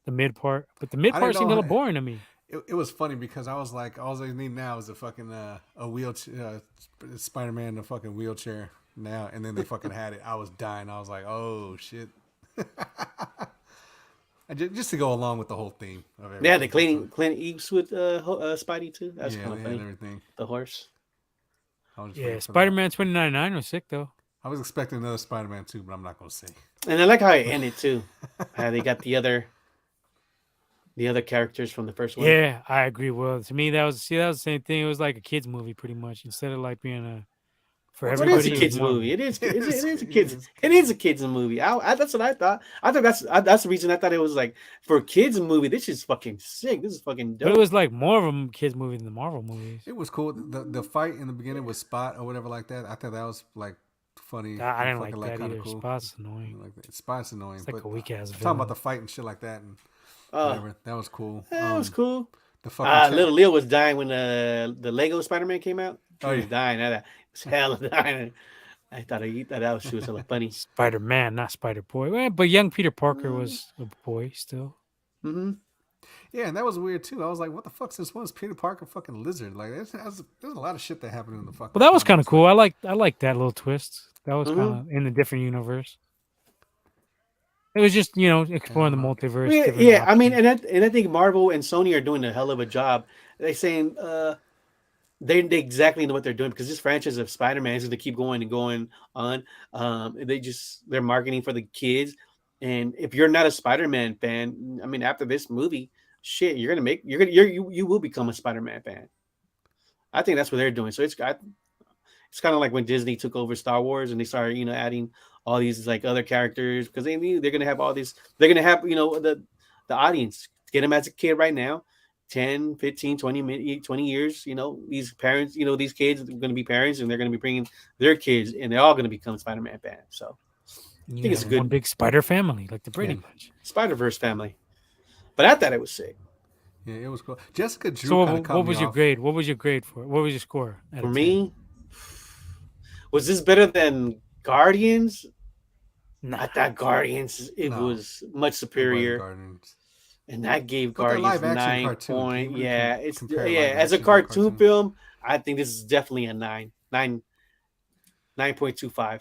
S2: the mid part. But the mid
S1: I
S2: part
S1: didn't
S2: seemed a
S1: know
S2: little boring to me.
S1: It was funny because I was like, all I need now is a fucking a wheelchair, Spider-Man in a fucking wheelchair now, and then they fucking had it. I was dying. I was like, oh shit. Just to go along with the whole theme of everything.
S3: Yeah, the Clint Eastwood Spidey too. That's
S1: yeah,
S3: kind of
S1: they
S3: funny.
S1: had everything.
S3: The horse.
S1: I was just
S2: Yeah,
S1: waiting for
S2: Spider
S1: that.
S2: Man 2099 was sick though.
S1: I was expecting another Spider-Man too, but I'm not gonna say.
S3: And I like how it ended too. How they got the other characters from the first one.
S2: Yeah, I agree. Well, to me, that was the same thing. It was like a kids movie, pretty much. Instead of like being for
S1: Well,
S3: It
S2: everybody,
S3: is a
S2: it was
S3: kids
S2: more-
S3: movie. It is.
S1: It
S3: It is a
S1: is
S3: kids. It is a kids movie. That's what I thought. I thought that's the reason I thought it was like for a kids movie. This is fucking sick. This is fucking
S2: But
S3: dope.
S2: it was like more of a kids movie than the Marvel movies.
S1: It was cool. The fight in the beginning with Spot or whatever like that. I thought that was like funny.
S2: I didn't
S1: and
S2: like
S1: fucking,
S2: that
S1: kinda
S2: either.
S1: cool.
S2: Spot's annoying.
S1: Like that. Spot's annoying.
S2: It's like
S1: but
S2: a weak ass
S1: talking
S2: villain.
S1: about the fight and shit like that and
S3: Oh,
S1: whatever. That was cool.
S3: that was cool.
S1: The fucking
S3: Little Leo was dying when the Lego Spider-Man came out. She
S1: Oh,
S3: was
S1: yeah.
S3: dying. That was hella dying. I thought she was hella funny.
S2: Spider Man, not Spider Boy. Well, but young Peter Parker was a boy still.
S3: Mm-hmm.
S1: Yeah, and that was weird too. I was like, what the fuck? Since when is Peter Parker fucking lizard? Like, there's a lot of shit that happened in the fucking.
S2: But that was kind of
S1: comics.
S2: cool. I like that little twist. That was kind of in a different universe. It was just exploring the multiverse.
S3: Yeah,
S2: different
S3: yeah. I mean,
S2: options.
S3: and I think Marvel and Sony are doing a hell of a job. They're saying they exactly know what they're doing because this franchise of Spider-Man is going to keep going and going on. They're marketing for the kids, and if you're not a Spider-Man fan, I mean, after this movie, shit, you will become a Spider-Man fan. I think that's what they're doing. So it's kind of like when Disney took over Star Wars and they started, adding all these like other characters because they knew they're gonna have all these. They're gonna have the audience get them as a kid right now. 10, 15, 20 years, these parents, these kids are going to be parents and they're going to be bringing their kids and they're all going to become Spider-Man fans. So I think it's a good
S2: one big spider family, like the Brady Bunch.
S3: Spider-Verse family. But I thought it was sick.
S1: Yeah, it was cool. Jessica Drew
S2: So
S1: kind of caught
S2: what
S1: me
S2: was your
S1: off.
S2: grade? What was your grade for it? What was your score out
S3: For
S2: of 10?
S3: me, was this better than Guardians?
S2: Nah.
S3: I thought Guardians it
S1: No,
S3: was much
S1: it wasn't
S3: superior,
S1: Guardians.
S3: and I gave
S1: But they're
S3: Guardians
S1: live action
S3: 9
S1: cartoon. Can you
S3: point.
S1: really
S3: Yeah, it's
S1: compare live
S3: as a
S1: action to a
S3: cartoon
S1: cartoon?
S3: film. I think this is definitely a 9.25.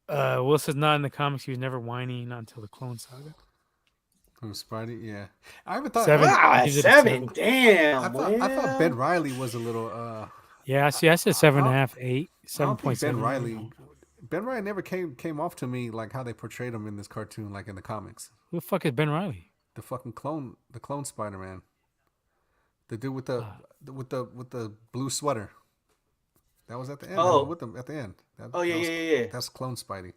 S2: Will says not in the comics. He was never whiny, not until the Clone Saga.
S1: From Spidey, yeah. I even thought.
S2: Seven.
S3: Ah,
S2: He gives it a
S3: 7.
S2: 7.
S3: Damn.
S1: I thought Ben
S3: Well,
S1: Riley was a little.
S2: Yeah, see, I said seven
S1: I
S2: and a
S1: don't,
S2: half, 8,
S1: I don't think
S2: 7.7.
S1: Ben Riley never came off to me like how they portrayed him in this cartoon, like in the comics.
S2: Who the fuck is Ben Riley?
S1: The fucking the clone Spider Man, the dude with
S2: Uh,
S1: the blue sweater. That was at the end. That was
S3: oh,
S1: with them at the end.
S3: oh yeah, yeah, yeah, yeah.
S1: That's clone Spidey.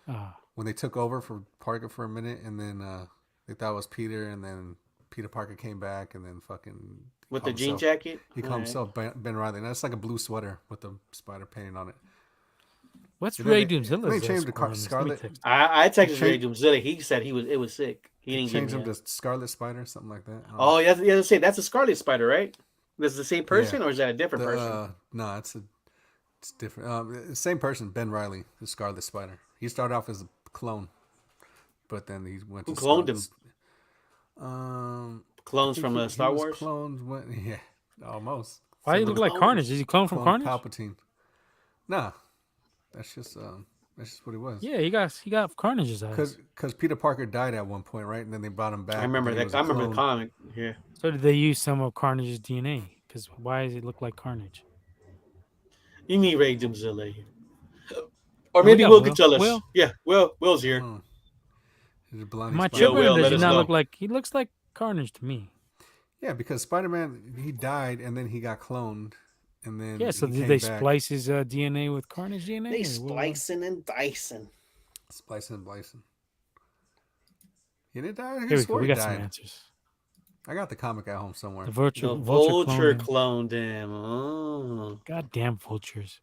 S2: uh,
S1: When they took over for Parker for a minute, and then they thought it was Peter, and then Peter Parker came back, and then fucking
S3: With the jean jacket.
S1: he called himself Ben Riley. And that's like a blue sweater with the spider painting on it.
S2: what's
S1: And then
S2: Ray
S1: they
S2: Doomzilla's
S1: changed to
S2: score on this? Let me
S1: Scarlet.
S2: text.
S3: I texted Ray
S1: changed-
S3: Doomzilla. He said it was sick. He
S1: They
S3: didn't give
S1: changed
S3: me
S1: him
S3: that.
S1: to Scarlet Spider, something like that.
S3: Oh, yeah, yeah. Say that's a Scarlet Spider, right? That's the same person, or is that a different person?
S1: No, it's different. Same person, Ben Riley, the Scarlet Spider. He started off as a clone, but then he went
S3: Who
S1: to
S3: cloned him?
S1: I
S3: Clones
S1: think
S3: from Star Wars.
S1: Clones went, yeah, almost.
S2: Why do you look like
S3: Clones.
S2: Carnage? Is he clone from
S1: Clone
S2: Carnage?
S1: Palpatine. Nah, that's just what he was.
S2: Yeah, he got Carnage's eyes.
S1: Because Peter Parker died at one point, right? And then they brought him back.
S3: I remember
S1: and he
S3: that.
S1: was a
S3: I remember the
S1: clone.
S3: comic. Yeah.
S2: So did they use some of Carnage's DNA? Because why does it look like Carnage?
S3: You need Ray Doomzilla here. Or
S2: Oh, we
S3: maybe
S2: got
S3: Will
S2: Will.
S3: could tell us.
S2: Will?
S3: Yeah, Will's here.
S1: Oh. He's a Blondie
S2: Am I
S1: Spider-Man.
S2: tripping?
S3: Will,
S2: Or does
S3: let
S2: he
S3: us
S2: not
S3: know.
S2: look like he looks like Carnage to me?
S1: Yeah, because Spider-Man, he died and then he got cloned, and then
S2: Yeah. So
S1: he
S2: did
S1: came
S2: they
S1: back.
S2: splice his DNA with Carnage DNA?
S3: They
S2: or what?
S3: splicing and dicing.
S1: Splicing and Blyson. He didn't die.
S2: Here we go.
S1: swore
S2: We
S1: he
S2: got some
S1: died.
S2: answers.
S1: I got the comic at home somewhere.
S2: The vulture,
S3: The
S2: vulture,
S3: vulture
S2: cloned him.
S3: cloned him. Oh.
S2: Goddamn vultures.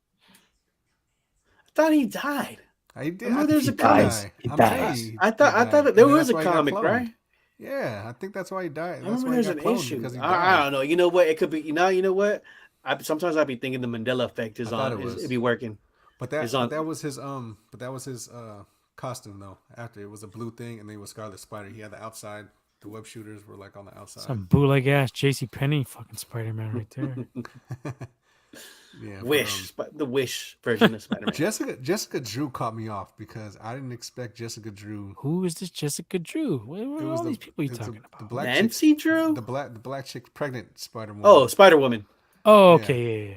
S3: I thought he died.
S1: I did.
S3: Remember
S1: I
S3: there's
S1: think
S3: a
S1: he
S3: comic.
S1: died.
S2: He
S1: I'm
S2: dies.
S1: telling you,
S3: I
S1: he
S3: thought
S1: died.
S3: there
S1: And
S3: was
S1: that's
S3: a
S1: why he got
S3: comic,
S1: cloned.
S3: right?
S1: Yeah, I think that's why he died.
S3: I
S1: That's
S3: remember
S1: why he
S3: there's
S1: got
S3: an
S1: cloned
S3: issue.
S1: because he
S3: I
S1: died.
S3: don't know. You know what? It could be. You know what? Sometimes I'd be thinking the Mandela effect is
S1: I thought
S3: on.
S1: it was.
S3: It'd be working.
S1: But that
S3: It's on-
S1: that was his costume though. After it was a blue thing, and then it was Scarlet Spider. He had the outside. The web shooters were like on the outside.
S2: Some bootleg ass JC Penney fucking Spider-Man right there.
S1: Yeah,
S3: Wish, the Wish version of Spider-Man.
S1: Jessica Drew caught me off because I didn't expect Jessica Drew.
S2: Who is this Jessica Drew? What are all these people you
S1: it was
S2: talking
S1: the
S2: about?
S1: black
S3: Nancy
S1: chick,
S3: Drew?
S1: the black chick, pregnant Spider Woman.
S3: Oh, Spider Woman.
S2: Oh,
S1: Yeah.
S2: okay, yeah.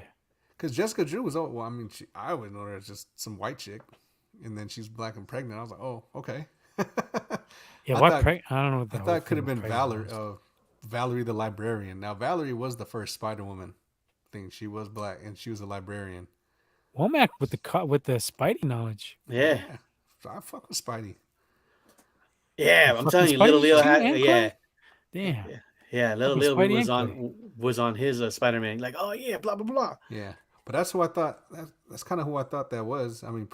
S1: Because Jessica Drew was well. I mean, I always know her as just some white chick, and then she's black and pregnant. I was like, oh, okay.
S2: Yeah,
S1: I
S2: what?
S1: thought-
S2: I don't know what
S1: I
S2: that
S1: thought it could have been Valerie the librarian. Now Valerie was the first Spider Woman thing. She was black and she was a librarian.
S2: Womack with the Spidey knowledge.
S3: Yeah.
S1: I fuck with Spidey.
S3: Yeah, I'm
S2: Fucking
S3: telling you, Little
S2: Spidey
S3: Leo
S2: too,
S3: had,
S2: and
S3: yeah.
S2: Damn.
S3: Yeah, Little
S2: Fucking
S3: Leo
S2: Spidey
S3: was on his Spider-Man. Like, oh yeah, blah blah blah.
S1: Yeah, but that's who I thought. That's kind of who I thought that was. I mean,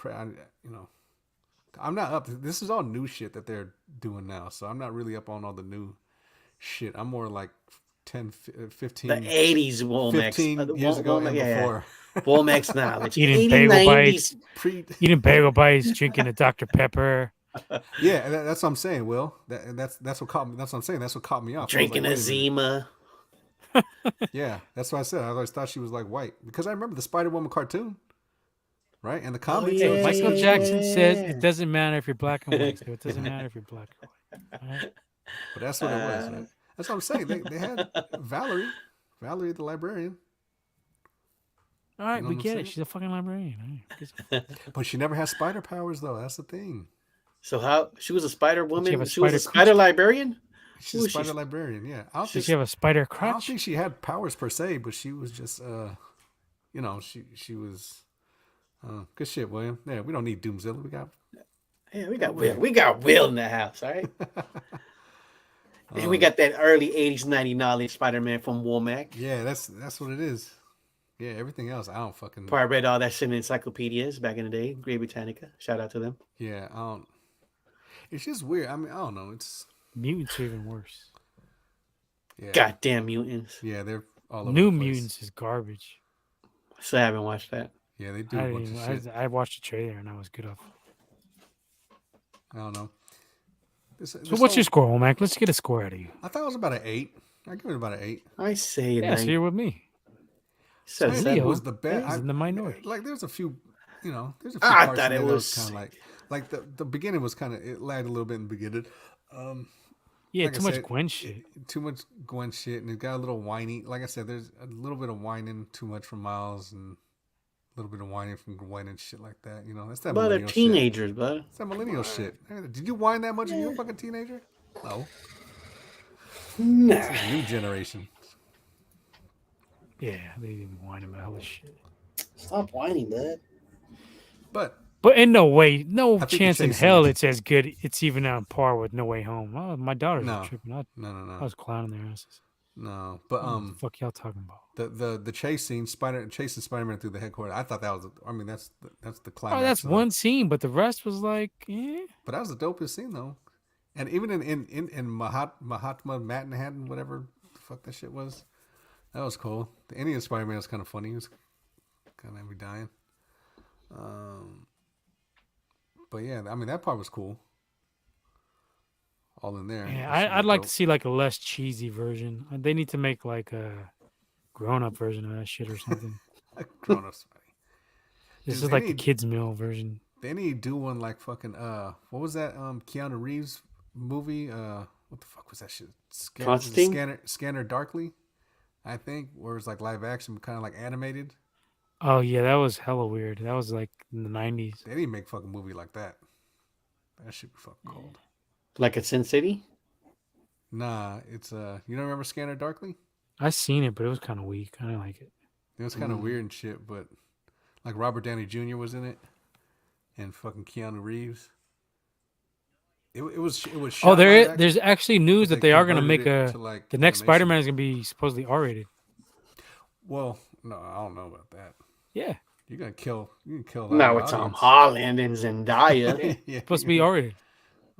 S1: I'm not up. This is all new shit that they're doing now, so I'm not really up on all the new shit. I'm more like 10, 15,
S3: The 80s Womack.
S1: 15 years ago and before.
S3: Womack's knowledge.
S2: Eating
S3: 80s,
S2: bagel
S3: 90s.
S2: bites.
S1: Eating
S2: bagel bites, drinking a Dr. Pepper.
S1: Yeah, that's what I'm saying, Will. That's what caught me. That's what I'm saying. That's what caught me off.
S3: Drinking
S1: a
S3: a Zima.
S1: Yeah, that's what I said. I always thought she was like white because I remember the Spider Woman cartoon, right? And the comics.
S3: yeah.
S1: it was
S2: Michael
S1: just-
S2: Jackson says it doesn't matter if you're black and white. So it doesn't matter if you're black or white. All right?
S1: But that's what it was. Right? That's what I'm saying. They had Valerie the librarian,
S2: All right,
S1: You know
S2: we
S1: what I'm
S2: get it.
S1: saying?
S2: She's a fucking librarian. All right.
S1: but she never had spider powers though. That's the thing.
S3: So how she was a Spider Woman?
S2: have a
S3: She was a
S2: spider
S3: Spider librarian?
S1: She's
S3: Who
S1: a
S3: is she?
S1: spider librarian. Yeah, I don't
S2: Does
S1: think
S2: she have a spider
S1: I don't
S2: crotch?
S1: think she had powers per se, but she was just she was good shit, William. Yeah, we don't need Doomzilla. We got
S3: Yeah, we got Will. We got Will in the house, all right? And we got that early 80s, 90 knowledge Spider-Man from Womack.
S1: yeah. That's what it is. Yeah, everything else I don't fucking.
S3: Probably read all that shit in encyclopedias back in the day. Great Britannica. Shout out to them.
S1: Yeah, I don't. It's just weird. I mean, I don't know. It's
S2: Mutants are even worse.
S1: Yeah,
S3: Goddamn mutants.
S1: yeah, they're all over
S2: New
S1: the place.
S2: Mutants is garbage.
S3: So I haven't watched that.
S1: Yeah, they do a bunch of shit.
S2: I watched the trailer and I was good off.
S1: I don't know.
S2: So what's your score, Omac? Let's get a score out of you.
S1: I thought it was about an 8. I give it about an 8.
S3: I say
S2: Yeah, so
S3: 9.
S2: you're with me.
S3: Said
S1: I mean, it
S2: Leo
S1: was the best.
S2: is in the minority.
S1: Like there's a few, there's a few
S3: I
S1: parts
S3: thought
S1: in
S3: it
S1: there that
S3: was
S1: kind of like the beginning was kind of it lagged a little bit in the beginning.
S2: Yeah,
S1: Like I
S2: too much
S1: said,
S2: Gwen shit.
S1: Too much Gwen shit, and it got a little whiny. Like I said, there's a little bit of whining too much from Miles, and a little bit of whining from Gwen and shit like that. That's that
S3: But they're
S1: millennial shit.
S3: teenagers, bud.
S1: It's that millennial shit. Did you whine that much when you were a fucking teenager? No.
S3: Nah.
S1: This is new generation.
S2: Yeah, they didn't whine about all this shit.
S3: Stop whining, bud.
S1: But
S2: in no way, no
S1: think the
S2: chance in
S1: chase
S2: hell
S1: scene-
S2: it's as good. It's even on par with No Way Home. Oh, my daughters
S1: No.
S2: are tripping. I
S1: no.
S2: was clowning their asses.
S1: No. But
S2: What the fuck y'all talking about?
S1: the chase scene, chasing Spider-Man through the headquarters. I thought that was. I mean, that's the climax.
S2: Oh, that's
S1: of
S2: one scene, but the rest was like,
S1: But that was the dopest scene though. And even in Mahatma Manhattan, whatever the fuck that shit was, that was cool. The Indian Spider-Man was kind of funny. He was kind of be dying. But yeah, I mean that part was cool. All in there.
S2: yeah,
S1: That shit
S2: I'd
S1: was
S2: like
S1: dope.
S2: to see like a less cheesy version. They need to make like a grown-up version of that shit or something.
S1: Grown ups.
S2: This
S1: Dude,
S2: is
S1: they
S2: like the
S1: need-
S2: kids' meal version.
S1: They need to do one like fucking what was that Keanu Reeves movie? What the fuck was that shit?
S3: Constantine?
S1: Scanner Darkly, I think, where it's like live action, kind of like animated.
S2: Oh yeah, that was hella weird. That was like in the 90s.
S1: They didn't make fucking movie like that. That should be fucking cold.
S3: Like at Sin City?
S1: Nah, it's you don't remember Scanner Darkly?
S2: I seen it, but it was kind of weak. I didn't like it.
S1: It was kind of weird and shit, but like Robert Downey Jr. was in it, and fucking Keanu Reeves. It was shot
S2: Oh,
S1: live action,
S2: there's actually news
S1: but
S2: that they are gonna
S1: converted
S2: make
S1: it
S2: a
S1: to, like,
S2: the next
S1: animation.
S2: Spider-Man is gonna be supposedly R-rated.
S1: Well, no, I don't know about that.
S2: Yeah,
S1: You can kill
S3: Now
S1: our
S3: it's Tom
S1: audience.
S3: Holland and Zendaya.
S1: Yeah,
S2: supposed to be R-rated.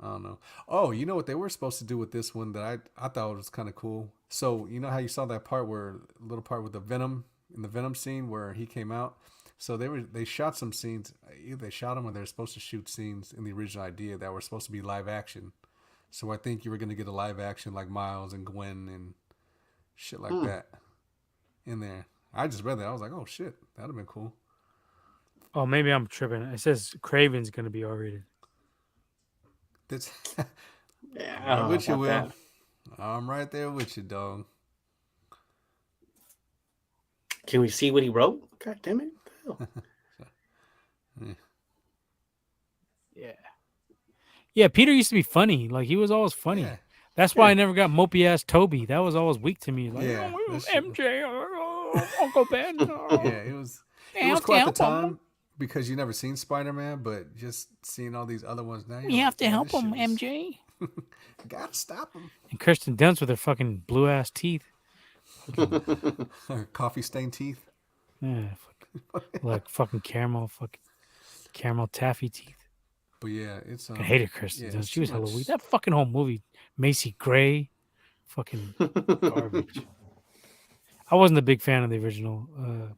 S1: I don't know. Oh, you know what they were supposed to do with this one that I thought was kind of cool. So you know how you saw that part little part with the Venom in the Venom scene where he came out. So they shot some scenes. Either they shot them or they're supposed to shoot scenes in the original idea that were supposed to be live action. So I think you were gonna get a live action like Miles and Gwen and shit like that in there. I just read that. I was like, oh shit, that'd have been cool.
S2: Oh, maybe I'm tripping. It says Craven's gonna be R-rated.
S1: That's
S3: Yeah, I
S1: right
S3: don't
S1: with you,
S3: know
S1: Will.
S3: about that.
S1: I'm right there with you, dog.
S3: Can we see what he wrote? God damn it. Hell.
S2: Yeah. Yeah, Peter used to be funny. Like he was always funny.
S1: Yeah.
S2: That's why I never got mopey ass Toby. That was always weak to me. Like,
S1: Yeah,
S2: oh,
S1: that shit-
S2: MJ, Uncle Ben.
S1: Yeah, it was
S2: have
S1: cool
S2: to
S1: at the
S2: help 'em.
S1: time because you never seen Spider-Man, but just seeing all these other ones now.
S2: We have to help him, MJ.
S1: Gotta stop him.
S2: And Kirsten Dunst with her fucking blue ass teeth.
S1: Coffee stained teeth.
S2: Yeah, like fucking caramel taffy teeth.
S1: But yeah, it's
S2: I hated Kirsten
S1: yeah,
S2: Dunst.
S1: it's
S2: She was
S1: too
S2: hella
S1: much.
S2: weak. That fucking whole movie, Macy Gray, fucking garbage. I wasn't a big fan of the original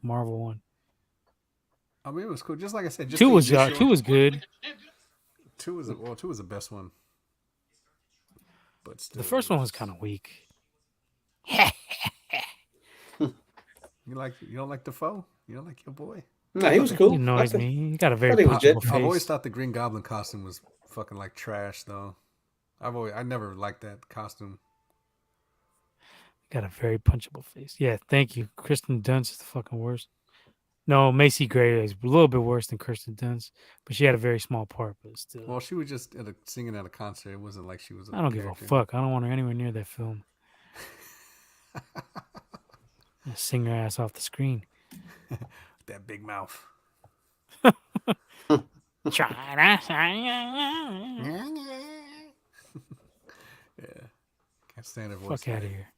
S2: Marvel one.
S1: I mean, it was cool. Just like I said, just
S2: Two
S1: the
S2: was
S1: initial-
S2: good.
S1: two was the best one. But still,
S2: The first one was kind of weak.
S1: You don't like Defoe? You don't like your boy?
S3: No, he was cool.
S2: He annoys me. He got a very
S3: thought he was
S2: punchable
S3: good.
S1: I've always
S2: face.
S1: thought the Green Goblin costume was fucking like trash, though. I never liked that costume.
S2: Got a very punchable face. Yeah, thank you. Kristen Dunst is the fucking worst. No, Macy Gray is a little bit worse than Kristen Dunst, but she had a very small part. But still,
S1: Well, she was just singing at a concert. It wasn't like she was.
S2: I don't give a fuck. I don't want her anywhere near that film. I'll sing her ass off the screen.
S1: That big mouth. Yeah, can't stand her voice.
S2: Fuck out of here.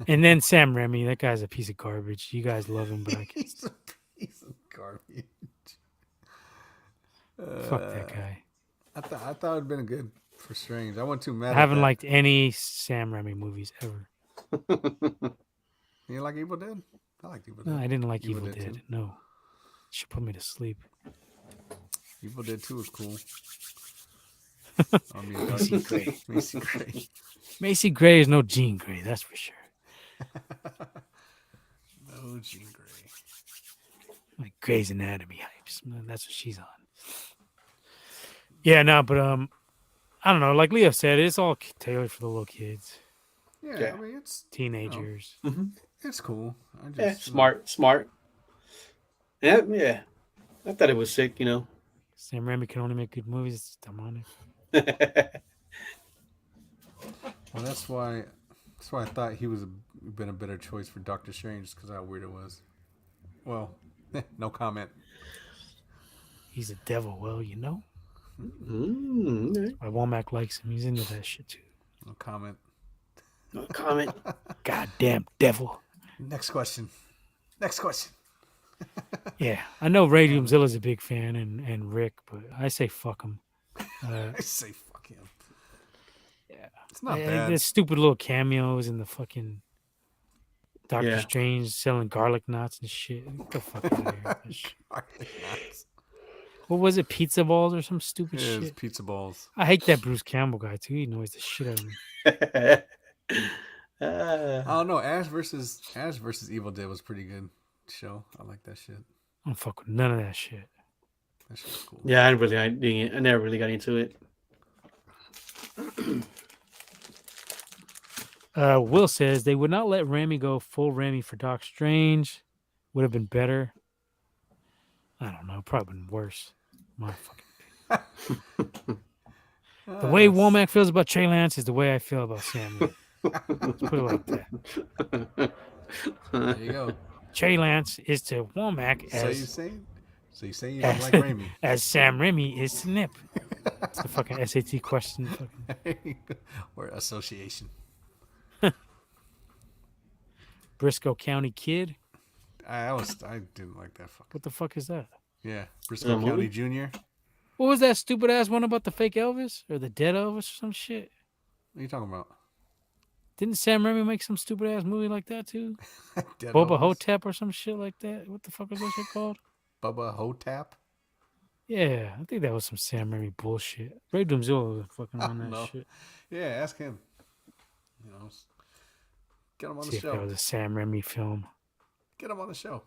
S2: And then Sam Raimi, that guy's a piece of garbage. You guys love him, but I can't.
S1: He's a piece of garbage.
S2: Fuck that guy.
S1: I thought it'd been good for Strange. I wasn't too mad.
S2: I haven't
S1: at that.
S2: liked any Sam Raimi movies ever.
S1: You like Evil Dead? I like Evil
S2: No,
S1: Dead.
S2: I didn't like Evil
S1: Dead
S2: Dead.
S1: 2.
S2: No, she put me to sleep.
S1: Evil Dead 2 is cool. I mean,
S2: Macy
S1: Darcy
S2: Gray.
S1: Macy Gray.
S2: Macy Gray is no Jean Grey, that's for sure.
S1: No Jean Grey.
S2: Like Grey's Anatomy hypes. Man, that's what she's on. Yeah, no, but I don't know. Like Leo said, it's all tailored for the little kids,
S1: Yeah,
S3: Yeah.
S1: I mean it's
S2: teenagers.
S1: it's cool. I just
S3: Yeah, smart. Yeah. I thought it was sick,
S2: Sam Raimi can only make good movies. It's demonic.
S1: Well, that's why I thought he was been a better choice for Doctor Strange because how weird it was. Well, no comment.
S2: He's a devil. Well, you know.
S3: Mm,
S2: Why Womack likes him. He's into that shit too.
S1: No comment.
S3: no comment.
S2: Goddamn devil.
S1: Next question. Next question.
S2: Yeah, I know Radium Zilla's a big fan and Rick, but I say fuck him.
S1: I say fuck him.
S2: Yeah,
S1: It's not bad.
S2: There's stupid little cameos in the fucking Doctor
S3: Yeah.
S2: Strange selling garlic knots and shit. Get the fuck out of here. with that shit.
S1: Garlic knots.
S2: What was it? Pizza balls or some stupid
S1: Yeah, it's
S2: shit?
S1: pizza balls.
S2: I hate that Bruce Campbell guy too. He annoys the shit out of me.
S1: I don't know. Ash versus Evil Dead was pretty good show. I like that shit.
S2: I don't fuck with none of that shit.
S1: That shit was cool.
S3: Yeah, I never really got into it.
S2: Will says they would not let Rami go full Rami for Doc Strange. Would have been better. I don't know. Probably been worse. My fucking. The way Womack feels about Trey Lance is the way I feel about Sam Raimi. Let's put it like that.
S1: There you go.
S2: Trey Lance is to Womack
S1: So you say you don't like Raimi?
S2: as Sam Raimi is to Nip. It's the fucking SAT question. Fucking.
S1: Or association.
S2: Briscoe County Kid.
S1: I didn't like that fucking.
S2: What the fuck is that?
S1: Yeah, Briscoe County Jr.
S2: What was that stupid ass one about the fake Elvis or the dead Elvis or some shit?
S1: What are you talking about?
S2: Didn't Sam Raimi make some stupid ass movie like that too?
S1: Dead
S2: Boba
S1: Elvis?
S2: Hotep or some shit like that? What the fuck was that shit called?
S1: Bubba Hotep?
S2: Yeah, I think that was some Sam Raimi bullshit. Ray Doomzilla was fucking on that
S1: No.
S2: shit.
S1: Yeah, ask him. You know, get him on
S2: See
S1: the
S2: if that
S1: show.
S2: was a Sam Raimi film.
S1: Get him on the show.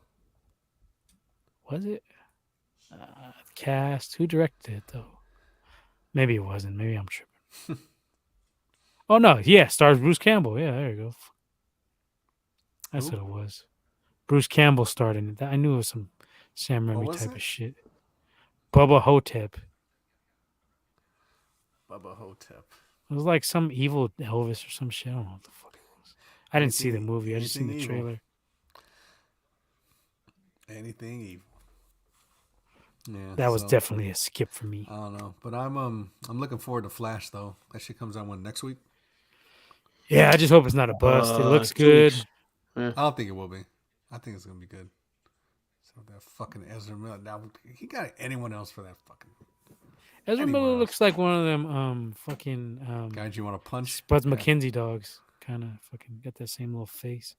S2: Was it? Cast. Who directed it though? Maybe it wasn't. Maybe I'm tripping. Oh no, yeah, stars Bruce Campbell. Yeah, there you go. That's
S1: Who?
S2: what it was. Bruce Campbell starred in it. I knew it was some Sam
S1: What
S2: Raimi
S1: was
S2: type
S1: it?
S2: of shit. Bubba Hotep.
S1: Bubba Hotep.
S2: It was like some evil Elvis or some shit. I don't know what the fuck it was. I didn't see the movie. I just seen the
S1: anything evil.
S2: trailer.
S1: Anything evil. Yeah,
S2: That was
S1: so,
S2: definitely a skip for me.
S1: I don't know, but I'm looking forward to Flash though. That shit comes out next week.
S2: Yeah, I just hope it's not a bust. It looks
S3: 2
S2: good.
S3: weeks.
S1: I don't think it will be. I think it's gonna be good. So that fucking Ezra Miller. Now he got anyone else for that fucking
S2: Ezra
S1: anyone
S2: Miller
S1: else.
S2: looks like one of them fucking
S1: guys you want to punch?
S2: Spuds
S1: Yeah.
S2: McKenzie dogs. Kind of fucking got that same little face.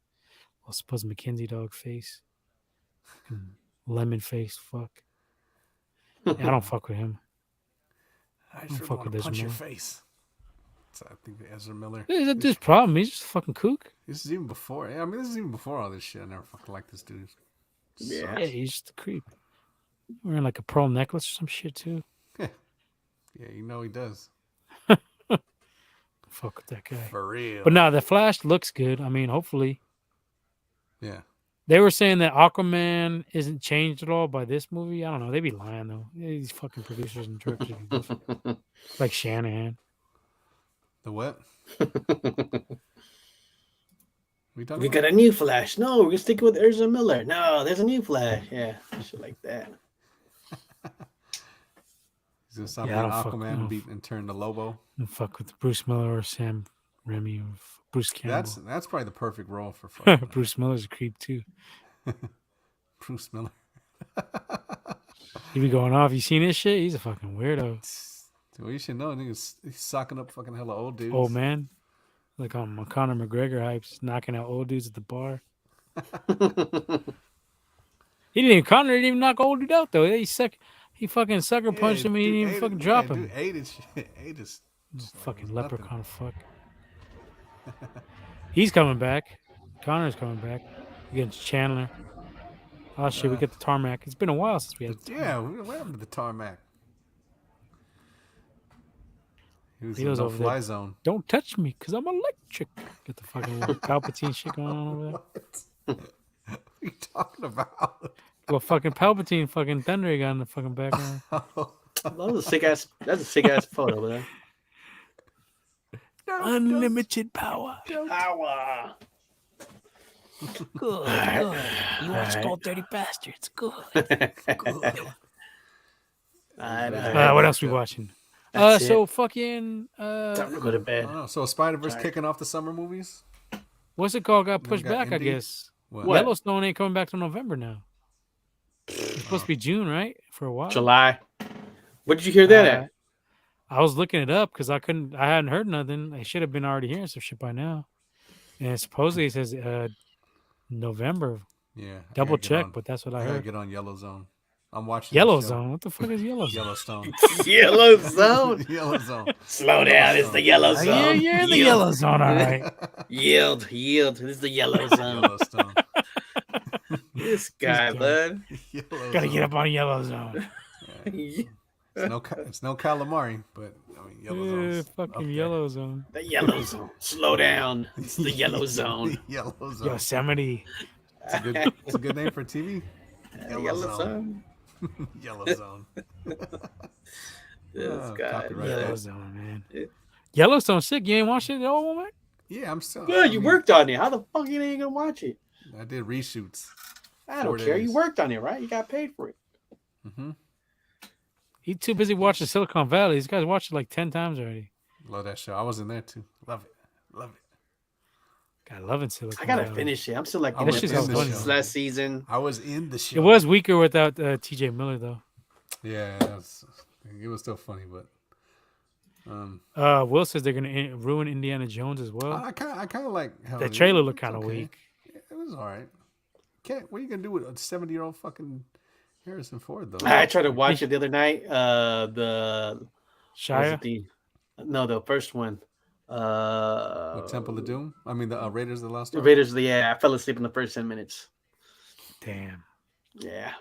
S2: Little Spuds McKenzie dog face. Fucking lemon face. Fuck. Yeah, I don't fuck with him.
S1: I
S2: don't
S1: just really
S2: fuck
S1: want
S2: with
S1: to punch
S2: Ezra
S1: your
S2: Miller.
S1: face. So I think Ezra Miller.
S2: Is that this problem? He's just a fucking kook.
S1: This is even before. Yeah, I mean, this is even before all this shit. I never fucking liked this dude.
S3: Yeah.
S2: Yeah, he's just a creep. Wearing like a pearl necklace or some shit too.
S1: Yeah, you know he does.
S2: Fuck with that guy.
S1: For real.
S2: But no, the Flash looks good. I mean, hopefully.
S1: Yeah.
S2: They were saying that Aquaman isn't changed at all by this movie. I don't know. They be lying though. These fucking producers and directors be bullshit. Like Shanahan.
S1: The what? We talking
S3: We
S1: about?
S3: got a new Flash. No, we're gonna stick with Ezra Miller. No, there's a new Flash. Yeah, shit like that.
S1: He's gonna stop
S2: Yeah, I
S1: being
S2: don't fuck-
S1: Aquaman
S2: I don't
S1: and turn to Lobo.
S2: And fuck with Bruce Miller or Sam Raimi or Bruce Campbell.
S1: That's probably the perfect role for fucking
S2: Bruce Miller's a creep too.
S1: Bruce Miller.
S2: He be going off. You seen this shit? He's a fucking weirdo.
S1: Well, you should know, niggas. He's socking up fucking hella old dudes.
S2: Old man. Like on Conor McGregor hypes, knocking out old dudes at the bar. Conor didn't even knock old dude out though. He fucking sucker punched him and he didn't even fucking drop him.
S1: Dude ate it. Ate it.
S2: Fucking leprechaun fuck. He's coming back. Connor's coming back against Chandler. Oh shit, we get the tarmac. It's been a while since we had the tarmac.
S1: Yeah, what happened to the tarmac? He was in
S2: Leo's
S1: no
S2: over
S1: fly
S2: there.
S1: zone.
S2: Don't touch me, cause I'm electric. Get the fucking Palpatine shit going on over there.
S1: What are you talking about?
S2: Well, fucking Palpatine, fucking Thunder he got in the fucking background.
S3: That's a sick ass photo, man.
S2: Unlimited power.
S3: Power.
S2: Good. You want to scold dirty bastards? Good. What else we watching? So fucking
S3: time to go to bed.
S1: So Spider-Verse kicking off the summer movies.
S2: What's it called? Got pushed
S1: got
S2: back, I
S1: Indy?
S2: guess.
S1: What?
S2: Yellowstone ain't coming back till November now. It's supposed to be June, right? For a while.
S3: July. Where did you hear that at?
S2: I was looking it up because I hadn't heard nothing. I should have been already hearing some shit by now. And supposedly it says November.
S1: Yeah.
S2: Double check, but that's what I
S1: I gotta
S2: heard.
S1: get on Yellowzone. I'm watching
S2: Yellowzone. What the fuck is Yellowzone?
S1: Yellowstone.
S3: Yellow zone.
S1: Yellowzone.
S3: Slow down. It's the yellow zone.
S2: Yeah, you're in the yellow zone, all right.
S3: Yield. This is the yellow zone.
S1: Yellowstone.
S3: This guy, bud.
S1: Yellowzone.
S2: Gotta get up on yellow zone.
S1: It's no calamari, but I mean Yellowzone.
S2: Fucking yellow zone.
S3: The yellow zone. Slow down. It's the yellow zone.
S1: Yellowzone.
S2: Yosemite.
S1: It's a good name for TV.
S3: Yellow zone.
S1: Yellowzone.
S3: This guy.
S1: Copyright
S2: Yellow
S1: that.
S2: zone, man. Yellowstone sick. You ain't watched it at all, man?
S1: Yeah, I'm still.
S3: Good. You worked on it. How the fuck you ain't gonna watch it?
S1: I did reshoots.
S3: I don't
S1: 4
S3: care.
S1: days.
S3: You worked on it, right? You got paid for it.
S1: Mm-hmm.
S2: He's too busy watching Silicon Valley. These guys watched it like 10 times already.
S1: Love that show. I was in there too. Love it. Love it.
S2: God, loving Silicon
S3: I gotta
S2: Valley.
S3: finish it. I'm still like
S1: I
S3: in
S1: was
S3: the
S1: in
S3: first
S1: the
S3: one
S1: show.
S3: last season.
S1: I was in the show.
S2: It was weaker without TJ Miller, though.
S1: Yeah, it was still funny, but
S2: Will says they're going to ruin Indiana Jones as well.
S1: I kind of like how
S2: The
S1: it-
S2: trailer looked
S1: it's
S2: kind of
S1: okay.
S2: weak.
S1: Yeah, it was all right. What are you gonna do with a 70-year-old fucking Harrison Ford though?
S3: I tried to watch it the other night. The
S2: Shia?
S3: the first one.
S1: What, Temple of Doom? I mean the Raiders of the Lost Ark.
S3: Raiders. I fell asleep in the first 10 minutes.
S2: Damn.
S3: Yeah.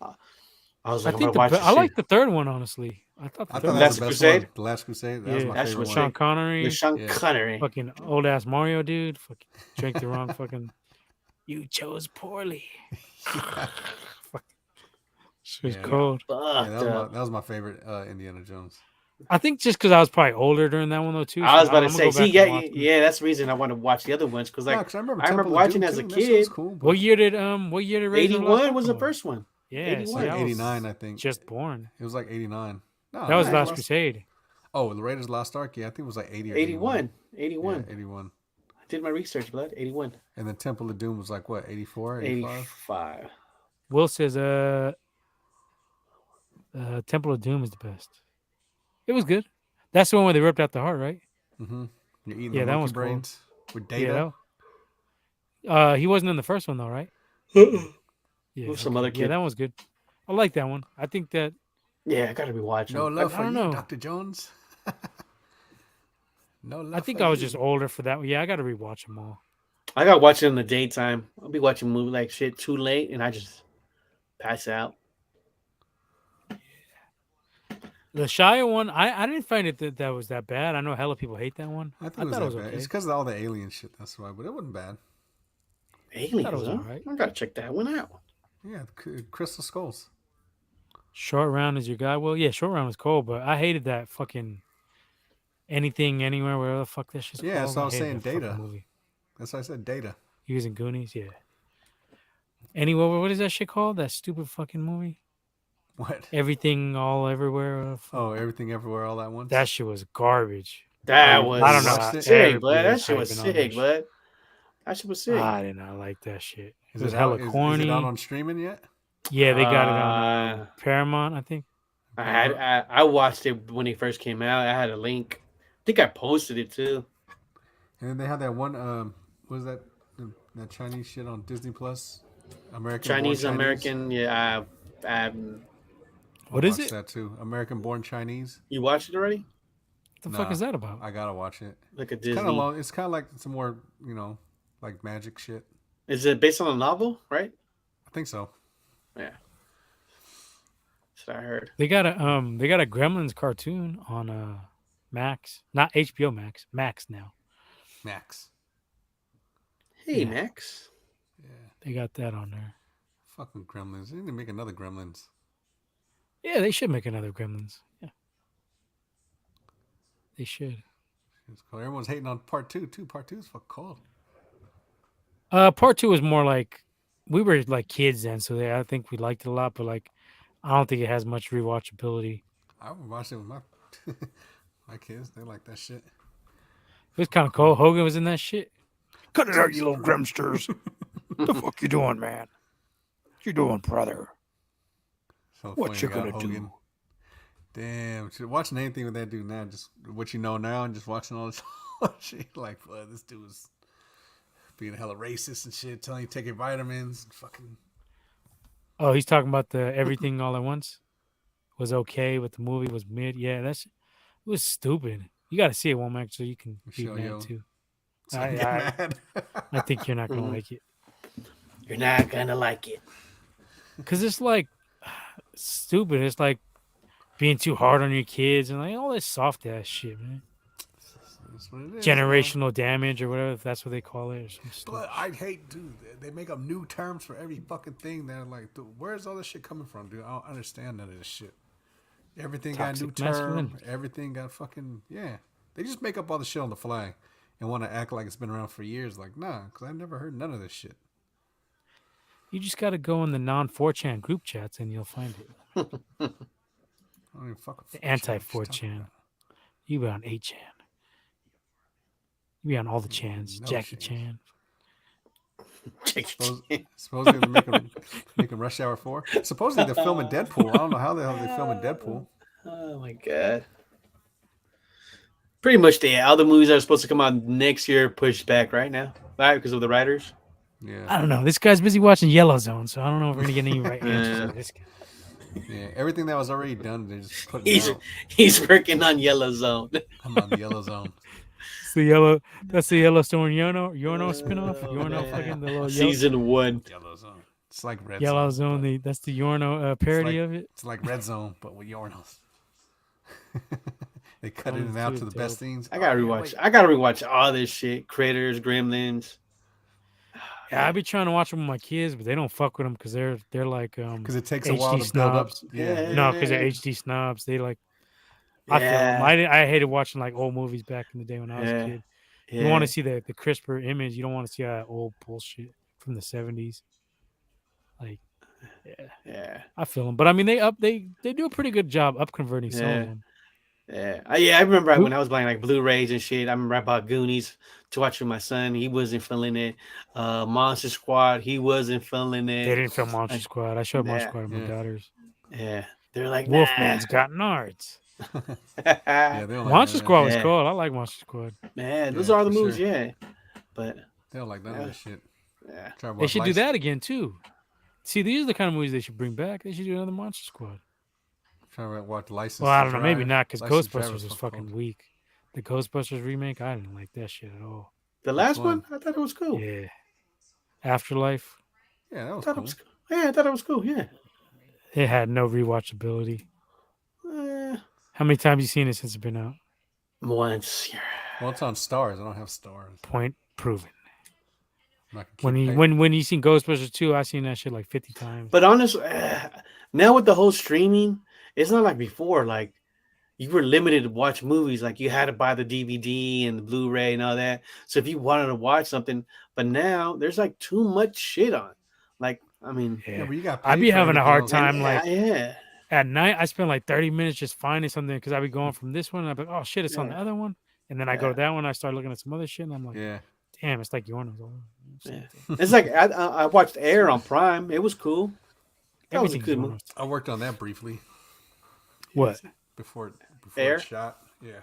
S3: I was
S2: I
S3: like, I'm
S2: think
S3: gonna watch.
S2: I like the third one, honestly. I thought the
S1: I
S2: third
S1: thought
S2: one
S1: that
S3: Last
S1: was the best
S3: Crusade?
S1: one. The Last Crusade. That was
S2: Yeah,
S1: my
S3: that's
S1: favorite
S3: what
S1: one.
S2: Sean Connery.
S3: the Sean
S1: Yeah.
S3: Connery.
S2: Fucking old ass Mario dude. Fucking drank the wrong fucking. You chose poorly. Fuck. She was
S1: Yeah.
S2: cold.
S3: Fuck,
S1: that was my favorite Indiana Jones.
S2: I think just because I was probably older during that one though too.
S3: I was
S2: so
S3: about to
S2: I'm
S3: say,
S2: gonna go
S3: see,
S2: back and watch them.
S3: that's the reason I want to watch the other ones because
S1: Yeah,
S3: like
S1: 'cause I remember,
S3: I remember
S1: Temple of
S3: watching
S1: Doom,
S3: as a
S1: too, and that shit
S3: kid.
S1: was cool, but
S2: What year did Raiders of the Lost
S3: 81
S2: Ark
S3: was the
S2: come out?
S3: first one.
S2: Yeah,
S3: 81.
S2: so
S1: like
S2: that was
S1: 89, I think.
S2: just born.
S1: It was like 89. No,
S2: That was
S1: no,
S2: Last Crusade.
S1: Oh, the Raiders of the Lost Ark. Yeah, I think it was like 80 or
S3: 81.
S1: 81.
S3: 81.
S1: Yeah, 81.
S3: I did my research, blood. 81.
S1: And then Temple of Doom was like what, 84, 85?
S3: 85.
S2: Will says Temple of Doom is the best. It was good. That's the one where they ripped out the heart, right?
S1: Mm-hmm. You're eating
S2: Yeah,
S1: the
S2: that
S1: monkey
S2: was cool.
S1: brains with Data.
S2: Yeah. He wasn't in the first one though, right? Yeah.
S3: With some other
S2: Yeah,
S3: kid.
S2: that was good. I like that one. I think that
S3: Yeah, I gotta be watching.
S1: No love
S2: I
S1: for
S2: don't
S1: you,
S2: know.
S1: Dr. Jones. No love
S2: I think
S1: for
S2: I was
S1: you.
S2: just older for that one. Yeah, I got to rewatch them all.
S3: I gotta watch it in the daytime. I'll be watching a movie like shit too late, and I just pass out.
S2: The Shia one, I didn't find it that was that bad. I know hella people hate that one.
S1: I think it was
S2: thought
S1: that bad.
S2: okay.
S1: It's because of all the alien shit. That's why, but it wasn't bad.
S3: Aliens,
S2: was
S3: huh?
S2: alright.
S3: I gotta check that one out.
S1: Yeah, Crystal Skulls.
S2: Short Round is your guy. Well, yeah, Short Round was cool, but I hated that fucking anything, anywhere, wherever the fuck that shit's
S1: Yeah,
S2: called.
S1: that's what I was
S2: hated
S1: saying,
S2: that fucking
S1: Data.
S2: movie.
S1: That's why I said Data.
S2: He was in Goonies, yeah. Anyway, what is that shit called? That stupid fucking movie?
S1: What?
S2: Everything, all, everywhere.
S1: Oh, Everything Everywhere All at Once.
S2: That shit was garbage.
S3: That was
S2: I don't know.
S1: watched it?
S3: sick,
S2: Everybody
S3: blood. That
S2: was
S3: shit was
S2: hyping on that
S3: sick,
S2: shit.
S3: blood. That shit was sick.
S2: I did not like that shit.
S1: Is
S2: It was
S1: it
S2: hella
S1: is
S2: corny.
S1: it out on streaming yet?
S2: Yeah, they got it on
S3: Uh,
S2: Paramount, I think.
S3: I watched it when it first came out. I had a link. I think I posted it too.
S1: And then they have that one. What is that? That Chinese shit on Disney Plus. American Born
S3: Chinese
S1: Chinese.
S3: American. Yeah, I
S1: I
S2: What is
S1: watched
S2: it?
S1: that too. American Born Chinese.
S3: you watched it already?
S2: What the fuck
S1: Nah,
S2: is that about?
S1: I gotta watch it.
S3: Like a
S1: It's kind of
S3: Disney.
S1: long. It's kind of like some more, like magic shit.
S3: Is it based on a novel? Right?
S1: I think so.
S3: Yeah, that's what I heard.
S2: They got a Gremlins cartoon on Max, not HBO Max, Max now.
S1: Max.
S3: Hey,
S2: Yeah,
S3: Max.
S1: Yeah.
S2: they got that on there.
S1: Fucking Gremlins. They need to make another Gremlins.
S2: Yeah, they should make another Gremlins. Yeah, they should.
S1: It's cool. Everyone's hating on part two too. Part two is fucking cool.
S2: Part two was more like we were like kids then, so I think we liked it a lot, but like I don't think it has much rewatchability.
S1: I would watch it with my my kids. They like that shit.
S2: It was kind of cool. Hogan was in that shit. Cut it out, you little Gremsters. The fuck you doing, man? What you doing, brother?
S1: So
S2: What
S1: funny,
S2: you
S1: they got
S2: gonna
S1: Hogan.
S2: do?
S1: Damn, watching anything with that dude now, just what you know now, and just watching all this shit. Like, this dude was being hella racist and shit, telling you to take your vitamins. And fucking.
S2: Oh, he's talking about the everything all at once was okay, but the movie was mid. Yeah, it was stupid. You got to see it, Womack, so you can be
S1: Show
S2: mad
S1: yo.
S2: too.
S1: So I get mad.
S2: I think you're not gonna
S3: Mhm.
S2: like it
S3: You're not gonna like it.
S2: because it's like stupid. It's like being too hard on your kids and like all this soft ass shit, man.
S1: That's what it is.
S2: Generational damage or whatever, if that's what they call it. Or some stupid
S1: But
S2: shit.
S1: I hate, dude. They make up new terms for every fucking thing. They're like, dude, where's all this shit coming from, dude? I don't understand none of this shit. Everything got a new
S2: Toxic
S1: term.
S2: masculinity.
S1: Everything got fucking They just make up all the shit on the fly and want to act like it's been around for years. Like, nah, because I never heard none of this shit.
S2: You just got to go in the non 4chan group chats and you'll find it.
S1: I don't even fuck with
S2: The
S1: 4chan.
S2: anti
S1: What you talking
S2: 4chan.
S1: about?
S2: You be on 8chan. You be on all the chans.
S1: No
S2: Jackie
S1: shit.
S2: Chan.
S1: Supposedly they're making Rush Hour 4. Supposedly they're filming Deadpool. I don't know how the hell they're filming Deadpool.
S3: Oh my god. Pretty much the all the movies that are supposed to come out next year pushed back right now. Right? Because of the writers.
S1: Yeah.
S2: I don't know. This guy's busy watching Yellowzone, so I don't know if we're gonna get any right answers out of this guy.
S1: Yeah. Everything that was already done, they just put
S3: He's
S1: it out.
S3: he's working on Yellow Zone.
S1: I'm on the Yellow Zone.
S2: That's the Yellowstone Yorno spinoff.
S3: Oh,
S2: Yorno
S3: man.
S2: fucking the little
S3: Season 1.
S1: Yellow Zone. It's like Red
S2: Yellow
S1: Zone.
S2: Zone. That's the Yorno parody
S1: like-
S2: of it.
S1: It's like Red Zone, but with Yornos. They cut it
S2: Sounds
S1: out
S2: too
S1: to the best
S2: dope.
S1: scenes.
S3: I gotta
S1: Oh, yeah,
S3: rewatch.
S1: wait.
S3: I gotta rewatch all this shit. Critters, Gremlins.
S2: Yeah, I be trying to watch them with my kids, but they don't fuck with them because they're like
S1: Because it takes a
S2: HD
S1: while to build up.
S2: snobs.
S1: Yeah.
S2: No, because they're HD snobs. They like. I feel them.
S3: Yeah.
S2: I hated watching like old movies back in the day when I was a
S3: Yeah.
S2: kid.
S3: Yeah.
S2: You want to see the crisper image. You don't want to see that old bullshit from the 70s. Like, yeah,
S3: Yeah.
S2: I feel them. But I mean, they do a pretty good job up converting some
S3: Yeah.
S2: of them.
S3: Yeah, I remember
S2: Who-
S3: when I was buying like Blu-rays and shit. I remember I bought Goonies to watch with my son. He wasn't feeling it. Monster Squad, he wasn't feeling it.
S2: They didn't film Monster
S3: Like,
S2: Squad. I showed Monster
S3: yeah,
S2: Squad to my
S1: yeah.
S2: daughters.
S3: Yeah, they're like
S2: Wolfman's got nards.
S1: Yeah, they don't like
S2: Monster
S1: none of
S2: Squad was
S3: Yeah.
S2: cool. I like Monster Squad.
S3: Man, those
S1: Yeah,
S3: are all the
S1: for
S3: movies.
S1: sure.
S3: Yeah, but
S1: They don't like none of this shit.
S3: yeah,
S1: Try to
S2: They
S1: watch
S2: should do
S1: Lights-
S2: that again too. See, these are the kind of movies they should bring back. They should do another Monster Squad.
S1: Try to watch License.
S2: Well, I
S1: to
S2: don't know. Maybe
S1: Drive.
S2: not because
S1: License to Drive
S2: Ghostbusters was fucking
S1: cold.
S2: weak. The Ghostbusters remake, I didn't like that shit at all.
S3: the last
S1: one?
S3: one I thought it was cool.
S2: Yeah. Afterlife,
S1: Yeah, that
S3: I
S1: was
S3: thought
S1: cool.
S3: it was. Yeah, I thought it was cool. Yeah.
S2: it had no rewatchability.
S3: Eh,
S2: How many times you seen it since it's been out?
S3: once. Yeah.
S1: Well, it's on Stars. I don't have Stars.
S2: Point proven.
S1: I'm not gonna
S2: When
S1: keep
S2: you
S1: paying.
S2: when you seen Ghostbusters 2, I seen that shit like 50 times.
S3: But honestly, now with the whole streaming, it's not like before. Like you were limited to watch movies. Like you had to buy the DVD and the Blu-ray and all that. So if you wanted to watch something, but now there's like too much shit on. Like I mean,
S1: Yeah, but you got.
S2: I'd be having a hard
S1: everything else.
S2: time, like
S3: yeah,
S2: at night. I spend like 30 minutes just finding something because I'd be going from this one and I'd be like, oh shit, it's on the
S3: Yeah.
S2: other one. And then I go
S3: Yeah.
S2: to that one, I start looking at some other shit, and I'm like,
S1: Yeah.
S2: damn, it's like yours.
S3: yeah. It's like I watched Air on Prime. It was cool. That was a good movie.
S1: I worked on that briefly
S2: What?
S1: before
S3: Air?
S1: it shot. Yeah.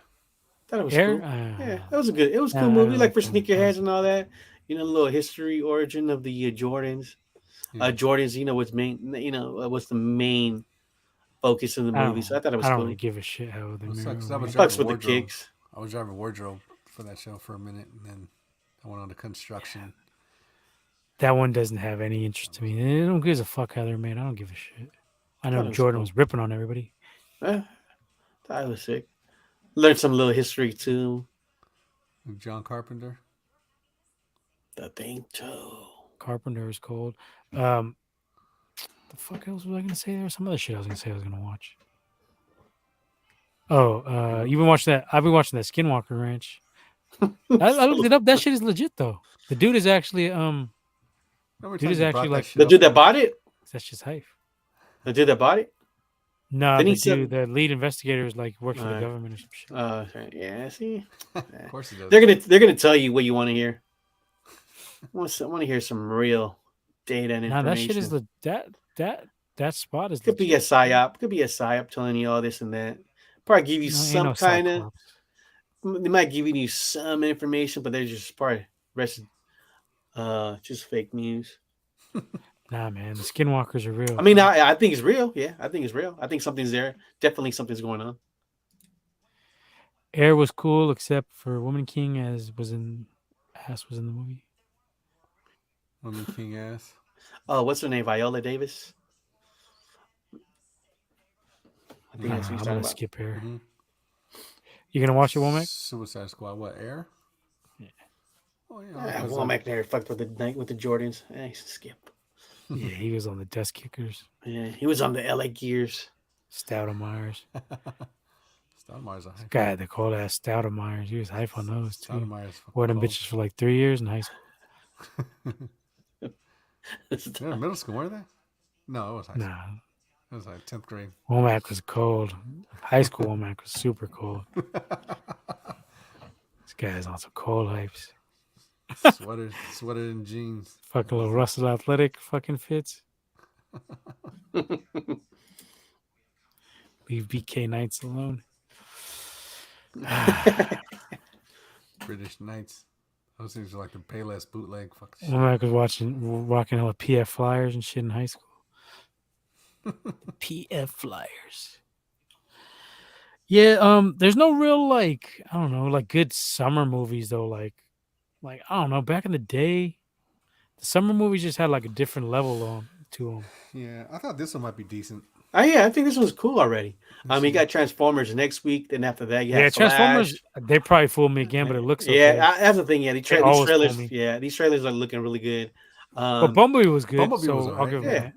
S3: Thought it was
S2: Air.
S3: cool. Yeah, that was a good. It was a cool
S2: I
S3: movie,
S2: don't
S3: like
S2: like
S3: for
S2: them.
S3: sneakerheads and all that. A little history origin of the Jordans.
S1: Yeah.
S3: Jordans, what's main. What's the main focus of the movie. So I thought it
S2: I
S3: was
S2: don't really
S3: cool.
S2: give a shit how they
S1: Well, it
S2: marry
S1: sucks.
S2: or
S1: I was
S2: win.
S1: driving
S3: Fucks with the
S1: wardrobe.
S3: kicks.
S1: I was driving wardrobe for that show for a minute, and then I went on to construction.
S2: That one doesn't have any interest to me. They don't give a fuck how they're made. I don't give a shit. I know
S3: Thought it was
S2: Jordan
S3: cool.
S2: was ripping on everybody.
S3: Thought it was sick. Learned some little history too.
S1: John Carpenter.
S3: The thing too.
S2: Carpenter is cold. The fuck else was I gonna say? There was some other shit I was gonna say I was gonna watch. Oh, you've been watching that? I've been watching that Skinwalker Ranch. I looked it up. That shit is legit though. The dude is actually
S1: How many
S2: Dude
S1: times
S2: is
S1: you
S2: actually
S1: brought that
S2: like-
S1: shit
S3: The
S1: up
S3: dude that
S1: for?
S3: bought it.
S2: that's just hype.
S3: The dude that bought it.
S2: No,
S3: Then he
S2: the
S3: said-
S2: dude, the lead investigator is like works for the
S3: Alright.
S2: government or some shit.
S3: Yeah. See,
S1: Of course he does.
S3: they're gonna tell you what you want to hear. I want to hear some real data and
S2: Nah,
S3: information.
S2: that shit is that spot is
S3: Could be a psyop. Could be a psyop telling you all this and that. Probably give you some kind of. They might give you some information, but they're just probably rest just fake news.
S2: Nah, man, the Skinwalkers are real.
S3: I mean, I think it's real. Yeah, I think it's real. I think something's there. Definitely something's going on.
S2: Air was cool, except for Woman King was in the movie.
S1: Woman King ass.
S3: Oh, what's her name? Viola Davis. I think
S2: Nah,
S3: that's what
S2: I'm
S3: he's
S2: gonna
S3: talking about.
S2: skip Air.
S1: Mm-hmm.
S2: You gonna watch it, Womack?
S1: Suicide Squad. What, Air?
S2: Yeah.
S1: Oh yeah.
S3: Yeah,
S1: because,
S3: Womack there fucked with the night with the Jordans. He's a skip.
S2: Yeah, he was on the Dust Kickers,
S3: Yeah, he was on the LA Gears.
S2: Stoudemire's.
S1: Stoudemire's a hype.
S2: Guy had the cold ass Stoudemire's. He was hype on those too.
S1: Stoudemire's fucking
S2: Wore them
S1: cold.
S2: bitches for like 3 years in high school.
S1: They're in middle school, weren't they? No, it was high school.
S2: Nah,
S1: It was like 10th grade.
S2: Womack was cold. High school Womack was super cold. This guy's on some cold hypes.
S1: Sweater and jeans.
S2: Fucking little Russell Athletic fucking fits. Leave BK Knights alone.
S1: British Knights. Those things are like the Payless bootleg. Fuck shit.
S2: Womack was rocking all the PF Flyers and shit in high school. PF Flyers. Yeah, there's no real like I don't know like good summer movies though. Like I don't know. Back in the day, the summer movies just had like a different level to them.
S1: Yeah, I thought this one might be decent.
S3: Yeah, I think this one's cool already.
S1: Let's
S3: You
S1: see.
S3: got Transformers next week. Then after that, you have
S2: Yeah,
S3: Flash.
S2: Transformers. They probably fooled me again, but it looks okay.
S3: Yeah, that's the thing. Yeah, these
S2: always
S3: trailers.
S2: fool me.
S3: Yeah, these trailers are looking really good.
S2: But Bumblebee was good,
S1: Bumblebee
S2: so
S1: was
S2: I'll
S1: alright,
S2: give him
S3: yeah.
S2: that.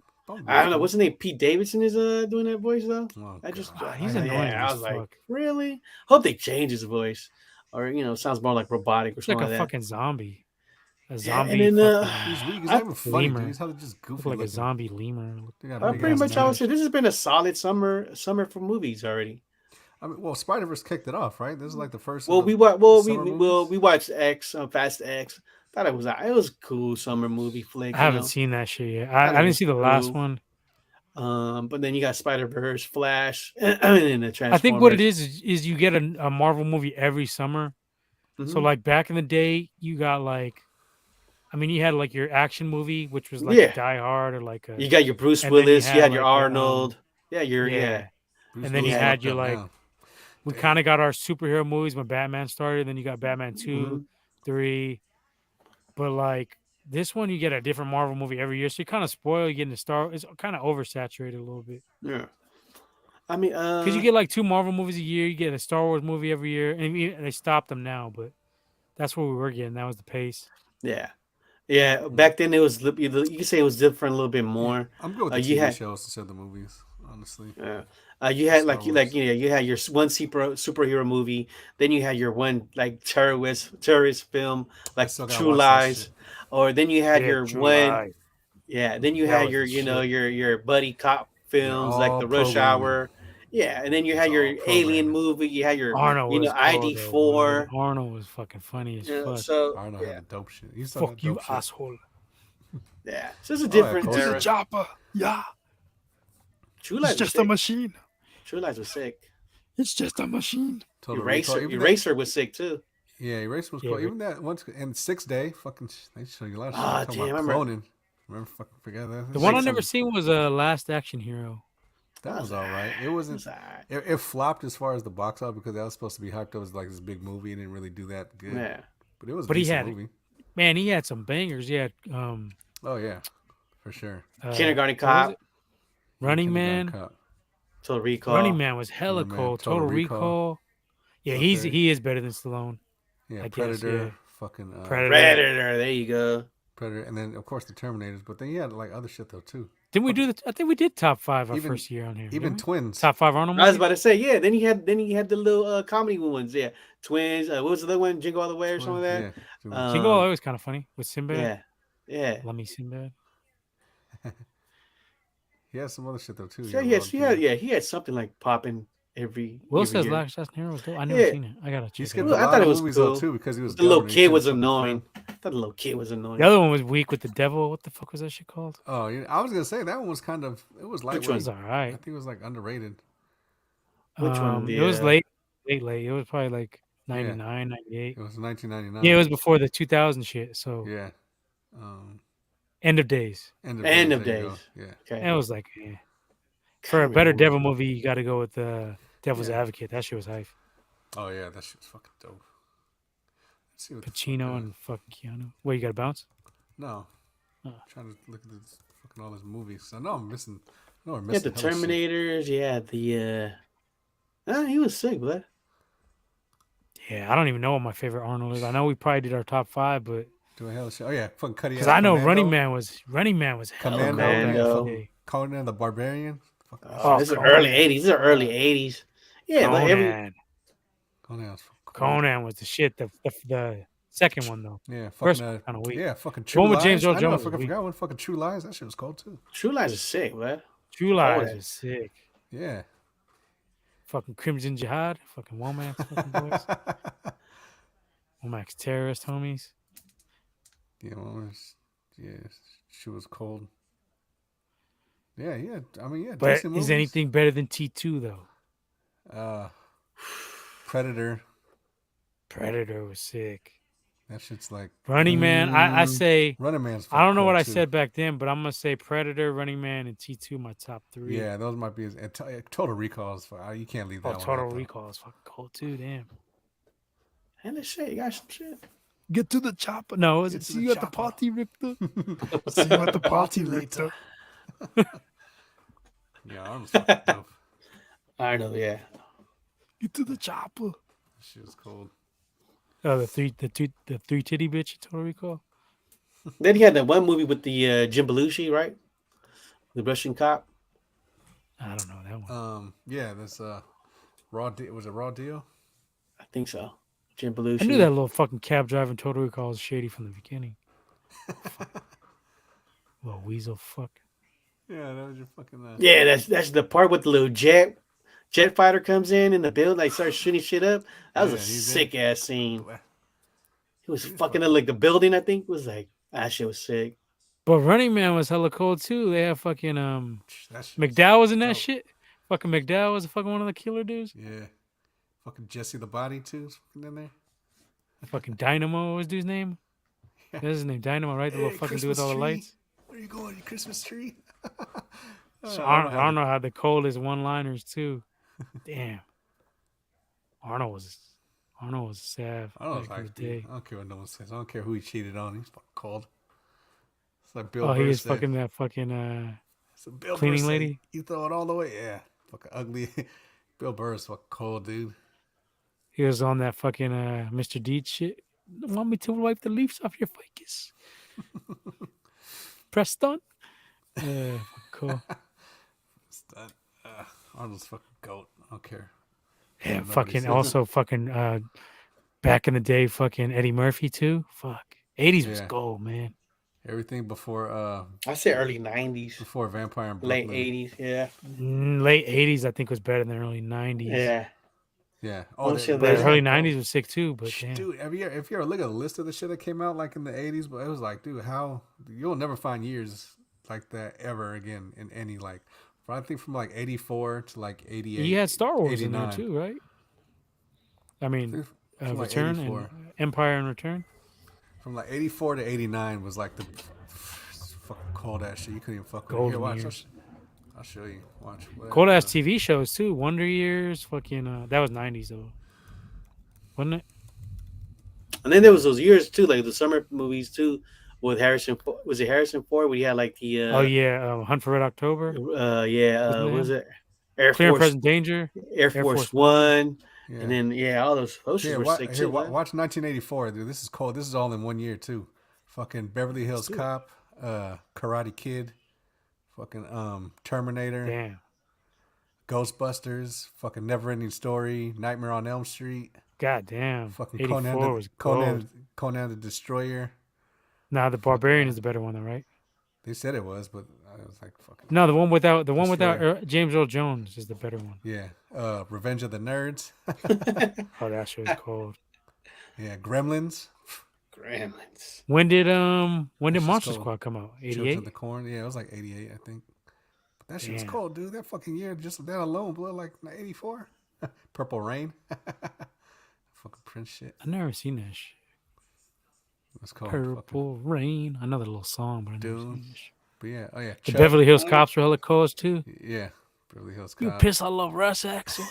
S3: I don't know what's his name. Pete Davidson is doing that voice though.
S1: Oh,
S3: I just
S1: God.
S2: He's annoying
S3: I
S2: as
S3: was like,
S2: fuck.
S3: really? Hope they change his voice, or sounds more like robotic or
S2: It's like
S3: something
S2: a
S3: like that.
S2: fucking zombie. A
S3: Yeah,
S2: zombie.
S3: and then,
S2: fucking-
S1: He's weak. He's not even funny,
S2: lemur.
S1: dude. He's how just goofy
S2: look like a
S1: looking.
S2: zombie lemur.
S1: They got
S3: pretty
S1: big-ass
S3: much, I would
S1: nose.
S3: say this has been a solid summer for movies already.
S1: I mean, well, Spider-Verse kicked it off, right? This is like the first.
S3: Well,
S1: of the summer
S3: we
S1: movies?
S3: watched Fast X. Thought it was a cool summer movie flick.
S2: I haven't seen that shit yet. I didn't see the last one.
S3: But then you got Spider-Verse, Flash, and then the Transformers.
S2: I think what it is you get a Marvel movie every summer. So
S3: Mhm.
S2: like back in the day, you got like, I mean, you had like your action movie, which was like a Die Hard or like a.
S3: You got your Bruce
S2: and then you
S3: Willis. You
S2: had,
S3: had your
S2: like,
S3: Arnold.
S1: Bruce
S2: and then
S1: Willis
S2: you
S1: is
S2: had
S1: up
S2: your
S1: there
S2: like.
S1: now.
S2: We kind of got our superhero movies when Batman started. Then you got Batman 2,
S3: Mhm.
S2: 3. But like this one, you get a different Marvel movie every year. So you kind of spoil. You get into Star. It's kind of oversaturated a little bit.
S3: Yeah. I mean,
S2: Because you get like 2 Marvel movies a year. You get a Star Wars movie every year. And they stopped them now. But that's what we were getting. That was the pace.
S3: yeah. Back then it was you can say it was different a little bit more.
S1: I'm good with the
S3: you
S1: TV
S3: had-
S1: shows instead of the movies, honestly.
S3: Yeah. You had
S1: Star
S3: you had your one superhero movie, then you had your one like terrorist film like
S1: still gotta
S3: True
S1: watch that
S3: Lies,
S1: shit.
S3: or then you had
S2: Yeah,
S3: your
S2: True
S3: one
S2: Lies.
S3: then you
S2: That
S3: had
S2: was
S3: your
S2: the
S3: your buddy cop films like
S1: all
S3: the Rush
S1: programming.
S3: Hour, and then you had
S1: It's
S3: your
S1: all
S3: Alien
S1: programming.
S3: movie, you had your
S2: Arnold was
S3: ID4.
S2: cold, though, Arnold was fucking funny as fuck.
S3: So
S1: Arnold had the dope shit. He saw
S2: Fuck
S1: that
S2: you,
S1: dope shit.
S2: asshole.
S3: so it's a different
S1: cool.
S3: era.
S4: chopper. Yeah.
S3: True Lies was
S4: It's just a
S3: sick.
S4: machine.
S3: True Lies was sick.
S2: It's just a machine.
S1: Total Recall.
S3: Eraser,
S1: Even
S3: Eraser was sick too.
S1: yeah, Eraser was
S2: Yeah,
S1: cool. Even that once and 6 Day, fucking, they show you a lot of shit.
S3: Ah,
S1: Talking
S3: damn,
S1: about
S3: I remember.
S1: cloning. Remember, fucking forget that.
S2: The
S1: That
S2: one
S1: shit
S2: I
S3: Like
S1: was-
S2: never
S3: some.
S2: seen was Last Action Hero.
S1: that was all right. It
S3: It
S1: wasn't.
S3: was alright.
S1: It flopped as far as the box office because that was supposed to be hyped up as like this big movie and didn't really do that good.
S3: Yeah.
S1: But it was a
S2: But he
S1: decent
S2: had
S1: movie.
S2: Man, he had some bangers. He had
S1: Oh yeah, for sure.
S3: Kindergarten
S2: what was
S3: Cop,
S2: it? Running
S1: Kindergarten
S2: Man.
S1: Cop.
S3: Total Recall.
S2: Running Man was hella
S1: Running Man,
S2: cold.
S1: Total
S2: Total
S1: Recall.
S2: Recall. Yeah,
S1: Up
S2: he
S1: there.
S2: is better than Stallone.
S1: Yeah,
S2: I guess,
S1: Predator.
S2: yeah.
S1: Fucking
S2: Predator.
S3: Predator. There you go.
S1: Predator, and then of course the Terminators. But then you had like other shit though too.
S2: Didn't we do the? I think we did top 5 our
S1: Even-
S2: first year on here.
S1: Even
S2: didn't we?
S1: Twins.
S2: Top 5 Arnold
S3: I was
S2: movies.
S3: about to say, yeah. Then he had the little comedy ones. Yeah, Twins. What was the other one? Jingle All the Way or something like that.
S1: Yeah.
S2: Jingle All the Way was kind of funny with Sinbad.
S3: Yeah. Yeah.
S2: Lummy Sinbad.
S1: He had some other shit though too.
S3: So, he had something like popping every.
S2: Will
S3: every
S2: says
S3: year.
S2: Last Action Hero was dope. I never
S3: Yeah.
S2: seen it. I gotta
S1: He
S2: check it
S1: skipped
S2: out.
S3: Well,
S1: a
S3: I
S1: lot
S3: thought
S1: of
S3: it was
S1: movies
S3: cool.
S1: though too because he was
S3: The little
S1: governor. He
S3: kid
S1: couldn't
S3: was
S1: fucking
S3: annoying.
S1: film.
S3: I thought the little kid was annoying.
S2: The other one was Weak with the Devil. What the fuck was that shit called?
S1: Oh, yeah, I was gonna say that one was kind of it was
S3: Which
S2: It
S1: lightweight.
S2: was all
S1: I
S2: right.
S1: think it was like underrated.
S3: Which one?
S2: It was
S3: The,
S2: late. It was probably like
S1: Yeah.
S2: 99, 98.
S1: It was 1999.
S2: Yeah, it was before the 2000 shit. So
S1: Yeah.
S2: End of Days.
S1: End
S3: End
S1: of
S3: of
S1: Days. There you
S3: Days.
S1: go. Yeah.
S3: Okay.
S2: And it was like, for a
S3: Can't
S2: better
S3: remember.
S2: devil movie, you got to go with Devil's
S1: Yeah.
S2: Advocate. That shit was hype.
S1: Oh yeah, that shit was fucking dope. Let's see what the
S2: Pacino
S1: fuck,
S2: and fucking Keanu. Wait, you got to bounce?
S1: no.
S2: Oh.
S1: Trying to look at this fucking all these movies. I know I'm missing. I know we're
S3: You had
S1: missing.
S3: the
S1: hella shit.
S3: Terminators. Yeah, the. He was sick, but
S2: Yeah, I don't even know what my favorite Arnold is. I know we probably did our top 5, but
S1: Doing hella shit. Oh yeah, fucking Cuddy.
S2: because I know Running Man was hella
S1: Commando.
S2: cold back in the
S3: Commando.
S2: day.
S1: Conan the Barbarian. Fucking
S3: this is
S2: Conan.
S3: early '80s. These are early '80s. Yeah, like
S2: Conan.
S1: Conan was fucking cool.
S2: Conan was the shit. The second one though.
S1: Yeah,
S2: First
S1: fucking
S2: one kind of weak.
S1: yeah, fucking True
S2: one with
S1: Lies.
S2: James Earl
S1: I know,
S2: Jones
S1: I
S2: was
S1: fucking
S2: weak.
S1: forgot one. Fucking True Lies. That shit was cold too.
S3: True Lies is sick, man.
S2: True Lies
S3: that.
S2: was sick.
S1: Yeah.
S2: Fucking Crimson Jihad. Fucking Womack's fucking boys. Womack's terrorist homies.
S1: Yeah, well, she was cold. Yeah, yeah. I mean, yeah.
S2: But
S1: decent
S2: is
S1: movies.
S2: anything better than T2 though?
S1: Predator?
S2: Predator was sick.
S1: That shit's like
S2: Running Man. I say
S1: Running Man's.
S2: I don't know
S1: fucking
S2: what
S1: cold,
S2: I
S1: too.
S2: said back then, but I'm gonna say Predator, Running Man, and T2 my top 3.
S1: Yeah, those might be. Total Recall is. You can't leave that
S2: Oh,
S1: one.
S2: Total
S1: out, though.
S2: Recall is fucking cold too. Damn.
S3: And they say you got some shit.
S2: Get to the chopper. No,
S1: Get to the chopper.
S2: Richter. See you at the party later.
S1: Yeah, Arnold's fucking dope.
S3: I know, yeah.
S2: Get to the chopper.
S1: That shit was cold.
S2: Oh, the three titty bitch. Total Recall.
S3: Then he had that one movie with the Jim Belushi, right? The Russian cop.
S2: I don't know that one.
S1: Yeah, this Raw Deal. Was it Raw Deal?
S3: I think so. Jim Belushi.
S2: I knew that little fucking cab driving Total Recall was shady from the beginning. Little weasel fuck.
S1: Yeah, that was your fucking.
S3: Yeah, that's the part with the little jet fighter comes in the building, like starts shooting shit up. That was
S1: Yeah,
S3: a
S1: he's
S3: sick ass scene.
S1: Well,
S3: He was fucking up like the building. I think was like that shit was sick.
S2: But Running Man was hella cold too. They have fucking
S1: that shit was
S2: McDowell was in that
S1: dope.
S2: shit. Fucking McDowell was fucking one of the killer dudes.
S1: Yeah, fucking Jesse the Body too. is fucking in there.
S2: Fucking Dynamo was dude's name. That's his name, Dynamo, right? The little fucking dude with all the lights.
S1: Where you going, you Christmas tree?
S2: So Arnold had the coldest one-liners too. Damn. Arnold was a sav
S1: I don't,
S2: back in
S1: like,
S2: the day.
S1: I don't care what no one says. I don't care who he cheated on. He's fucking cold. It's like Bill
S2: Oh,
S1: Burr
S2: he was
S1: said.
S2: fucking that fucking
S1: So Bill
S2: cleaning
S1: Burr said,
S2: lady?
S1: You throw it all the way? Yeah. Fucking ugly. Bill Burr is fucking cold, dude.
S2: he was on that fucking Mr. Deeds shit. Want me to wipe the leaves off your ficus? Pressed on? Yeah, cool.
S1: Arnold's fucking goat. I don't care.
S2: Yeah,
S1: Nobody
S2: fucking
S1: says
S2: also fucking back in the day, fucking Eddie Murphy too. Fuck. 80s was
S1: Yeah.
S2: gold, man.
S1: Everything before
S3: I say early '90s,
S1: before Vampire in
S3: late
S1: Brooklyn.
S3: '80s. Yeah,
S2: Late 80s, I think, was better than early 90s.
S3: yeah.
S1: Yeah.
S3: Oh, shit,
S2: But
S3: there's
S2: early
S3: like-
S2: 90s was sick too, but damn.
S1: Dude, if you ever look at the list of the shit that came out like in the 80s, but it was like, dude, how you'll never find years like that ever again in any like I think from like 84 to like 88.
S2: He had Star Wars in there
S1: 89.
S2: too, right? I
S1: I
S2: mean,
S1: think from like
S2: Return
S1: 84.
S2: and Empire and Return.
S1: From like 84 to 89 was like the fucking cold ass shit. You couldn't even fuck with it. Here,
S2: Golden
S1: watch.
S2: years.
S1: I'll show you. Watch.
S2: Cold ass TV shows too. Wonder Years. Fucking. That was '90s though, wasn't it?
S3: And then there was those years too, like the summer movies too, with Harrison. Was it Harrison Ford? We had like the
S2: Oh yeah, Hunt for Red October.
S3: what was it? Air
S2: Clear and
S3: Force,
S2: Present Danger.
S3: Air Force One,
S1: Yeah.
S3: and then all those posters were sick too.
S1: Watch 1984, dude. This is cold. This is all in 1 year too. Fucking Beverly Hills Cop, Karate Kid, fucking Terminator,
S2: Damn.
S1: Ghostbusters, fucking Neverending Story, Nightmare on Elm Street,
S2: God damn.
S1: fucking
S2: 84 was gold.
S1: Conan the Destroyer.
S2: Nah, the Barbarian is the better one though, right?
S1: They said it was, but I was like, fucking.
S2: No, the one without
S1: Destroyer.
S2: James Earl Jones is the better one.
S1: Yeah. Revenge of the Nerds.
S2: Oh, that shit was cold.
S1: Yeah. Gremlins.
S3: Gremlins.
S2: When did
S1: shit's
S2: Monster
S1: cold.
S2: Squad come out?
S1: Children
S2: 88.
S1: of the Corn. Yeah, it was like 88, I think. But that shit was
S2: Damn.
S1: cold, dude. That fucking year, just that alone, blew like 84. Purple Rain. Fucking Prince shit.
S2: I never seen that shit.
S1: It's called
S2: Purple Rain. I know that little song, but I never
S1: Dune.
S2: seen that shit.
S1: But yeah, oh yeah.
S2: The
S1: Chuck.
S2: Beverly Hills Cops were hella cold too.
S1: Yeah. Beverly Hills
S2: You
S1: Cop.
S2: piss all over us, Axel.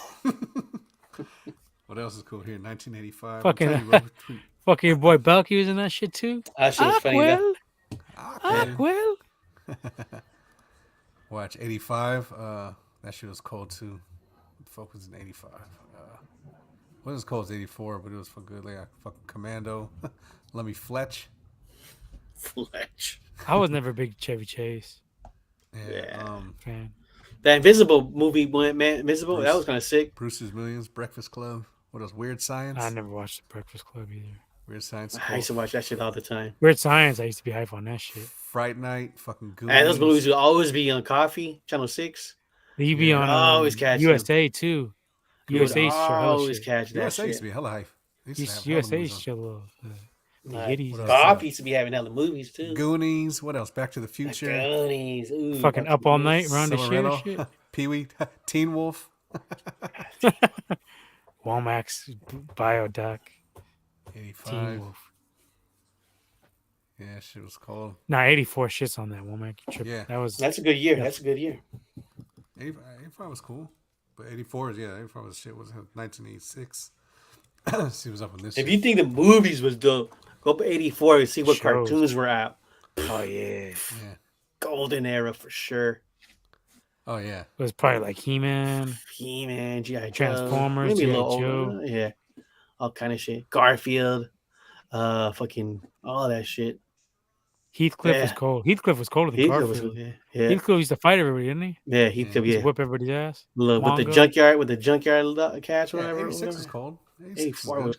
S1: What else is cool here? 1985.
S2: Fucking-
S1: I'm telling you,
S2: Fucking your boy Belky was in that shit too.
S3: That shit was funny. Though.
S2: Well.
S1: Watch 85. That shit was cold too. Fuck was in 85. What was cold as 84, but it was for good. Like fucking Commando. Let me Fletch.
S3: Fletch.
S2: I was never a big Chevy Chase
S3: Yeah.
S2: fan.
S3: That Invisible movie went, man. Invisible,
S1: Bruce.
S3: that was kind of sick.
S1: Bruce's Millions, Breakfast Club. What else? Weird Science.
S2: I never watched the Breakfast Club either.
S1: Weird Science.
S3: I used to watch that shit all the time.
S2: Weird Science. I used to be hype on that shit.
S1: Fright Night. Fucking Goonies.
S3: And those movies would always be on Coffee, Channel 6.
S2: He be
S1: Yeah.
S2: on
S3: Always catch
S2: USA too.
S3: You would
S2: USA used to show hella
S3: always
S2: shit.
S3: catch that
S1: USA used
S3: shit.
S1: to be hella hype. They used to have hella
S2: USA
S1: movies
S2: used to
S1: on.
S2: show little the
S3: Like,
S2: hitties.
S1: what else?
S3: Coffee used to be having hella movies too.
S1: Goonies. What else? Back to the Future.
S3: Goonies. Ooh,
S2: Fucking
S3: Back
S2: Up
S3: to
S2: All
S3: the
S2: Night,
S3: Movies.
S2: Round the Share
S1: Silverado.
S2: shit.
S1: Pee Wee. Teen Wolf.
S2: Womack's Bioduck.
S1: 85.
S2: Teen Wolf.
S1: Yeah, shit was cold.
S2: Nah, 84 shits on that Womack. You tripping.
S1: Yeah.
S2: That was
S3: That's a good year.
S2: Yeah.
S3: That's a good year.
S1: 85 was cool. But 84 is, 85 was shit. Was 1986. See what's up with this
S3: If
S1: shit.
S3: you think the movies was dope, go up 84 and see what
S2: Shows.
S3: cartoons were out.
S2: oh yeah.
S1: Yeah.
S3: Golden era for sure.
S1: Oh, yeah.
S2: It was probably like He-Man.
S3: He-Man, G.I. Joe.
S2: Transformers,
S3: Maybe a
S2: G.I.
S3: little
S2: Joe.
S3: older. Yeah. All kind of shit. Garfield. Fucking all that shit.
S2: Heathcliff was
S3: Yeah.
S2: cold. Heathcliff was colder than
S3: Heathcliff was
S2: Garfield.
S3: yeah.
S2: Heathcliff used to fight everybody, didn't he?
S3: Yeah, Heathcliff,
S2: He used
S3: yeah.
S2: to whip everybody's ass.
S3: Look, with the
S2: Mongo.
S3: junkyard cats,
S1: Yeah,
S3: whatever.
S1: 86 is cold. 86 is
S3: 84 was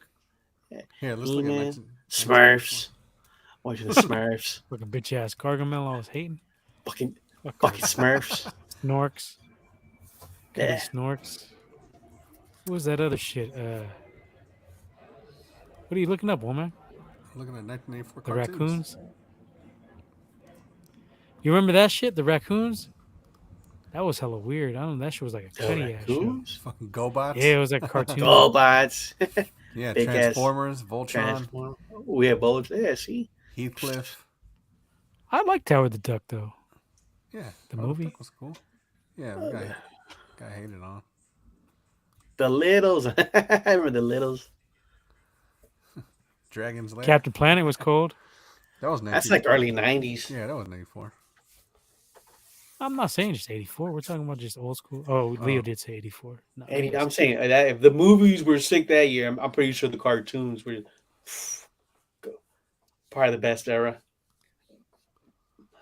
S1: good. Here, let's look at
S3: He-Man,
S1: 19,
S3: Smurfs. Watching the Smurfs.
S2: Fucking bitch ass Gargamel. I was hating.
S3: fucking
S2: Fucking
S3: Smurfs.
S2: Snorks. Cuddy
S3: Yeah.
S2: Snorks. What was that other shit? What are you looking up, woman?
S1: Looking at 1984
S2: The
S1: cartoons.
S2: raccoons. You remember that shit? The raccoons? That was hella weird. I don't know. That shit was like a
S3: The
S2: cutty ass show.
S3: raccoons?
S1: Fucking GoBots.
S2: Yeah, it was like a cartoon.
S3: GoBots.
S1: Yeah,
S3: Big ass
S1: Transformers, Voltron,
S3: Transform. We have both. Yeah, see?
S1: Heathcliff.
S2: I like Tower the Duck though.
S1: Yeah,
S2: The
S1: Robert
S2: movie?
S1: Duck was cool. Yeah, the guy hated on.
S3: The Littles. I remember the Littles.
S1: Dragon's Lair.
S2: Captain Planet was cold.
S1: That was 19.
S3: That's like early 90s.
S1: Yeah, that was 94.
S2: I'm not saying just 84. We're talking about just old school. Oh, Leo did say 84. No,
S3: 80, I'm saying that if the movies were sick that year, I'm pretty sure the cartoons were part of the best era.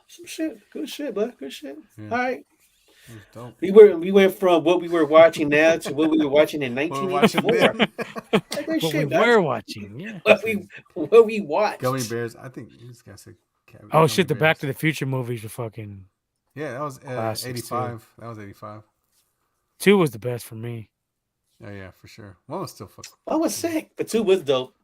S3: Some shit. Good shit, bud. Good shit.
S1: Yeah.
S3: All right.
S1: It was dope.
S3: We went from what we were watching now to what we were watching in
S1: What we're watching
S3: 1984.
S1: then.
S3: Good
S2: what we
S3: shit,
S2: were
S3: bud.
S2: watching. Yeah.
S3: What we watched.
S1: Gummy Bears. I think this guy said.
S2: Oh shit! The Back to the Future movies were fucking.
S1: Yeah, that was
S2: Classics,
S1: 85. That was 85.
S2: 2 was the best for me.
S1: Oh yeah, for sure. One was still fucking.
S3: I was sick, but 2 was dope.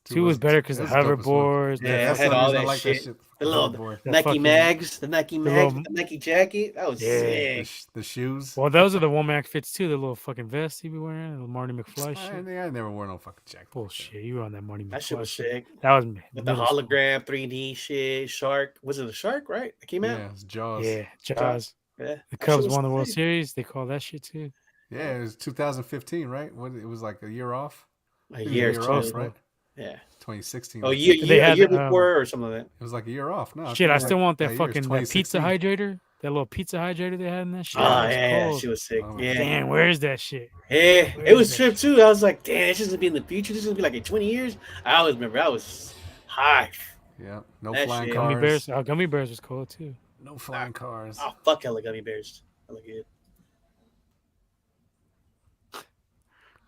S2: 2 was better because
S1: it
S2: the
S1: was dope as fuck.
S2: hoverboards,
S3: Yeah,
S1: That's
S3: I had
S1: the only
S3: all
S1: reason I
S3: that
S1: like that
S3: shit.
S1: shit.
S3: The little
S1: Hoverboard.
S2: the
S3: Nike
S2: fucking-
S3: mags, the Nike
S2: the
S3: mags,
S2: little-
S3: the Nike jacket. That was
S2: Yeah.
S3: sick.
S1: The shoes.
S2: Well, those are the Womack fits too. The little fucking vest he be wearing, the Marty McFly shit.
S1: I never wore no fucking jacket.
S2: Bullshit, you were on that Marty
S3: That shit
S2: McFly
S3: was
S2: shit.
S3: sick.
S2: That was
S3: With the
S2: middle school.
S3: hologram, 3D shit, shark. Was it a shark? Right? It came out.
S1: Yeah, it's Jaws.
S2: Yeah, Jaws.
S3: Yeah.
S2: The
S3: That
S2: Cubs
S3: shit was
S2: won the World
S3: sick.
S2: Series. They call that shit too.
S1: Yeah, it was 2015, right? What it was like a year off.
S3: A year or
S1: off,
S3: two.
S1: right?
S3: Yeah.
S1: 2016.
S3: Oh,
S1: I
S3: year,
S1: think.
S2: They
S3: year, a
S2: had,
S3: year before or something like that.
S1: It was like a year off. No,
S2: Shit, I
S1: think
S2: still want
S1: that
S2: that
S1: year is
S2: fucking that pizza
S1: 2016.
S2: hydrator. That little pizza hydrator they had in that shit.
S3: Oh,
S2: That was
S3: yeah.
S2: cold.
S3: She was sick.
S1: Oh,
S3: Yeah.
S2: Damn, where is that shit?
S3: Yeah.
S2: Where
S3: It
S2: is
S3: was
S2: that
S3: trip
S2: shit?
S3: too. I was like, damn, this is gonna be in the future. This is gonna be like in 20 years. I always remember I was high.
S1: Yeah, no
S3: That
S1: flying
S3: shit.
S1: cars.
S2: Gummy bears. Oh, gummy bears was cool too.
S1: No flying cars.
S3: Oh, fuck hella gummy bears. Hella good.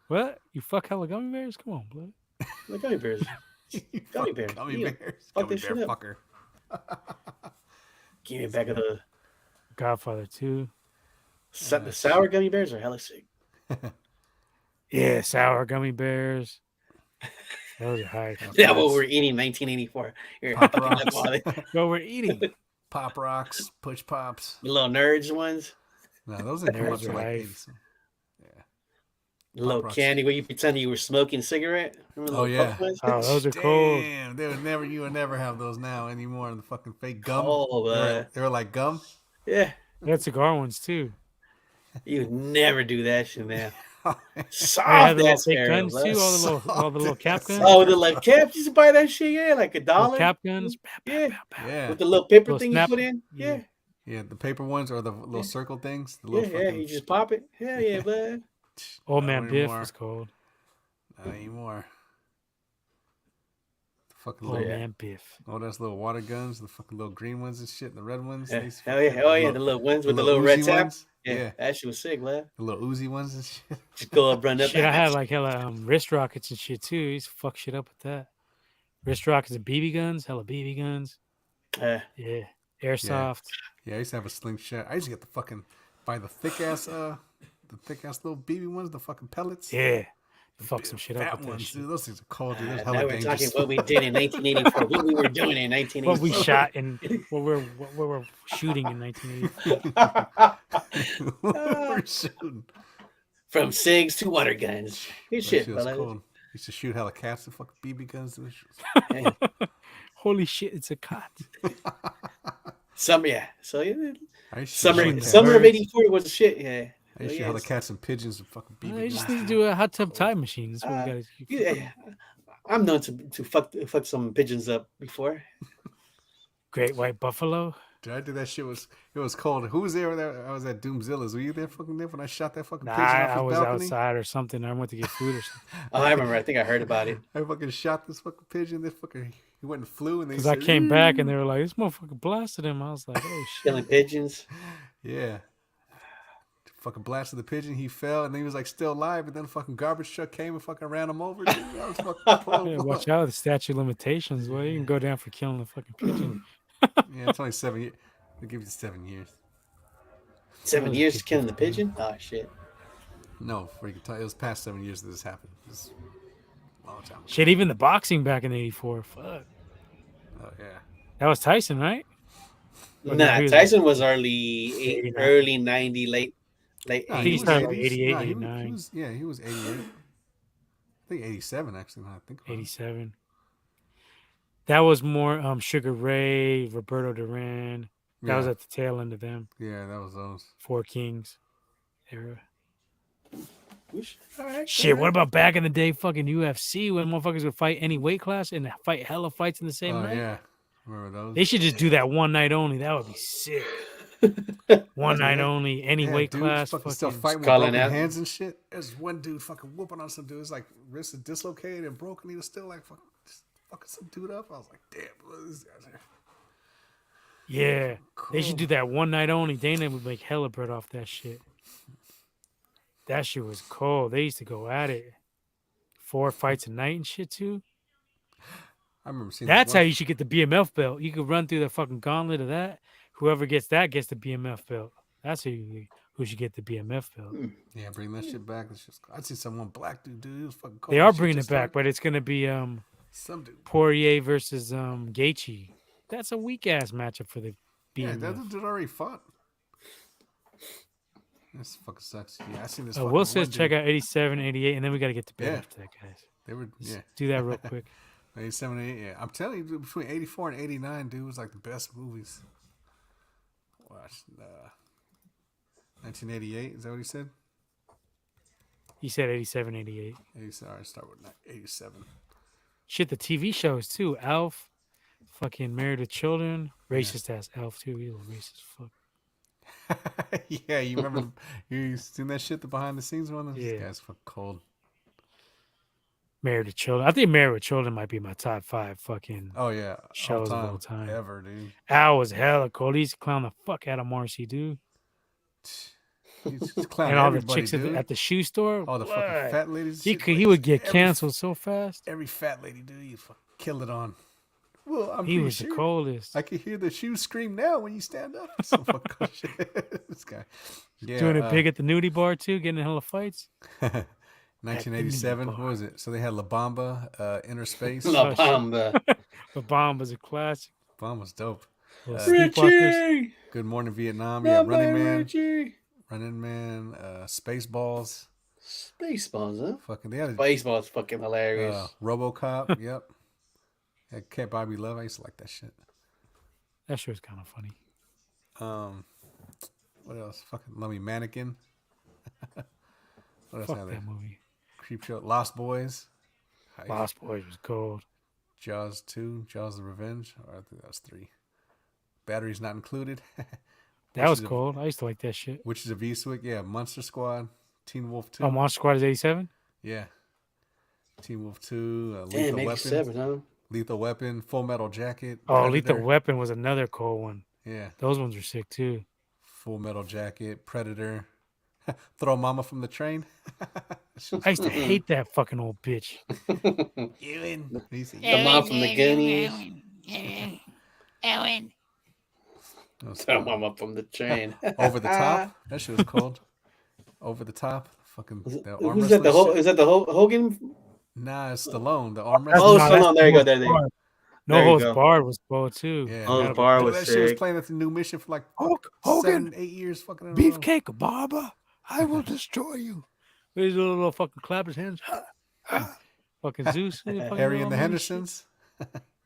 S2: What? You fuck hella gummy bears? Come on, blood.
S3: The gummy bears.
S1: You
S3: Gummy
S1: fuck
S3: bear.
S1: Gummy
S3: Yeah.
S1: bears.
S3: Fuck
S1: Gummy
S3: this
S1: bear
S3: shit up.
S1: fucker.
S3: Give me back of the
S2: Godfather 2.
S3: the sour gummy bears are hella sick.
S2: Yeah, sour gummy bears. Those are high.
S3: Yeah, what we're eating in 1984. Here,
S1: Pop
S3: fucking
S1: rocks.
S3: look all the
S2: What we're eating.
S1: Pop rocks, push pops.
S3: little nerds ones.
S1: No, those didn't come
S2: Nerds
S1: up to
S2: are
S1: like
S2: hype.
S1: 80s.
S3: The little
S1: Rocks.
S3: candy where you pretend you were smoking a cigarette. Remember the
S1: Oh,
S3: little
S1: yeah.
S3: puff ones?
S2: Oh, those are cold.
S1: Damn, you would never have those now anymore. The fucking fake gum.
S3: Oh,
S1: They were like gum.
S3: yeah.
S2: They had cigar ones too.
S3: You would never do that shit now.
S2: They
S3: Soft
S2: had the little
S3: ass
S2: fake
S3: hair,
S2: guns
S3: blood.
S2: too. All the little cap guns.
S3: Oh, the like caps. You used to buy that shit, yeah, like
S2: Little
S3: $1.
S2: cap guns.
S3: Yeah.
S1: Yeah,
S3: With the little paper
S2: Little
S3: thing
S2: snap-
S3: you put in. Yeah.
S1: yeah, the paper ones or the little
S3: Yeah.
S1: circle things. The
S3: Yeah,
S1: little
S3: yeah.
S1: fucking,
S3: You just pop it. Hell yeah, bud.
S2: Old
S1: Not
S2: man Biff
S1: anymore.
S2: was cold.
S1: Not anymore. The fucking
S2: Old
S1: little,
S2: man Biff.
S1: oh, that's little water guns, the fucking little green ones and shit, the red ones.
S3: Yeah.
S1: they used to
S3: Hell yeah.
S1: fucking-
S3: Oh yeah, the little ones with the little
S1: Uzi
S3: red tap.
S1: ones.
S3: Yeah.
S1: Yeah,
S3: That shit was sick, lad.
S1: the little Uzi ones and shit.
S3: Just go up, run up.
S2: Shit, I had like hella wrist rockets and shit too. I used to fuck shit up with that. Wrist rockets and BB guns, hella BB guns. Yeah, airsoft.
S1: Yeah, I used to have a slingshot. I used to get the fucking buy the thick ass little BB ones, the fucking pellets.
S2: Yeah,
S1: The
S2: fuck
S1: big
S2: some shit
S1: fat
S2: up with that
S1: ones,
S2: shit.
S1: dude. Those things are cold, dude. They're
S3: now
S1: hella
S3: we're talking
S1: dangerous.
S3: what we did in 1984. What we were doing in 1984.
S2: What we shot and what we're shooting in 1980.
S1: We're shooting.
S3: From SIGs to water guns. Good
S1: That
S3: shit,
S1: shit was
S3: fellas.
S1: cold. Used to shoot hella cats with fucking BB guns. Dude.
S3: Yeah.
S2: Holy shit, it's a cot.
S3: Summer, yeah. So yeah,
S1: I used to
S3: summer,
S1: shoot
S2: the
S3: summer of
S2: birds.
S3: '84 was the shit. Yeah.
S1: I used to shoot hella cats and pigeons with fucking BB
S2: You
S1: guns.
S2: just need to do a hot tub time machine. That's what we gotta do.
S3: Yeah, I'm known to fuck some pigeons up before.
S2: Great white buffalo.
S1: Dude, I did that shit. It was cold. Who was there? I was at Doomzilla's. Were you there fucking there when I shot that fucking
S2: Nah,
S1: pigeon off his
S2: I was
S1: balcony?
S2: outside or something. I went to get food or something.
S3: Oh, I remember. I think I heard about it.
S1: I fucking shot this fucking pigeon. This fucking he went and flew and they
S2: Because I
S1: said,
S2: came back and they were like, "This motherfucker blasted him." I was like, "Oh shit!"
S3: Killing pigeons.
S1: yeah. Fucking blasted the pigeon. He fell and he was like still alive. But then a fucking garbage truck came and fucking ran him over. Dude. That was fucking cold.
S2: Yeah, watch out, the statute of limitations. Well, you can go down for killing a fucking pigeon.
S1: Yeah, it's only 7 years. They give you 7 years.
S3: 7 years to killing the pigeon. Oh shit.
S1: No, freaking it was past 7 years that this happened. This long time.
S2: Shit, even the boxing back in '84. Fuck,
S1: Oh yeah.
S2: that was Tyson, right? Or
S3: Nah,
S2: who was
S3: Tyson was early
S2: 89.
S3: early '90, late
S1: Nah,
S2: think he
S3: 80s.
S2: started
S1: was
S2: like 88,
S1: 80s. Nah,
S2: 89.
S1: he was, yeah, he was 88. I think 87 actually. Now I think about it.
S2: '87. That was more Sugar Ray, Roberto Duran. That was
S1: Yeah.
S2: at the tail end of them.
S1: Yeah, that was those.
S2: Four Kings era.
S3: All right,
S2: Shit,
S3: all
S2: what
S3: right.
S2: about back in the day, fucking UFC, when motherfuckers would fight any weight class and fight hella fights in the same
S1: Oh
S2: night?
S1: yeah, remember those?
S2: They should just do that one night only. That would be sick. One night
S1: Yeah.
S2: only, any
S1: Yeah,
S2: weight
S1: dudes
S2: class.
S1: fucking still
S2: Fucking,
S1: fighting with
S3: calling
S1: broken
S3: out.
S1: hands and shit. There's one dude fucking whooping on some dude. His like wrist is dislocated and broken. He was still like fucking some dude up. I was like, damn, what are these guys are.
S2: yeah, they should
S1: Cool.
S2: do that one night only. Dana would make hella bread off that shit. That shit was cold. They used to go at it. 4 fights a night and shit too.
S1: I remember seeing.
S2: That's
S1: this
S2: how
S1: one-
S2: you should get the BMF belt. You could run through the fucking gauntlet of that. Whoever gets that gets the BMF belt. That's who should get the BMF belt.
S1: Yeah, bring that shit back. It's just. I see someone black dude. He was fucking cold.
S2: They
S1: That
S2: are
S1: shit
S2: bringing it
S1: just
S2: back,
S1: started.
S2: but it's gonna be
S1: Some dude.
S2: Poirier versus Gaethje. That's a weak ass matchup for the
S1: Yeah,
S2: BMF.
S1: that dude already fought. This fucking sucks. Yeah, I seen this.
S2: Will
S1: fucking
S2: says
S1: one
S2: check
S1: dude.
S2: out 87, 88, and then we got to get to bed
S1: Yeah.
S2: after that, guys.
S1: They were.
S2: Let's
S1: Yeah.
S2: do that real quick.
S1: 87, 88. Yeah, I'm telling you, dude, between 84 and 89, dude, was like the best movies. Watch. 1988. Is that what he said?
S2: He said 87, 88.
S1: 87. All right, start with 87.
S2: Shit, the TV shows too. Alf, fucking Married with Children, racist ass Alf too. He's a racist fuck.
S1: Yeah, you remember? You seen that shit? The behind the scenes one?
S2: Yeah.
S1: This guy's fucking cold.
S2: Married with Children. I think Married with Children might be my top 5 fucking
S1: Oh yeah,
S2: shows of all time.
S1: ever, dude.
S2: Al was hella cold. He used to clown the fuck out of Marcy, dude.
S1: He's clowning
S2: And all the
S1: everybody,
S2: chicks
S1: dude.
S2: at the shoe store.
S1: All the
S2: what?
S1: fucking fat ladies.
S2: He would get canceled so fast.
S1: Every fat lady, dude, he'd fucking kill it on. Well, I'm
S2: He
S1: pretty
S2: was
S1: sure
S2: the coldest.
S1: I can hear the shoes scream now when you stand up. Some fucking shit. This guy. Yeah,
S2: Doing it big at the nudie bar too, getting in hella fights.
S1: 1987. What was it? So they had La Bamba, Inner Space.
S3: La Bamba.
S2: The Bomb was a classic.
S1: Bomba's dope.
S2: Little Sleepwalkers.
S3: Richie.
S1: Good Morning Vietnam. Yeah, Running Man.
S3: Richie.
S1: Running Man. Spaceballs.
S3: Spaceballs, huh?
S1: Fucking. They had a
S3: Baseball's fucking hilarious.
S1: RoboCop. Yep. That Cat Bobby Love. I used to like that shit.
S2: That shit was kind of funny.
S1: What else? Fucking Lummy Mannequin. What else?
S2: Fuck
S1: had
S2: that
S1: there?
S2: movie.
S1: Creep Show. Lost Boys.
S2: Lost Boys was cold.
S1: Jaws 2. Jaws the Revenge. Or I think that was 3. Batteries not included.
S2: That was cold. I used to like that shit.
S1: Which is a V-Swick. Yeah. Monster Squad. Teen Wolf 2.
S2: Oh, Monster Squad is 87?
S1: Yeah. Teen Wolf 2.
S3: Damn,
S1: Lethal
S3: 87,
S1: Weapon.
S3: huh?
S1: Lethal Weapon. Full Metal Jacket.
S2: Oh,
S1: Predator.
S2: Lethal Weapon was another cold one.
S1: Yeah.
S2: Those ones were sick too.
S1: Full Metal Jacket. Predator. Throw Mama from the Train.
S2: I used to hate that fucking old bitch.
S1: Ewan.
S3: The mom from the Goonies.
S4: Owen.
S3: The mama from the train.
S1: Over the Top. That shit was cold. Over the Top. Fucking the arm
S3: Who's that?
S1: wrestling shit.
S3: Is that the Hogan?
S1: Nah, it's Stallone. The arm
S3: Oh,
S1: wrestling.
S3: Stallone. There you go. There you go.
S2: No
S3: There you
S2: Holds
S3: go.
S2: Barred was cold too.
S1: Yeah.
S3: Oh, the
S1: Dude,
S3: bar was
S1: that shit was
S3: sick.
S1: playing at the new mission for like
S2: Hogan,
S1: 7-8 years. Fucking in a row.
S2: Beefcake, Barber, I will destroy you. He's a little fucking clap his hands. Fucking Zeus.
S1: Harry and the Hendersons.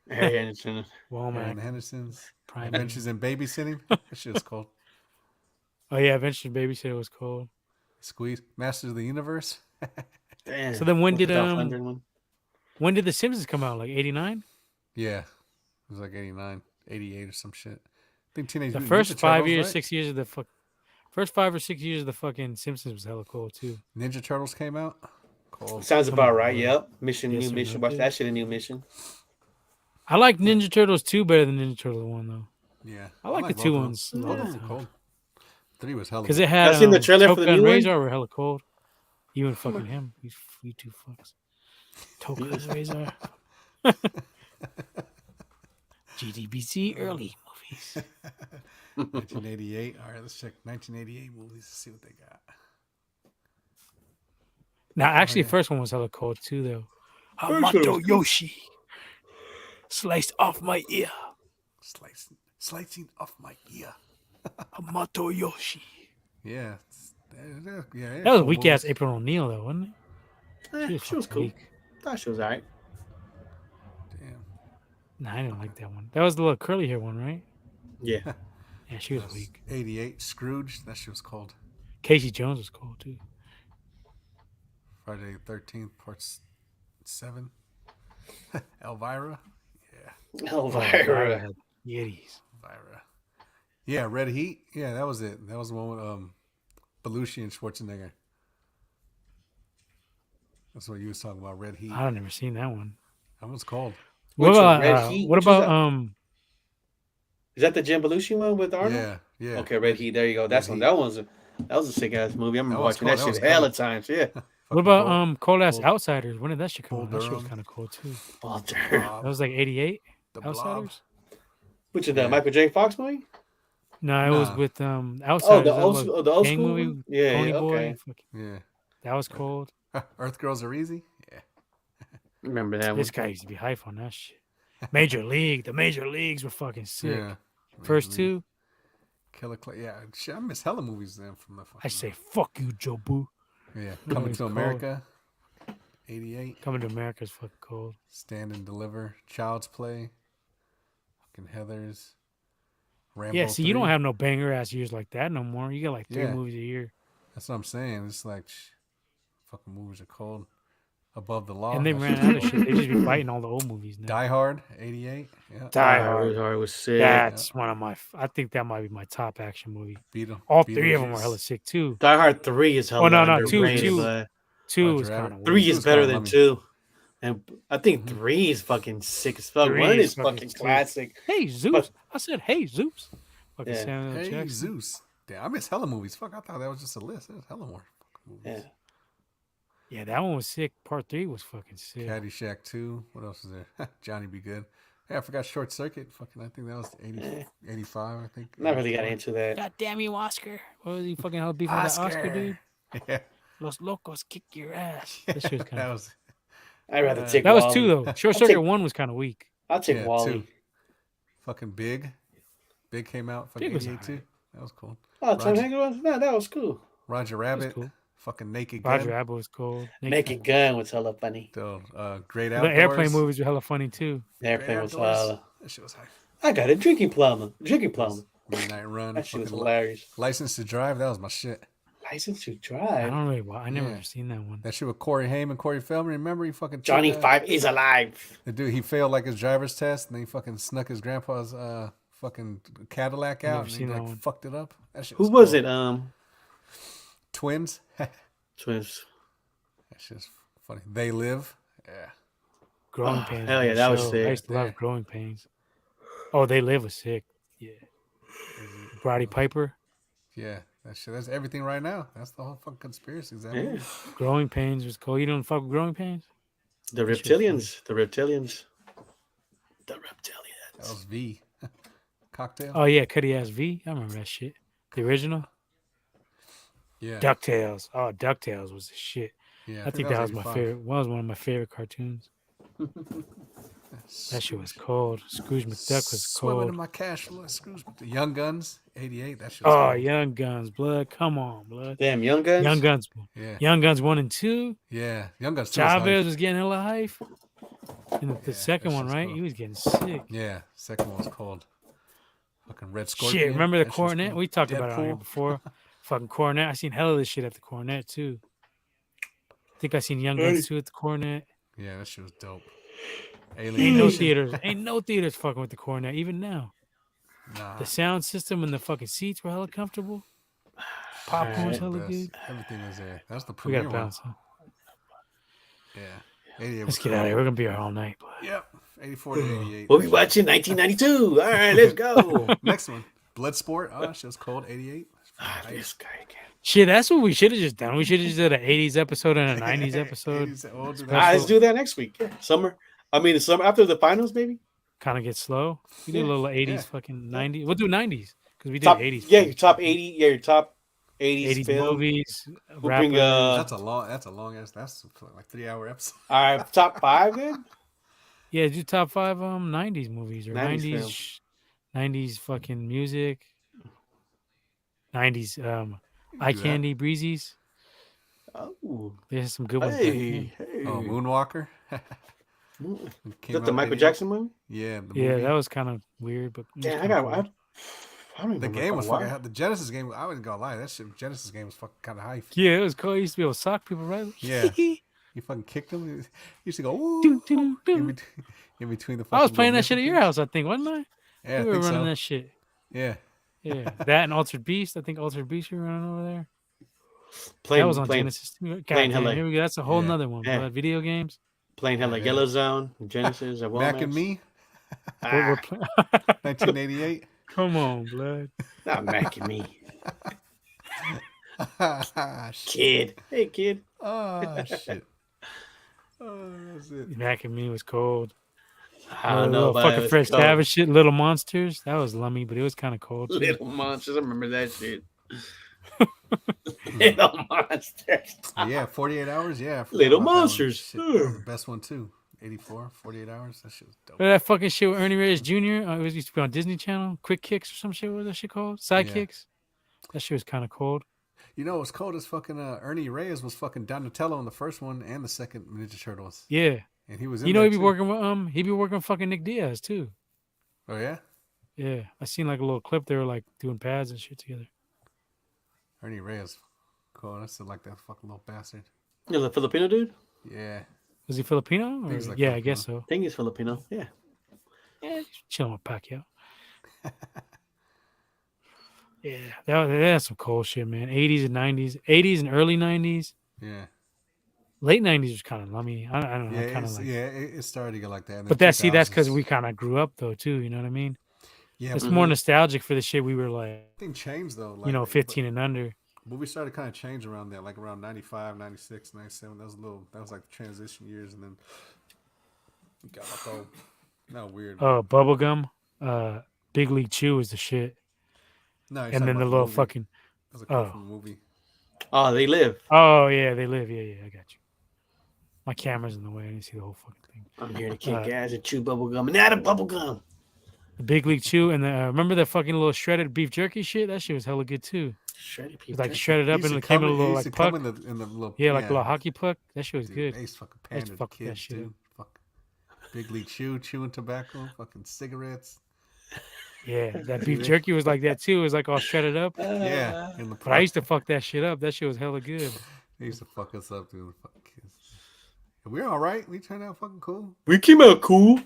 S3: Harry Anderson.
S1: Harry and
S2: Walmart.
S1: the Hendersons.
S2: Prime.
S1: Adventures in Babysitting. That shit was cold.
S2: Oh yeah, Adventures in Babysitter was cold.
S1: Squeeze. Masters of the Universe.
S3: Damn.
S2: So then when
S3: What's the
S2: did
S3: Dolph Lundgren one?
S2: when did The Simpsons come out? Like 89?
S1: Yeah. It was like 89, 88 or some shit. I think Teenage
S2: The
S1: Mutant
S2: first
S1: Ninja
S2: 5
S1: Turtles,
S2: years,
S1: right?
S2: 6 years of the first 5 or 6 years of the fucking Simpsons was hella cold too.
S1: Ninja Turtles came out. Cold.
S3: Sounds
S2: Come
S3: about
S2: on,
S3: right.
S2: bro.
S3: Yep. Mission.
S2: Yes,
S3: New
S2: sir,
S3: mission.
S2: no
S3: Watch
S2: kid.
S3: that shit. A new mission.
S2: I like Ninja Turtles 2 better than Ninja Turtles 1 though.
S1: Yeah.
S2: I like the
S1: both
S2: two
S1: of them.
S2: ones.
S1: Both of them
S3: Yeah.
S1: cold. 3 was hella.
S2: Because it had
S3: Y'all seen the trailer for the
S2: Toka and
S3: new one?
S2: Razor were hella cold. You and fucking him. You two fucks. Toka and Razor. GDBC early movies.
S1: 1988. All right, let's check 1988 movies. Let's see what they got.
S2: Now, actually,
S1: yeah.
S2: the first one was hella cold too, though.
S3: one
S2: Hamato
S3: was
S2: Yoshi sliced off my ear.
S1: Slicing off my ear.
S2: Hamato Yoshi.
S1: Yeah. Yeah.
S2: That was a weak ass April O'Neil, though, wasn't it?
S3: She was
S2: fucking
S3: cool.
S2: weak.
S3: Thought she was alright.
S1: Damn.
S2: Nah, I didn't like that one. That was the little curly hair one, right?
S3: Yeah.
S2: Yeah, she was weak.
S1: 88. Scrooge. That shit was cold.
S2: Casey Jones was cold too.
S1: Friday the 13th, part 7. Elvira. Yeah.
S3: Elvira.
S2: had Yetis.
S1: Elvira. Yeah, Red Heat. Yeah, that was it. That was the one with Belushi and Schwarzenegger. That's what you was talking about, Red Heat.
S2: I don't never seen that one.
S1: That one's cold.
S2: What
S3: Which one?
S2: about
S3: Red Heat?
S2: what
S3: Which one's
S2: about
S3: that? Is that the Jim Belushi one with Arnold?
S1: Yeah, yeah.
S3: Okay, Red Heat. There you go. That's
S1: Red
S3: one.
S1: Heat.
S3: That was a sick ass movie. I remember
S1: That was
S3: watching
S1: cool.
S3: that
S1: That was
S3: shit hella
S1: cool.
S3: times. Yeah.
S2: what
S1: Fucking
S2: about
S1: Bull-
S2: Cold Ass
S1: Bull-
S2: Outsiders? When did that shit come
S1: Bull
S2: out? That shit was
S1: Durham.
S2: kind of cool too.
S3: Walter.
S2: That was like 88
S1: The Blob.
S2: Outsiders.
S3: Which is the
S1: Yeah.
S3: Michael J. Fox movie?
S2: No, it was
S1: Nah.
S2: with
S3: Oh,
S2: Outsiders.
S3: the
S2: that
S3: old,
S2: was
S3: the old
S2: gang
S3: school
S2: movie.
S3: one? Yeah,
S2: Pony
S3: yeah,
S2: Boy.
S3: okay.
S2: Fucking-
S1: Yeah.
S2: That was cold.
S1: Earth Girls Are Easy. Yeah.
S3: Remember that
S2: This
S3: one?
S2: guy used to be hype on that shit. Major League. The Major Leagues were fucking sick.
S1: Yeah.
S2: First
S1: Major League.
S2: two,
S1: Killer Clay. Yeah, shit, I miss hella movies then from the
S2: I
S1: fucking.
S2: say fuck you, Joe Boo.
S1: Yeah,
S2: Oh,
S1: Coming
S2: it's
S1: to
S2: cold.
S1: America. 88.
S2: Coming to America's fucking cold.
S1: Stand and Deliver. Child's Play. Fucking Heathers. Rambo
S2: Yeah, see,
S1: 3.
S2: you don't have no banger ass years like that no more. You got like 3
S1: Yeah.
S2: movies a year.
S1: That's what I'm saying. It's like, fucking movies are cold. Above the Law.
S2: And they
S1: that
S2: ran
S1: shit's
S2: out of
S1: cold.
S2: shit. They just be fighting all the old movies now.
S1: Die Hard. 88. Yeah.
S2: Die
S3: Hard
S2: Hard.
S3: was sick.
S2: That's one of my. I think that might be my top action movie.
S1: Beetle.
S2: All 3 of them were hella
S1: Beetlejuice.
S2: sick too.
S3: Die Hard 3 is hella
S2: no,
S3: underrated,
S2: two.
S3: but
S2: 2
S1: Roger
S2: was
S1: Rabbit.
S2: kind of
S3: 3
S2: weird.
S3: is
S1: was
S3: better
S1: kinda
S3: than
S1: lummy.
S3: 2. And I think
S1: Mhm.
S3: 3 is fucking sick as fuck.
S2: 3
S3: 1
S2: is
S3: is
S2: fucking
S3: fucking
S2: sick.
S3: classic.
S2: Hey Zeus!
S3: But-
S2: I said, hey Zeus. Fucking
S3: Yeah.
S2: Samuel L.
S1: Hey,
S2: Jackson.
S1: Zeus. Damn, I miss hella movies. Fuck, I thought that was just a list. There's hella more fucking
S3: Yeah.
S1: movies.
S2: Yeah, that one was sick. Part 3 was fucking sick.
S1: Caddyshack 2. What else is there? Johnny Be Good. Yeah, I forgot Short Circuit. Fucking, I think that was 80,
S3: Eh.
S1: 85, I think.
S3: Not really got
S1: 84.
S3: into that.
S2: God damn you, Oscar! What was he fucking hell beefing with that Oscar dude?
S1: Yeah.
S2: Los Locos kick your ass. That shit was kind
S1: that
S2: of.
S1: was
S3: I'd rather take
S2: That was
S3: Wally.
S2: 2 though. Short
S3: I'll
S2: Circuit
S3: take-
S2: 1 was kind of weak.
S3: I'll take
S1: Yeah,
S3: Wally.
S1: 2. Fucking Big. Big came out. Fucking
S2: Big was
S1: 88 too.
S2: alright.
S1: That was cool.
S3: Oh, Tom
S1: Roger-
S3: Hanks was? No, that was cool.
S1: Roger Rabbit.
S2: cool.
S1: Fucking Naked
S2: Roger
S1: Gun.
S2: Rabbit was cold.
S3: Naked Gun was hella funny.
S1: Dude, Great
S2: The
S1: Outdoors.
S2: airplane movies were hella funny too.
S3: The airplane
S1: Great
S3: was
S1: Outdoors.
S3: hella.
S1: That shit was high.
S3: I got a drinking plumber.
S1: Midnight Run.
S3: That shit was
S1: fucking
S3: hilarious.
S1: License to Drive. That was my shit.
S3: License to
S2: I
S3: Drive.
S2: don't really. I never
S1: Yeah.
S2: seen that one.
S1: That shit with Corey Haim and Corey Feldman. Remember he fucking took
S3: Johnny
S1: that-
S3: 5 is alive.
S1: The dude, he failed like his driver's test, and then he fucking snuck his grandpa's fucking Cadillac
S2: Never
S1: out, and he
S2: seen that
S1: like
S2: one.
S1: fucked it up. That shit
S3: Who was
S1: cool.
S3: it?
S1: Twins. that
S3: Twins.
S1: shit's funny. They Live. Yeah.
S2: Growing
S3: Oh,
S2: Pains.
S3: hell
S2: was
S3: yeah,
S2: a
S3: that was
S2: show.
S3: sick.
S2: I used to
S1: Yeah.
S2: love Growing Pains. Oh, They Live was sick. Yeah. Roddy Piper.
S1: Yeah. That shit. That's everything right now. That's the whole fucking conspiracy.
S3: Yeah.
S2: Growing Pains was cool. You don't fuck with Growing Pains?
S3: The
S2: That shit was
S3: reptilians. The reptilians. The
S1: That
S3: reptilians.
S1: was V. Cocktail.
S2: Oh yeah, Cuddy Ass V. I remember that shit. The original.
S1: yeah.
S2: DuckTales. Oh, DuckTales was the shit.
S1: Yeah.
S2: I think that was my
S1: 85.
S2: favorite. Was one of my favorite cartoons. That shit was cold. Scrooge McDuck was
S1: Swimming in
S2: cold.
S1: my cash flow. Screws. The Young Guns. 88. That shit was
S2: Oh,
S1: cool.
S2: Young Guns, blood. Come on, blood.
S3: Damn, Young Guns.
S2: Young Guns.
S1: Yeah.
S2: Young Guns 1 and 2.
S1: Yeah. Young Guns. 2 was
S2: Chavez
S1: hype.
S2: was getting hella hype. And the
S1: Yeah,
S2: second
S1: that
S2: one,
S1: shit's
S2: right?
S1: cool.
S2: He was getting sick.
S1: Yeah. Second one was cold. Fucking Red Scorpion.
S2: Shit, remember the
S1: That shit was
S2: Coronet?
S1: cool.
S2: We talked about it on here
S1: Deadpool.
S2: before. Fucking Coronet. I seen hella of this shit at the Coronet too. I think I seen Young Guns 2 at the Coronet.
S1: Yeah, that shit was dope.
S2: Ain't
S1: Alien
S2: no
S1: Nation.
S2: theaters. Ain't no theaters fucking with the Coronet, even now.
S1: Nah.
S2: The sound system and the fucking seats were hella comfortable. Popcorn's
S3: Alright.
S2: hella
S1: Best.
S2: good.
S1: Everything was there. That's the
S2: We
S1: premiere
S2: gotta
S1: one.
S2: bounce, huh?
S1: Yeah. 88
S2: Let's
S1: was
S2: get out of here. We're gonna be here all night. But
S1: Yep. 84 to 88.
S3: We'll be watching 1992. All right, let's go.
S1: Next one. Bloodsport. Oh, that shit was cold. 88.
S3: This guy again.
S2: shit, that's what we should have just done. We should have just did an 80s episode and a 90s episode.
S1: 80s, we'll do
S2: Special.
S1: that.
S3: Let's do that next week. Yeah. Summer. I mean, the summer after the finals, maybe.
S2: Kind of get slow. We do a
S3: Yeah.
S2: little 80s,
S1: Yeah.
S2: fucking 90s. We'll do 90s because we did
S3: Top
S2: 80s.
S3: Yeah,
S2: first.
S3: your top 80. Yeah, your top 80s,
S2: 80s
S3: film.
S2: movies,
S3: We'll
S2: rappers.
S3: bring,
S1: That's a long ass. That's like 3-hour episode.
S3: All right, top 5 then.
S2: Yeah, do top 5 90s movies or
S3: 90s
S2: 90s
S3: film.
S2: 90s fucking music. 90s eye
S1: do that.
S2: candy breezies.
S3: Oh,
S2: There's some good ones. back
S3: hey,
S2: there.
S3: hey.
S1: Oh, Moonwalker.
S3: Is
S1: Came
S3: that the
S1: out
S3: Michael
S1: 88.
S3: Jackson movie?
S1: Yeah. The
S2: Yeah,
S1: movie.
S2: that was kind of weird, but it was
S3: Damn, I
S2: kinda
S3: got.
S2: cool.
S3: I don't even
S1: The
S3: remember
S1: game was
S3: why.
S1: fucking. The Genesis game. I wasn't gonna lie. That shit. Genesis game was fucking kind of hype.
S2: Yeah, it was cool. I used to be able to sock people, right?
S1: Yeah. You fucking kicked him. You used to go. Ooh,
S2: Doo, doo, doo.
S1: in between the.
S2: I was
S1: fucking
S2: playing
S1: little
S2: that shit at
S1: mission
S2: your
S1: things.
S2: house, I think, wasn't I?
S1: Yeah, I
S2: we were
S1: think
S2: running
S1: so.
S2: that shit.
S1: Yeah.
S2: Yeah, that and Altered Beast. I think Altered Beast you were running over there.
S3: Playing,
S2: That was on
S3: playing,
S2: Genesis too. God
S3: playing
S2: damn,
S3: hella-
S2: here we go. That's a whole
S1: Yeah.
S2: nother one.
S3: Yeah.
S2: But video games.
S3: playing hella
S1: Yeah.
S3: Yellow Zone, Genesis, and
S1: Mac and Me.
S2: We're
S3: Ah,
S2: playing.
S1: 1988.
S2: Come on, blood.
S3: not Mac and Me.
S1: Shit.
S3: Kid. Hey, kid.
S1: Oh shit. Oh, that's it.
S2: Mac and Me was cold.
S3: I don't know.
S2: Little
S3: But
S2: fucking
S3: it's
S2: Fred
S3: called
S2: Savage shit. Little Monsters. That was lummy, but it was kind of cold. too.
S3: Little Monsters. I remember that shit. Little Monsters.
S1: Yeah, 48 hours. Yeah, I forgot
S3: Little
S1: about that one.
S3: Monsters.
S1: Shit, that was the best one too. 84, 48 hours. That shit was dope.
S2: Remember that fucking shit with Ernie Reyes Jr.? It was used to be on Disney Channel. Quick Kicks or some shit. What was that shit called? Sidekicks. That shit was kind of cold.
S1: You know what's cold is fucking Ernie Reyes was fucking Donatello in the first one and the second Ninja Turtles.
S2: Yeah.
S1: And he was in
S2: You know
S1: there
S2: he'd be
S1: too.
S2: working with he'd be working with fucking Nick Diaz too.
S1: Oh yeah?
S2: Yeah. I seen like a little clip they were like doing pads and shit together.
S1: Ernie Reyes. Cool. That's like that fucking little bastard.
S3: You know, the Filipino dude?
S1: Yeah.
S2: Was he Filipino? Or,
S1: he's like
S2: yeah,
S1: Filipino.
S2: I guess so.
S3: I think he's Filipino. Yeah.
S2: Yeah, he's chilling with Pacquiao. Yeah, that's some cool shit, man. 80s and 90s, 80s and early 90s.
S1: Yeah.
S2: Late 90s was kind of lummy. I don't know.
S1: Yeah,
S2: Kind of like,
S1: it started to get like that.
S2: but that's because we kind of grew up though too. You know what I mean?
S1: Yeah,
S2: It's more nostalgic for the shit we were like,
S1: everything changed though. Like,
S2: 15 and under.
S1: But we started kind of change around there, like around 95, 96, 97. That was like the transition years, and then it got like all no weird.
S2: Oh, bubblegum. Big League Chew was the shit.
S1: No,
S2: And then the little fucking.
S1: That was a clip from a movie.
S3: Oh, They Live.
S2: Oh yeah, They Live. Yeah, I got you. My camera's in the way. I didn't see the whole fucking thing.
S3: I'm here to kick ass and chew bubble gum and out of bubble gum.
S2: The Big League Chew and the remember the fucking little shredded beef jerky shit? That shit was hella good too.
S3: Shredded
S2: It was
S3: people.
S2: like shredded up and it came in a little like puck.
S1: In the little,
S2: Yeah, like a little hockey puck. That shit was
S1: dude,
S2: good.
S1: They used to fucking
S2: I used
S1: pander
S2: to
S1: to
S2: fuck with that
S1: kids,
S2: shit.
S1: dude. Fuck. Big League Chew, chewing tobacco, fucking cigarettes.
S2: Yeah, that beef jerky was like that too. It was like all shredded up.
S1: Yeah, in the
S2: But I used to fuck that shit up. That shit was hella good.
S1: They used to fuck us up, dude. Fucking kids. We're all right. We turned out fucking cool.
S3: We came out cool.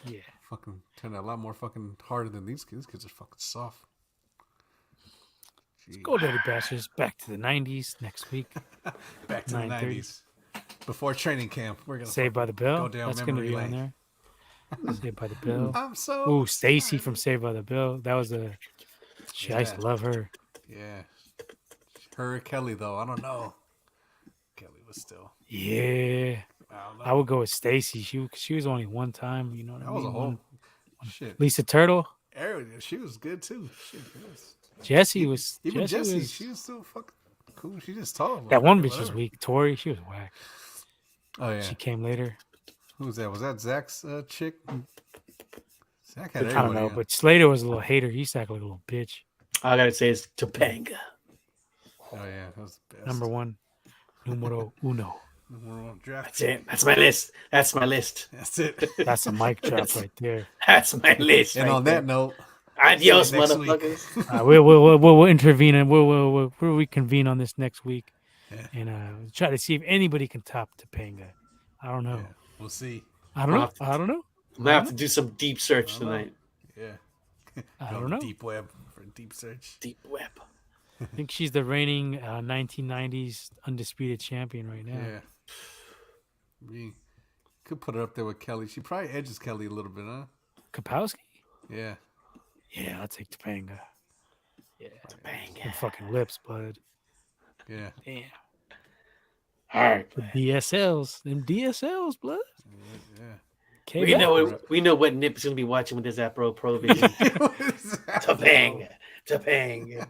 S2: Yeah.
S1: Fucking turned out a lot more fucking harder than these kids. These kids are fucking soft. Gee.
S2: Go Dirty Bastards. Back to the 90s next week.
S1: Back to the
S2: 9:30.
S1: 90s. Before training camp. We're gonna
S2: Saved by the Bell.
S1: go down
S2: That's going to
S1: memory
S2: be on
S1: lane.
S2: there. Saved by the Bell.
S1: I'm so
S2: Ooh, Stacy
S1: excited.
S2: from Saved by the Bell. That was a. Shit, I used to love her.
S1: Yeah. Her or Kelly though, I don't know. Kelly was still.
S2: Yeah.
S1: I don't know.
S2: I would go with Stacy. She was only one time. You know what I
S1: That
S2: mean?
S1: was a whole shit.
S2: Lisa Turtle.
S1: Ariel, she was good too. Shit,
S2: Jesse was.
S1: even Jessie,
S2: was,
S1: she was still fucking cool. She just told
S2: that one bitch was weak. Tori, she was whack.
S1: Oh yeah.
S2: She came later.
S1: Who was that? Was that Zach's chick? Zach had
S2: I don't know,
S1: everybody.
S2: but Slater was a little hater. He used to act like a little bitch.
S3: All I gotta say is Topanga.
S1: Oh yeah, that was the best.
S2: Number one, numero uno.
S1: Draft.
S3: That's it. That's my list. That's my list.
S1: That's it.
S2: That's a mic drop right there.
S3: That's my list.
S1: And
S3: right
S1: on
S3: there.
S1: that note,
S3: Adios,
S1: see you next week.
S3: motherfuckers.
S2: We'll intervene and we'll reconvene on this next week,
S1: Yeah.
S2: and try to see if anybody can top Topanga. I don't know.
S1: Yeah, we'll see.
S2: I don't know.
S3: Well,
S2: I don't know.
S3: I'm gonna have to do some deep search tonight.
S1: Yeah.
S2: I
S1: Go on
S2: don't
S1: the
S2: know.
S1: deep web for a deep search.
S3: Deep web.
S2: I think she's the reigning 1990s undisputed champion right now.
S1: Yeah. We could put her up there with Kelly. She probably edges Kelly a little bit, huh?
S2: Kapowski?
S1: Yeah.
S2: Yeah, I'll take Topanga. Yeah.
S3: Topanga.
S2: Them fucking lips, bud.
S1: Yeah.
S2: Damn.
S3: All right.
S2: The DSLs. Them DSLs, blood.
S1: Yeah.
S3: We know what Nip's gonna be watching with his Apro Pro Vision. Topanga. Topanga.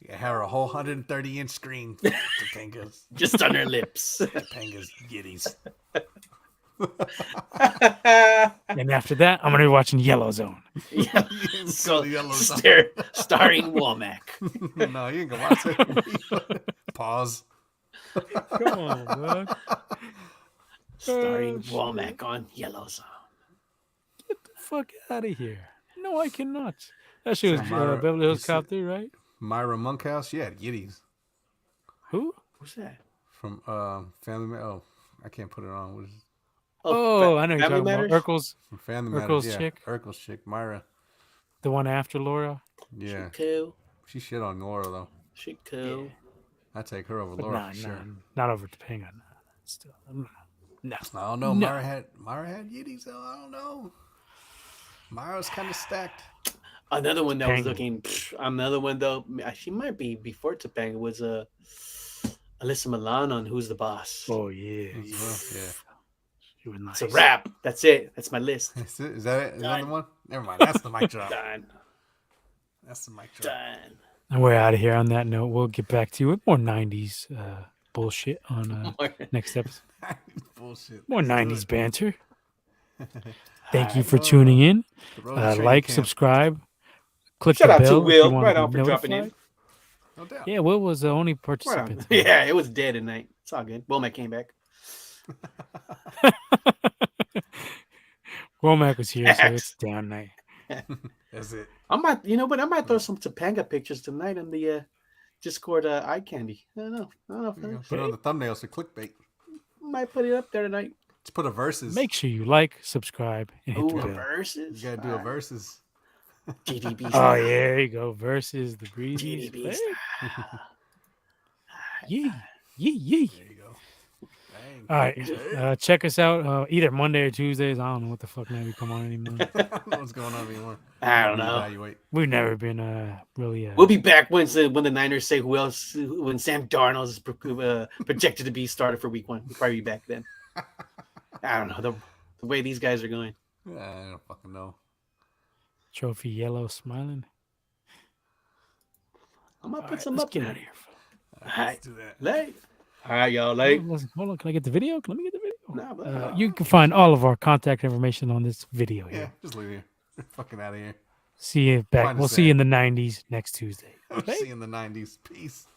S1: Yeah, have her a whole 130-inch screen. Topanga's.
S3: Just on her lips.
S1: Topanga's giddies.
S2: And after that, I'm going to be watching Yellow Zone.
S3: Yeah.
S1: So Yellow Zone.
S3: Starring Womack.
S1: No, you ain't gonna watch it. Pause.
S2: Come on, bud.
S3: Starring
S2: shit.
S3: Womack on Yellow Zone.
S2: Get the fuck out of here. No, I cannot. That shit was
S1: Myra-
S2: Beverly Hills
S1: you
S2: Cop
S1: see-
S2: 3, right?
S1: Myra Monkhouse, yeah, Giddies
S2: Who?
S3: Who's that?
S1: from Family Matters. Oh, I can't put it on. What is it?
S2: Oh, I know you're
S3: Family
S2: talking
S3: Matters?
S2: about Urkel's,
S1: From Family
S2: Urkel's
S1: Matters? Yeah,
S2: chick?
S1: Urkel's chick, Myra.
S2: the one after Laura.
S1: Yeah,
S3: Cool.
S1: she shit on Laura though.
S3: She cool.
S2: Yeah.
S1: I take her over
S2: But
S1: Laura
S2: nah,
S1: for sure.
S2: not over Topanga. Nah, still, no.
S1: I don't know.
S2: No.
S1: Myra had Yiddies though. I don't know. Myra's kind of stacked.
S3: Another one that was
S2: Topanga.
S3: looking. Another one though. She might be before Topanga was Alyssa Milan on Who's the Boss.
S2: Oh yeah,
S1: As well, yeah.
S2: She was nice.
S3: It's a wrap. That's it. That's my list.
S1: That's it. Is that it? Is that the
S3: Done.
S1: one? Never mind. That's the mic drop.
S3: Done.
S1: That's the mic drop.
S3: Done.
S2: And we're out of here. On that note, we'll get back to you with more '90s bullshit on next episode.
S1: Bullshit.
S2: More
S1: Let's do
S2: 90s
S1: it.
S2: banter. Thank you
S3: Alright.
S2: for tuning in.
S1: The road to training
S2: Like,
S1: camp.
S2: subscribe, click
S3: Shout
S2: the
S3: out to
S2: bell if you
S3: Will,
S2: want
S3: right
S2: to
S3: on
S2: be
S3: for dropping in.
S2: notified.
S1: No doubt.
S2: Yeah, Will was the only
S3: Right
S2: participant.
S3: on.
S2: tonight.
S3: Yeah, it was dead at night. It's all good. Womack came back.
S2: Womack was here, so it's down night.
S1: That's it.
S3: I might, you know, but I might throw some Topanga pictures tonight on the Discord eye candy. I don't know.
S1: You know, put it on the thumbnails for clickbait.
S3: Might put it up there tonight.
S1: Let's put a versus.
S2: Make sure you like, subscribe, and hit
S3: Ooh,
S2: the
S3: a
S2: bell.
S3: versus.
S1: You gotta do a versus.
S3: GDB
S2: Oh
S3: style.
S2: yeah, there you go. Versus the Breezes.
S3: GDB
S2: Hey,
S3: style.
S2: yee, yee, yee.
S1: There you go. Bang.
S2: All right, check us out either Monday or Tuesdays. I don't know what the fuck night we come on anymore.
S1: I don't know what's going on anymore.
S3: I don't know.
S1: Evaluate.
S2: We've never been really.
S3: We'll be back when the Niners say who else when Sam Darnold is projected to be started for Week 1. We'll probably be back then. I don't know the way these guys are going.
S1: I don't fucking know.
S2: Trophy yellow smiling.
S3: I'm gonna
S2: All
S3: put
S2: right,
S3: some
S2: let's
S3: up
S2: get
S3: there.
S2: out of here.
S1: All right, let's do that.
S3: Late. All right, y'all. Late.
S2: Hold on, can I get the video? Let me get the video.
S3: Nah, but,
S2: You can find all of our contact information on this video
S1: Yeah,
S2: here.
S1: just leave here. Fucking out of here.
S2: See you back.
S1: Find
S2: We'll
S1: us
S2: see you
S1: there.
S2: in the 90s next Tuesday.
S1: We'll see you in the 90s. Peace.